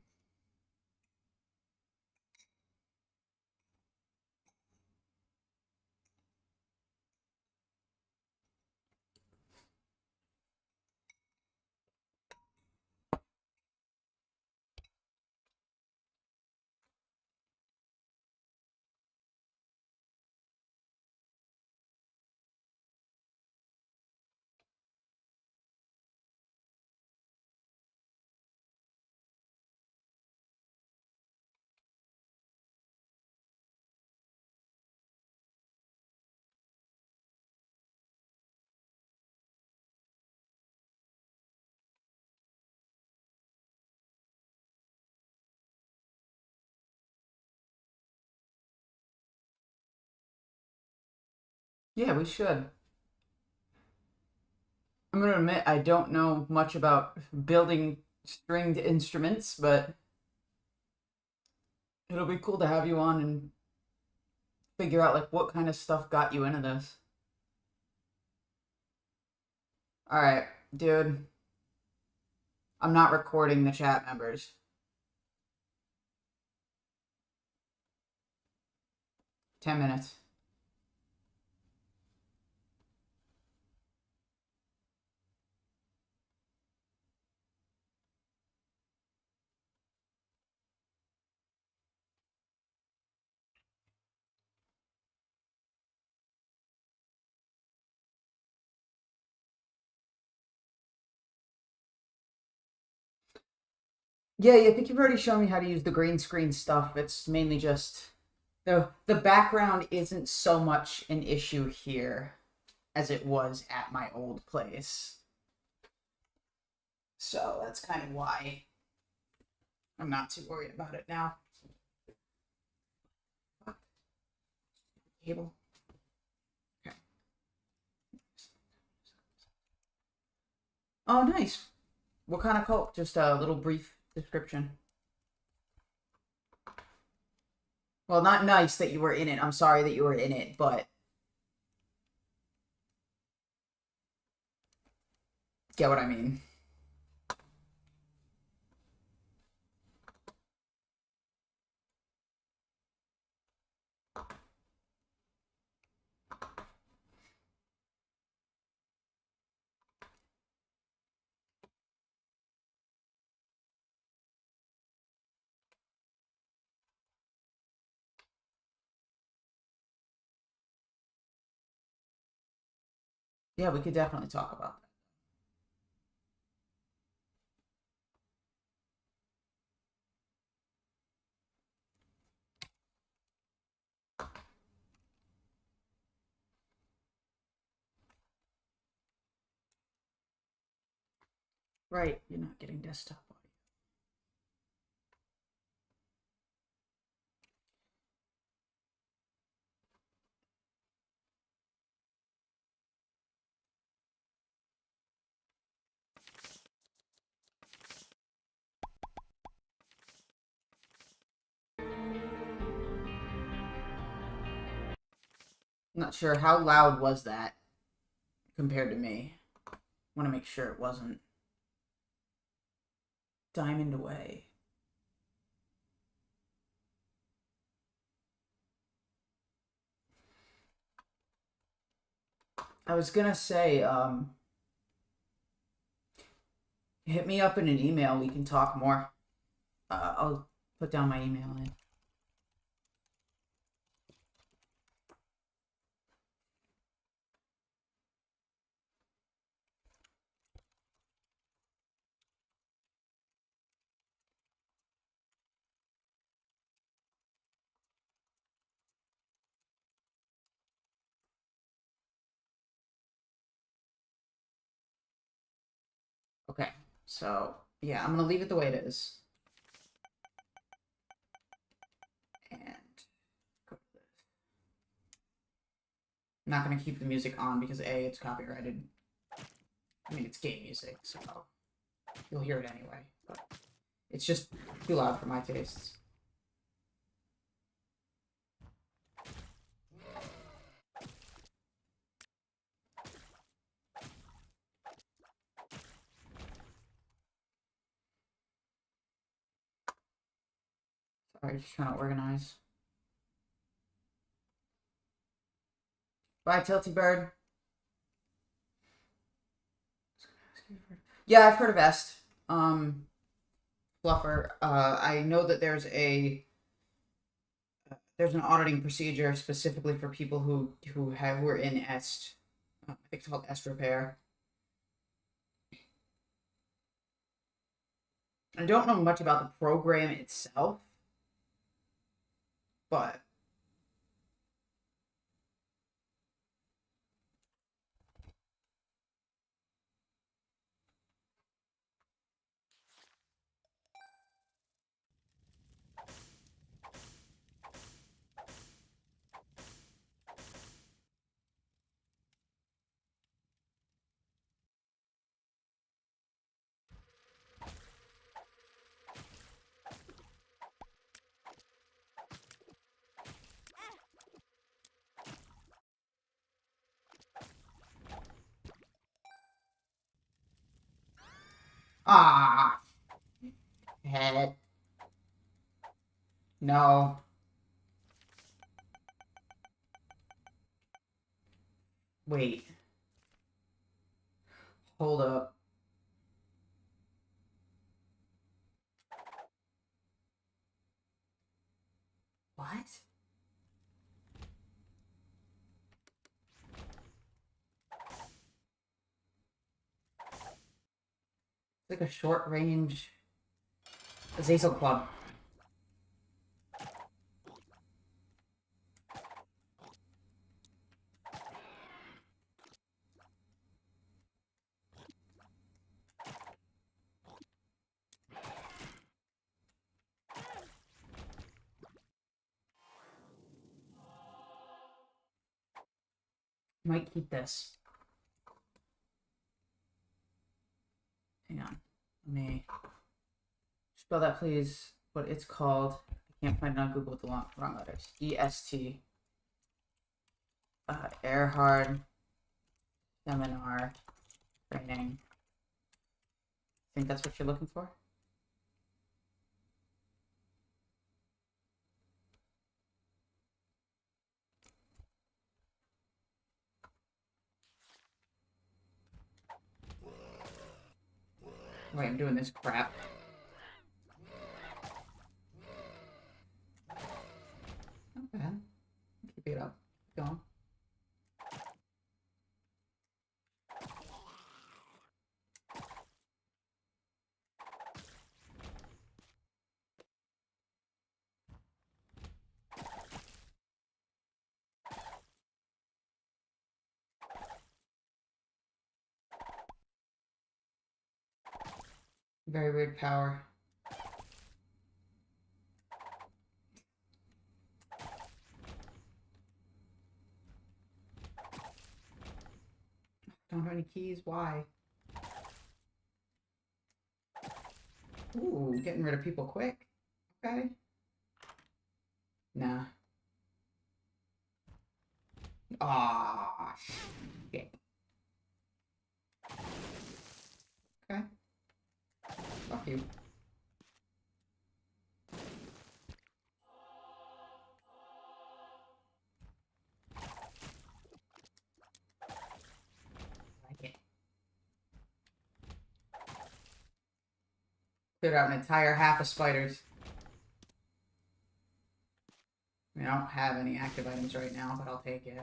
S1: Yeah, we should. I'm gonna admit I don't know much about building stringed instruments, but it'll be cool to have you on and figure out like what kind of stuff got you into this. All right, dude. I'm not recording the chat members. $10 minutes. Yeah, I think you've already shown me how to use the green screen stuff. It's mainly just the background isn't so much an issue here as it was at my old place. So that's kind of why I'm not too worried about it now. Cable. Okay. Oh, nice. What kind of cult? Just a little brief description. Well, not nice that you were in it. I'm sorry that you were in it, but get what I mean. Yeah, we could definitely talk about that. Right, you're not getting desktop audio. I'm not sure how loud was that compared to me. I want to make sure it wasn't diamond away. I was gonna say, hit me up in an email. We can talk more. I'll put down my email in. Okay, so yeah, I'm gonna leave it the way it is. And I'm not gonna keep the music on because A, it's copyrighted. I mean, it's game music, so you'll hear it anyway. But it's just too loud for my tastes. Alright, just trying to organize. Bye, Tilty Bird. Yeah, I've heard of Est. Fluffer. I know that there's an auditing procedure specifically for people who are in Est. I think it's called Est Repair. I don't know much about the program itself, but head. No. Wait. Hold up. What? It's like a short range Azazel Club. Might keep this. Hang on. Let me spell that, please. What it's called. I can't find it on Google with the wrong letters. EST. Earhard Seminar Training. Think that's what you're looking for? Wait, I'm doing this crap. Not bad. Keep it up. Keep going. Very weird power. Don't have any keys. Why? Ooh, getting rid of people quick. Okay. Nah. Ah, shit. Okay. Fuck you. Like it. Cleared out an entire half of spiders. I mean, I don't have any active items right now, but I'll take it.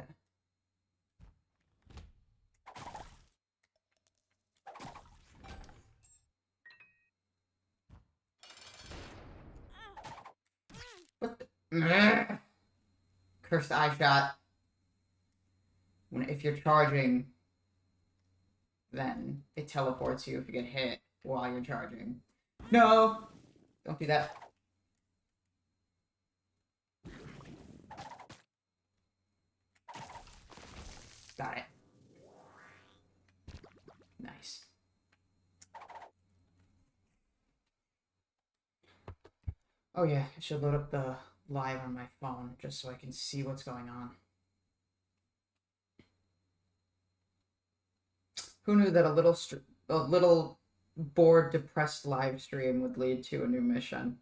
S1: What the? Cursed eye shot. If you're charging, then it teleports you if you get hit while you're charging. No! Don't do that. Got it. Nice. Oh yeah, I should load up the live on my phone just so I can see what's going on. Who knew that a little bored, depressed live stream would lead to a new mission?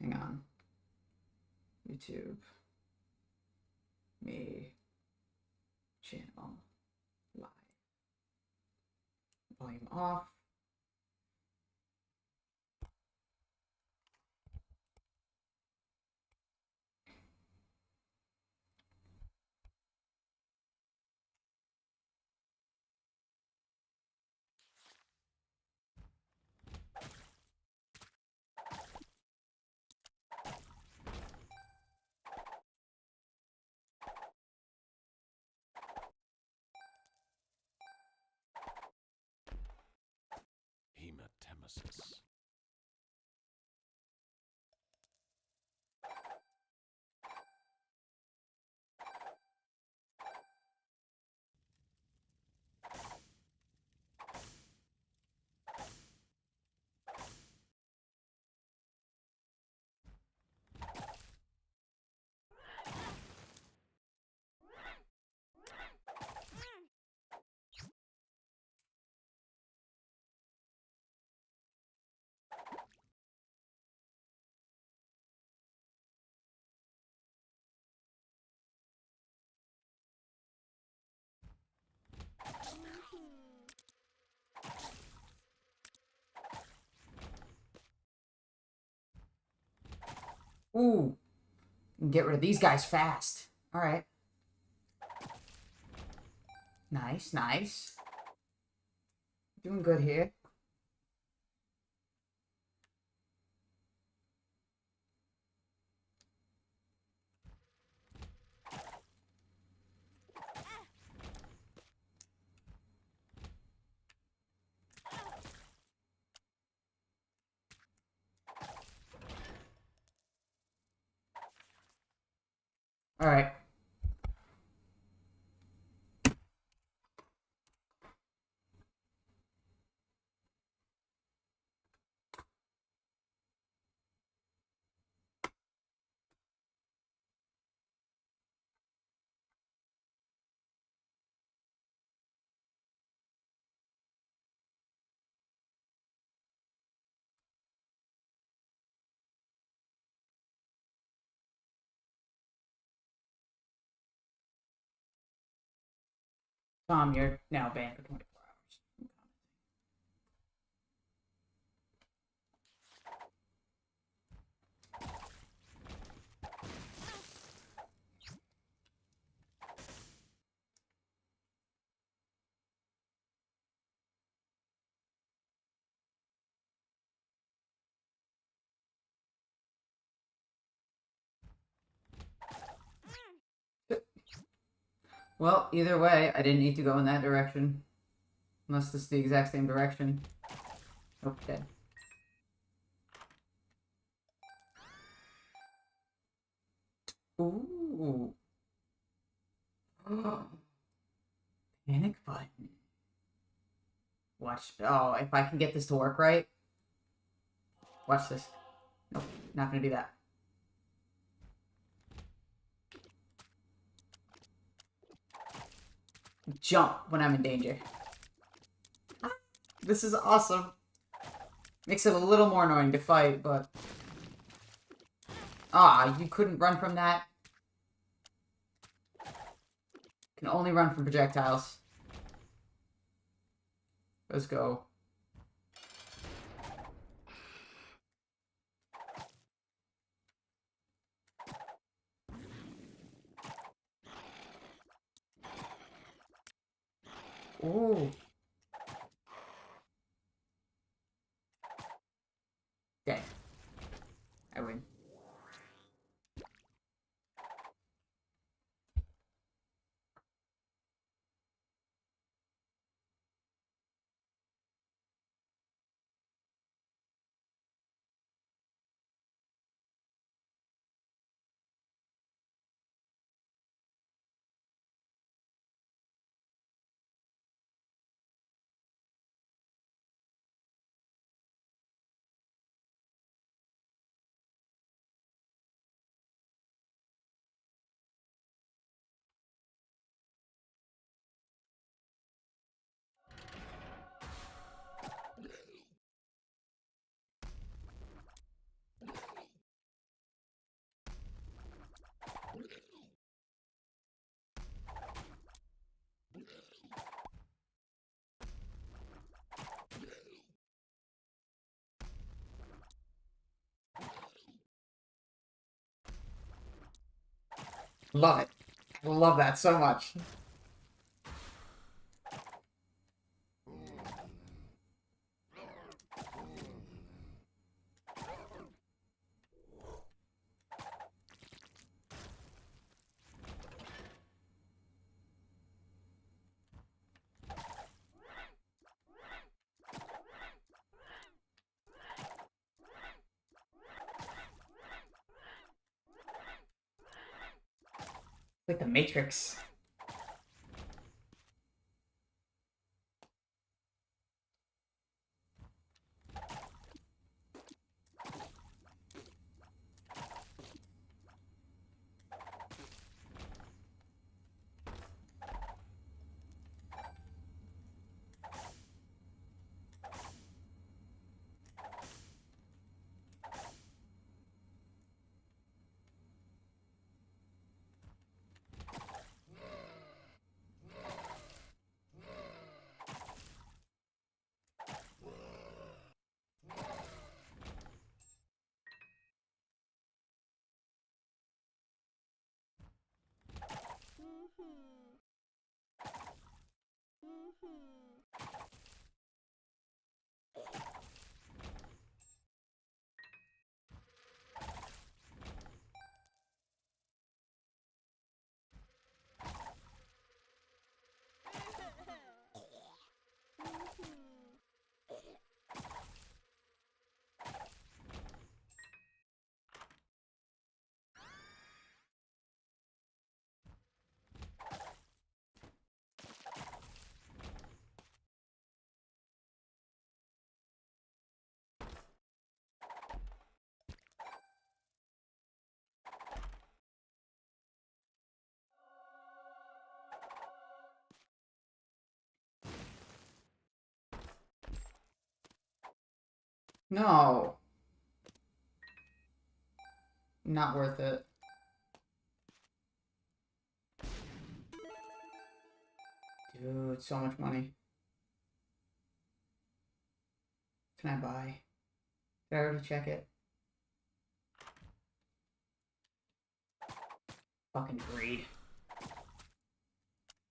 S1: Hang on. YouTube. Me. Channel. Live. Volume off.
S2: Hematemesis.
S1: Ooh. Get rid of these guys fast. Alright. Nice, nice. Doing good here. Alright. Tom, you're now banned for 24 hours. Well, either way, I didn't need to go in that direction. Unless this is the exact same direction. Oh, dead. Ooh. Panic button. Watch. Oh, if I can get this to work right. Watch this. Nope, not gonna do that. Jump when I'm in danger. This is awesome. Makes it a little more annoying to fight, but... Ah, you couldn't run from that? Can only run from projectiles. Let's go. Ooh. Okay. I win. Love it. I love that so much. Like the Matrix. No. Not worth it. Dude, so much money. Can I buy? Did I already check it? Fucking greed.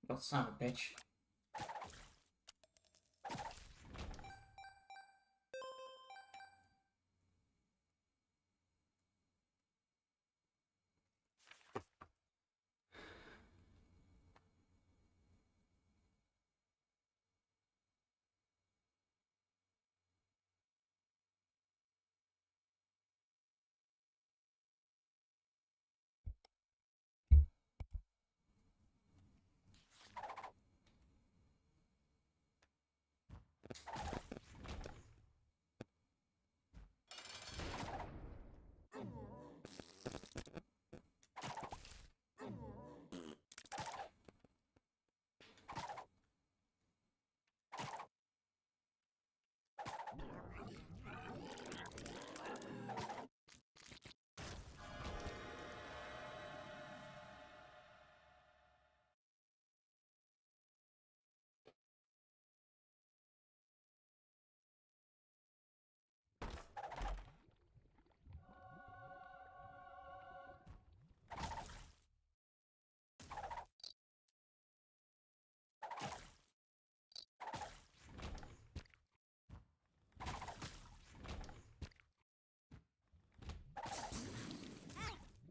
S1: Oh, son of a bitch.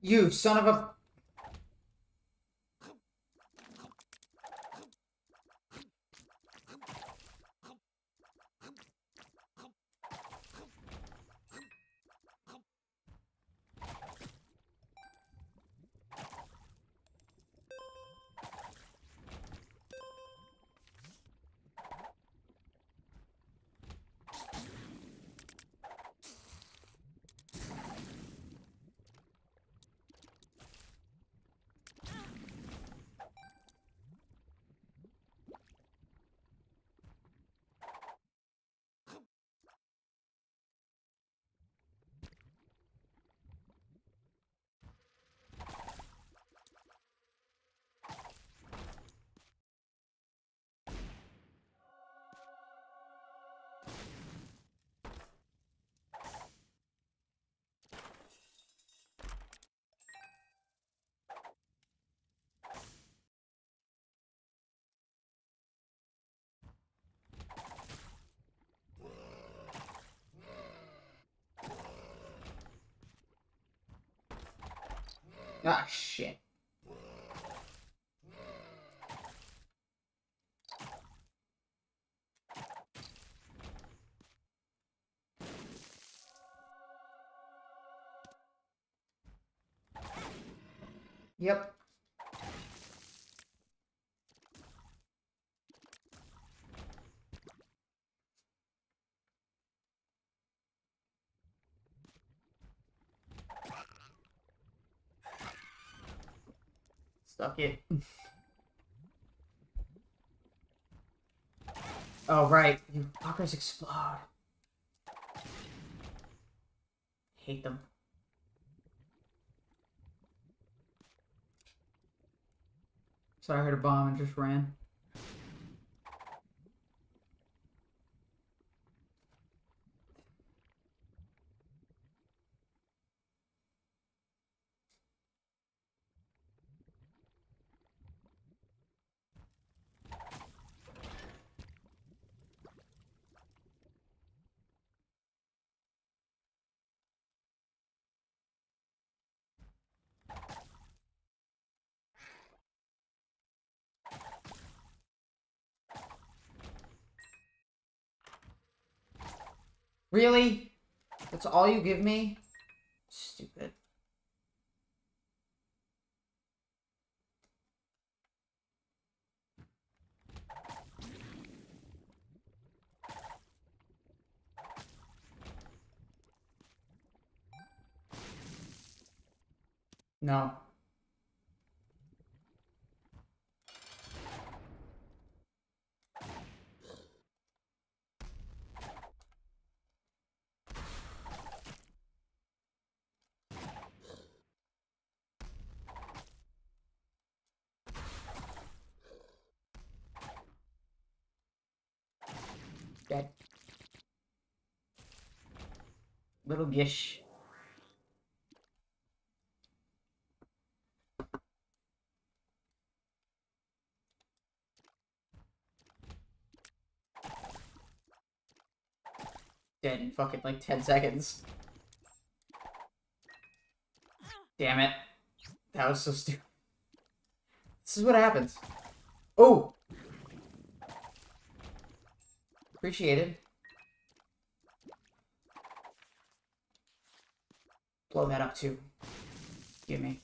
S1: You son of a... Ah, shit. Yep. Stuck it. Oh, right. You fuckers explode. Hate them. So I heard a bomb and just ran. Really? That's all you give me? Stupid. No. Dead. Little gish. Dead in fucking like 10 seconds. Damn it. That was so stupid. This is what happens. Oh! Appreciated. Blow that up too. Give me.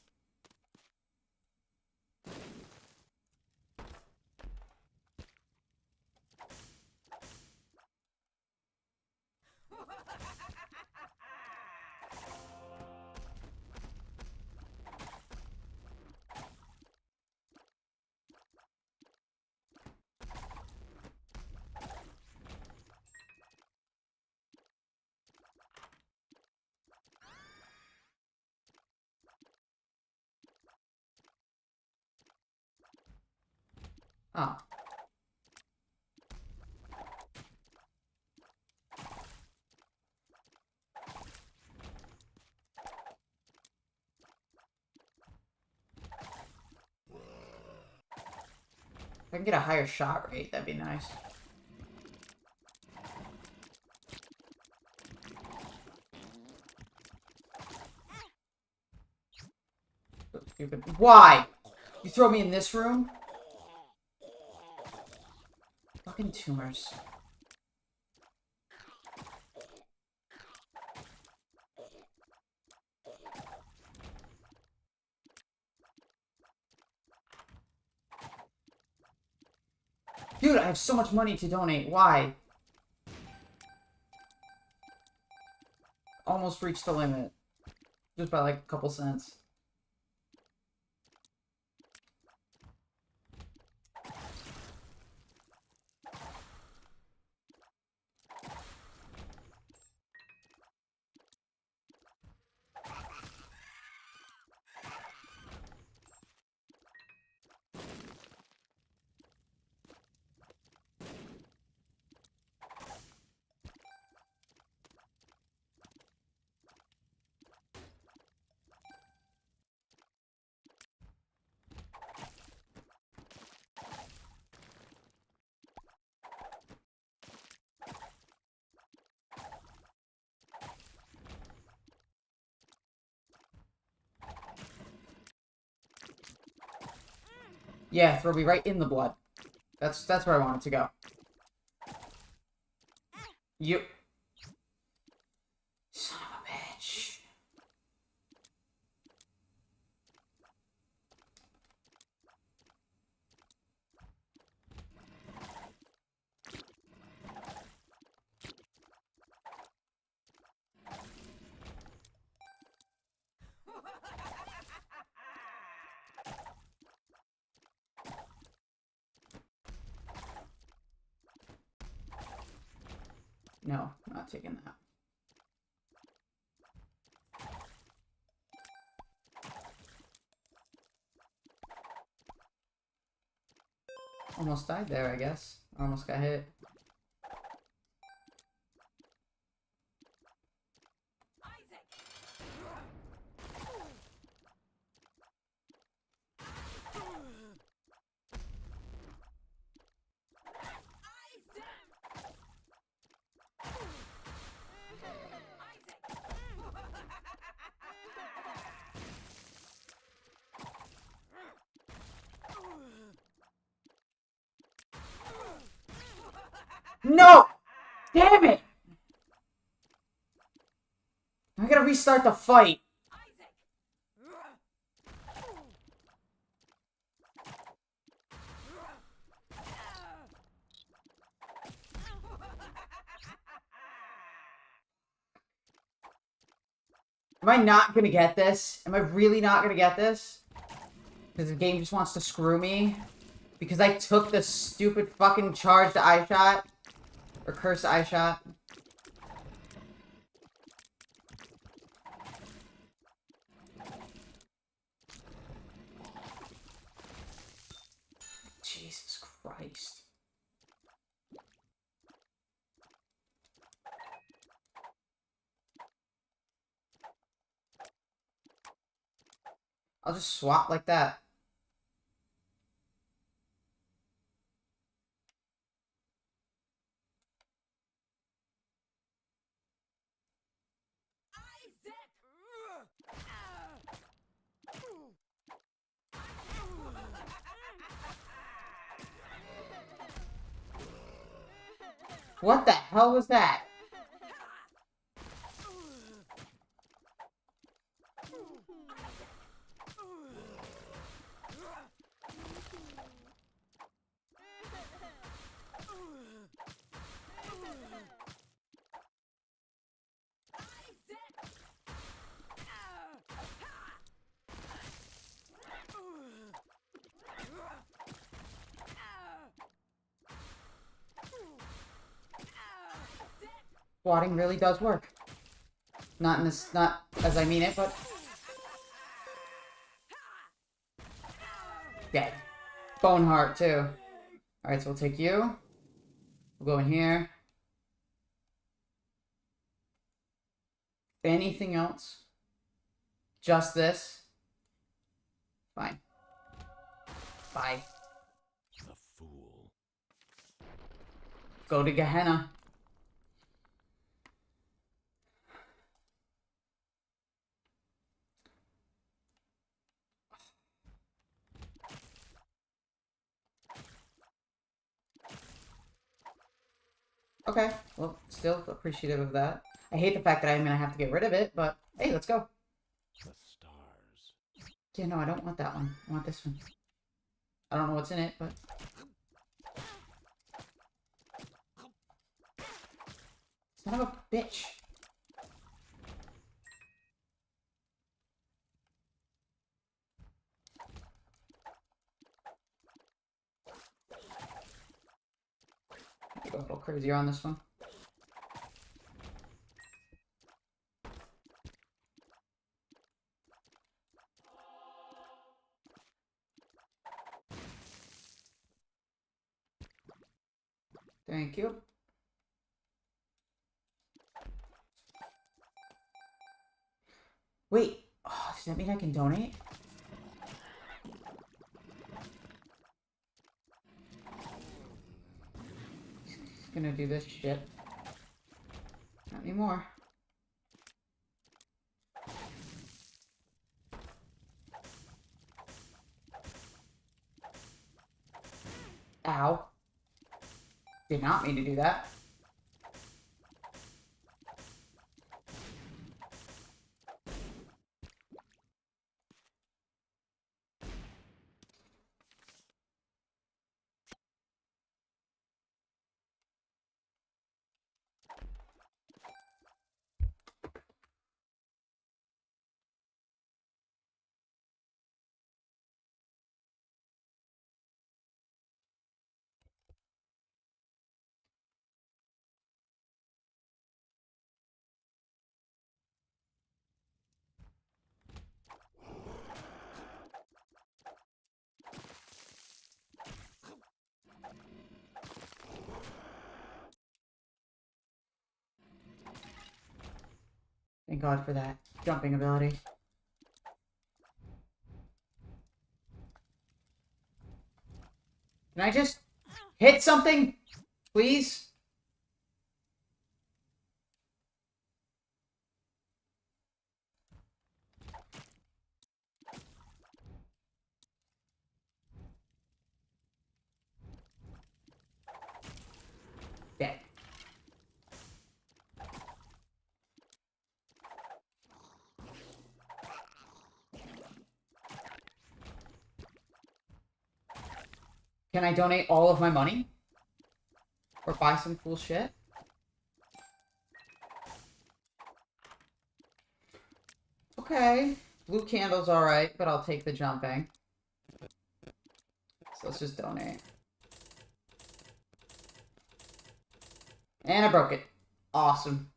S1: Oh. If I can get a higher shot rate, that'd be nice. So stupid. Why? You throw me in this room? Fucking tumors. Dude, I have so much money to donate. Why? Almost reached the limit. Just by like a couple cents. Yeah, throw me right in the blood. That's where I want it to go. You... Son of a bitch. No, not taking that. Almost died there, I guess. Almost got hit. No! Damn it! I gotta restart the fight. Am I not gonna get this? Am I really not gonna get this? Because the game just wants to screw me? Because I took the stupid fucking charged eye shot? Or cursed eye shot? Jesus Christ. I'll just swap like that. What the hell was that? Squatting really does work. Not in this, not as I mean it, but... Dead. Bone heart, too. Alright, so we'll take you. We'll go in here. Anything else? Just this? Fine. Bye.
S2: The fool.
S1: Go to Gehenna. Okay, well, still appreciative of that. I hate the fact that I'm gonna have to get rid of it, but hey, let's go.
S2: The stars.
S1: Yeah, no, I don't want that one. I want this one. I don't know what's in it, but... Son of a bitch. Go a little crazier on this one. Thank you. Wait. Oh, does that mean I can donate? He's gonna do this shit. Not anymore. Ow. Did not mean to do that. Thank God for that jumping ability. Can I just hit something, please? Dead. Can I donate all of my money? Or buy some cool shit? Okay. Blue candle's alright, but I'll take the jumping. So let's just donate. And I broke it. Awesome.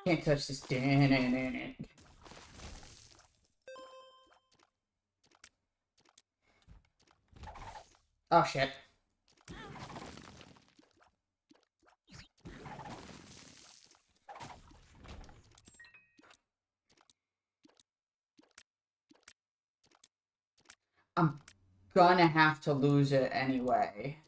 S1: Can't touch this. Oh shit. I'm gonna have to lose it anyway.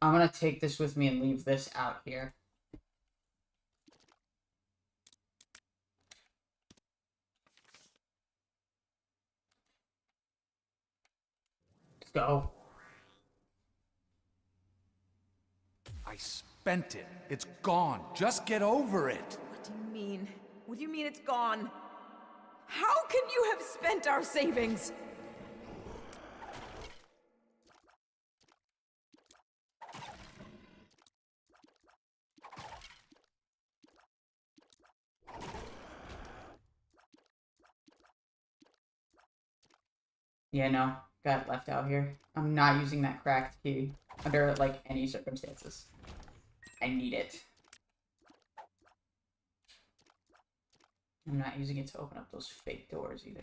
S1: I'm gonna take this with me and leave this out here. Let's go.
S3: I spent it. It's gone. Just get over it.
S4: What do you mean? What do you mean it's gone? How can you have spent our savings?
S1: Yeah, no. Got it left out here. I'm not using that cracked key under, like, any circumstances. I need it. I'm not using it to open up those fake doors either.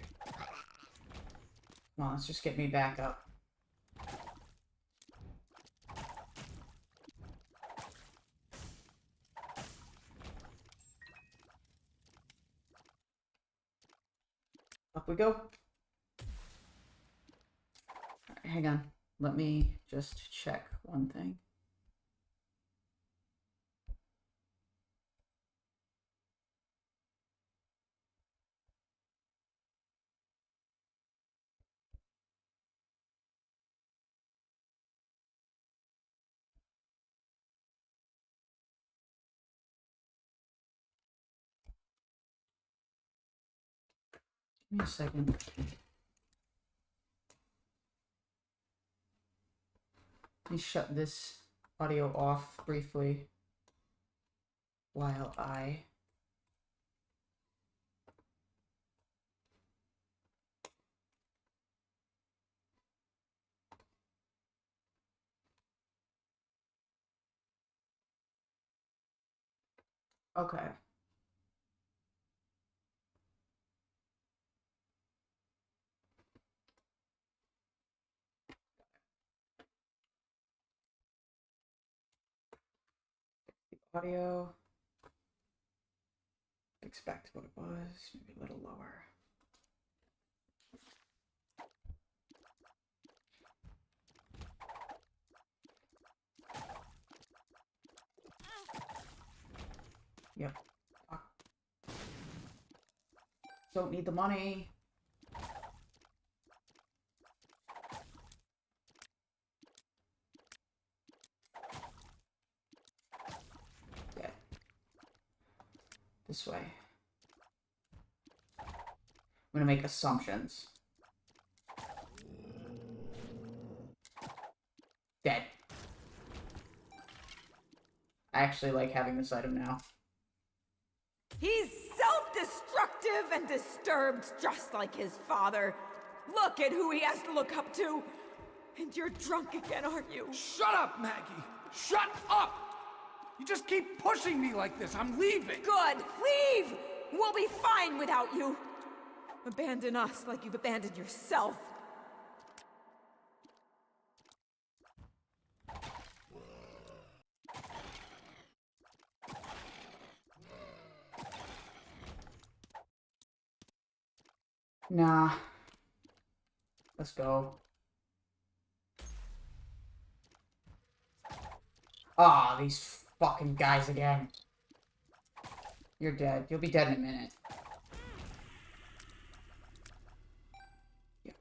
S1: Come on, let's just get me back up. Up we go. Alright, hang on. Let me just check one thing. Give me a second. Let me shut this audio off briefly while I... Okay. Audio. Expect what it was, maybe a little lower. Yep. Don't need the money. Yeah. This way. I'm gonna make assumptions. Dead. I actually like having this item now.
S4: He's self-destructive and disturbed, just like his father. Look at who he has to look up to. And you're drunk again, aren't you?
S3: Shut up, Maggie! Shut up! You just keep pushing me like this. I'm leaving.
S4: Good. Leave! We'll be fine without you. Abandon us like you've abandoned yourself.
S1: Nah. Let's go. Ah, these fucking guys again. You're dead. You'll be dead in a minute. Yeah.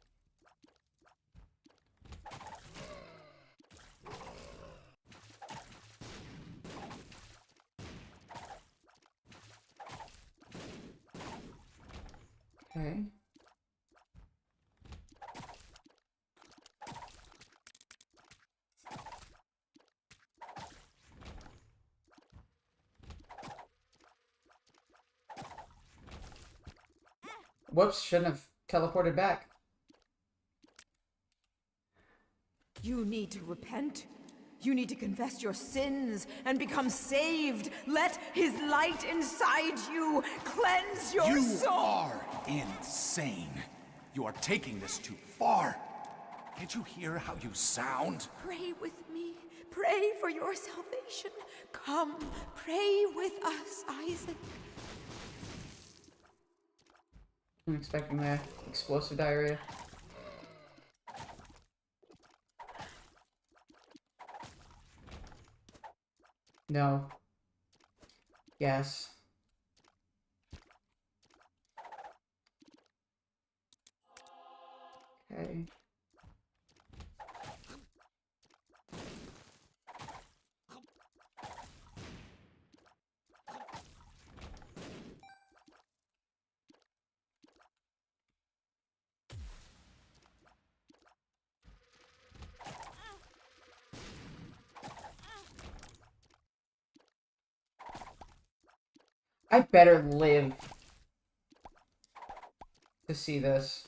S1: Okay. Whoops, shouldn't have teleported back.
S4: You need to repent. You need to confess your sins and become saved. Let his light inside you cleanse your
S3: You
S4: soul.
S3: are insane. You are taking this too far. Can't you hear how you sound?
S4: Pray with me. Pray for your salvation. Come, pray with us, Isaac.
S1: I'm expecting the explosive diarrhea. No. Yes. Okay. I better live to see this.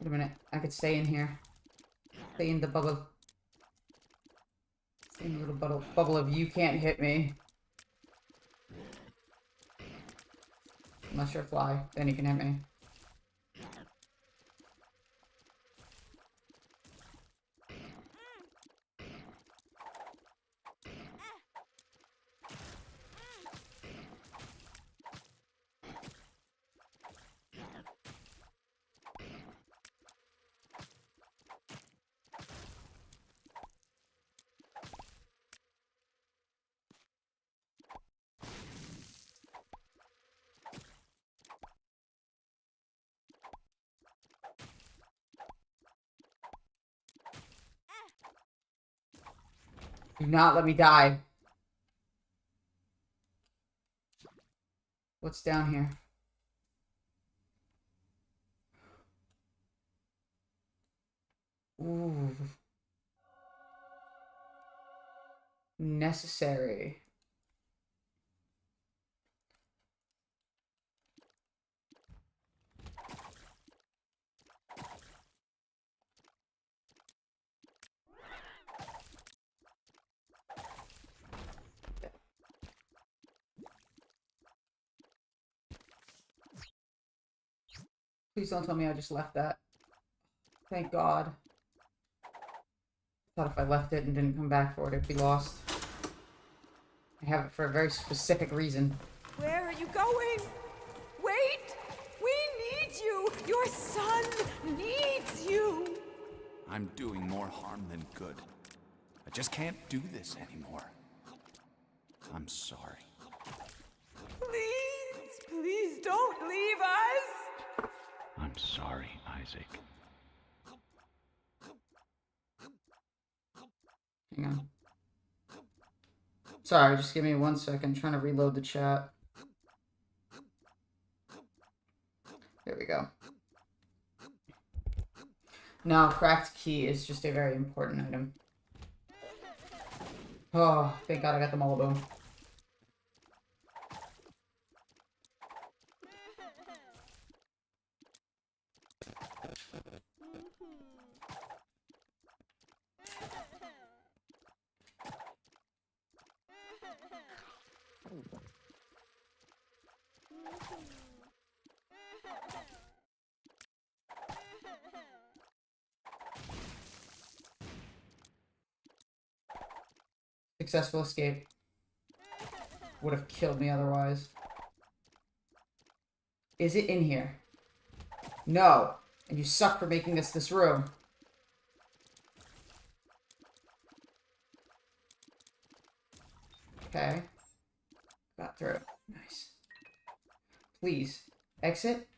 S1: Wait a minute. I could stay in here. Stay in the bubble. Stay in the little bubble of you can't hit me. Unless you're a fly, then you can hit me. Do not let me die. What's down here? Ooh. Necessary. Please don't tell me I just left that. Thank God. Thought if I left it and didn't come back for it, it'd be lost. I have it for a very specific reason.
S4: Where are you going? Wait! We need you! Your son needs you!
S3: I'm doing more harm than good. I just can't do this anymore. I'm sorry.
S4: Please, please don't leave us!
S3: I'm sorry, Isaac.
S1: Hang on. Sorry, just give me 1 second. I'm trying to reload the chat. There we go. Now, cracked key is just a very important item. Oh, thank God I got the Malibu. Successful escape. Would have killed me otherwise. Is it in here? No. And you suck for making this room. Okay. Got through. Nice. Please. Exit.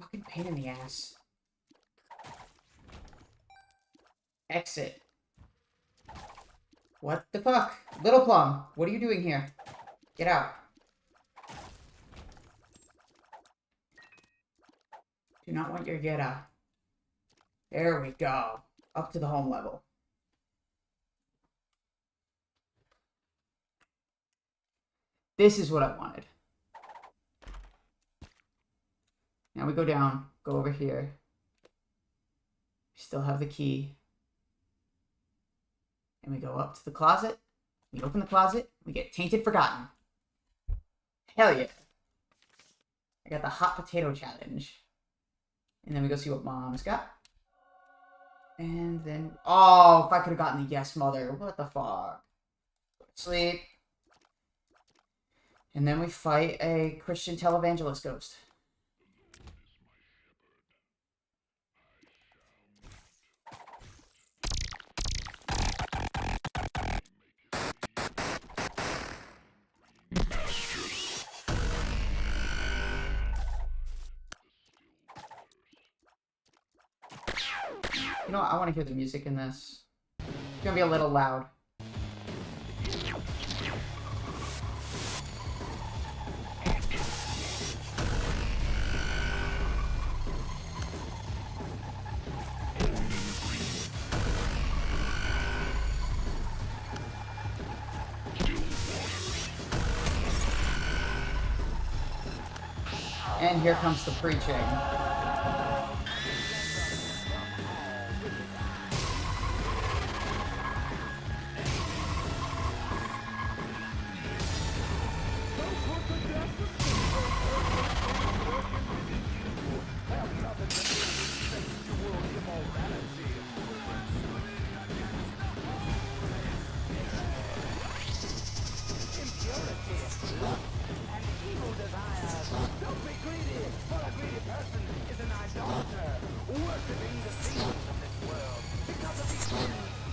S1: Fucking pain in the ass. Exit. What the fuck? Little Plum, what are you doing here? Get out. Do not want your get out. There we go. Up to the home level. This is what I wanted. Now we go down, go over here. We still have the key. And we go up to the closet. We open the closet. We get Tainted Forgotten. Hell yeah. I got the hot potato challenge. And then we go see what Mom's got. And then... Oh, if I could have gotten the yes mother. What the fuck? Sleep. And then we fight a Christian televangelist ghost. You know what? I want to hear the music in this. It's gonna be a little loud. And here comes the preaching.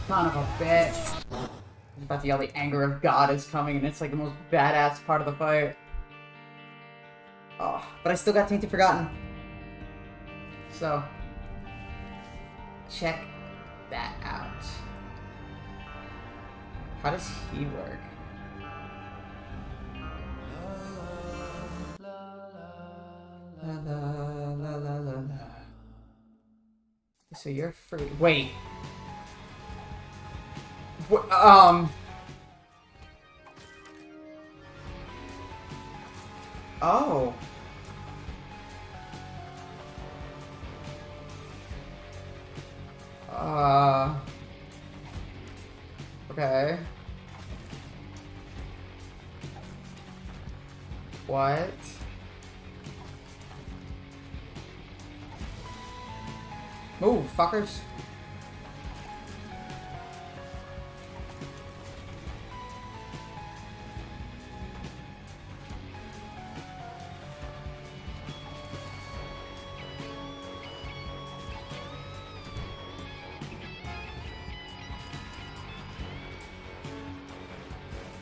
S1: Son of a bitch. I'm about to yell the anger of God is coming, and it's like the most badass part of the fight. Oh, but I still got Tainted Forgotten. So, check that out. How does he work? La la la la la la. So you're free. Wait. Oh. Okay. What? Move, fuckers.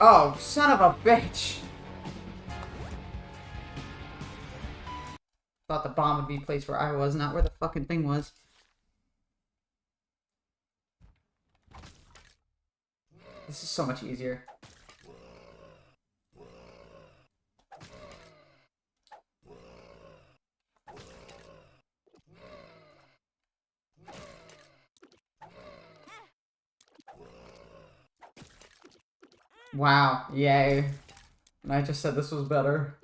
S1: Oh, son of a bitch! Thought the bomb would be placed where I was, not where the fucking thing was. This is so much easier. Wow, yay. And I just said this was better.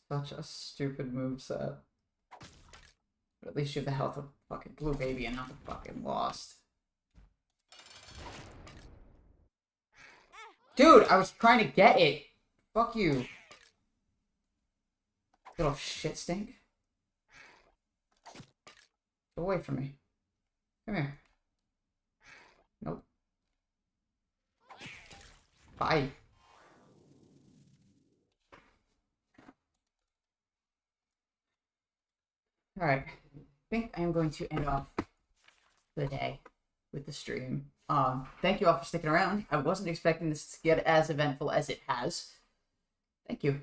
S1: Such a stupid moveset. But at least you have the health of fucking Blue Baby and not the fucking Lost. Dude, I was trying to get it. Fuck you. Little shit stink. Go away from me. Come here. Nope. Bye. Alright. I think I am going to end off the day with the stream. Thank you all for sticking around. I wasn't expecting this to get as eventful as it has. Thank you.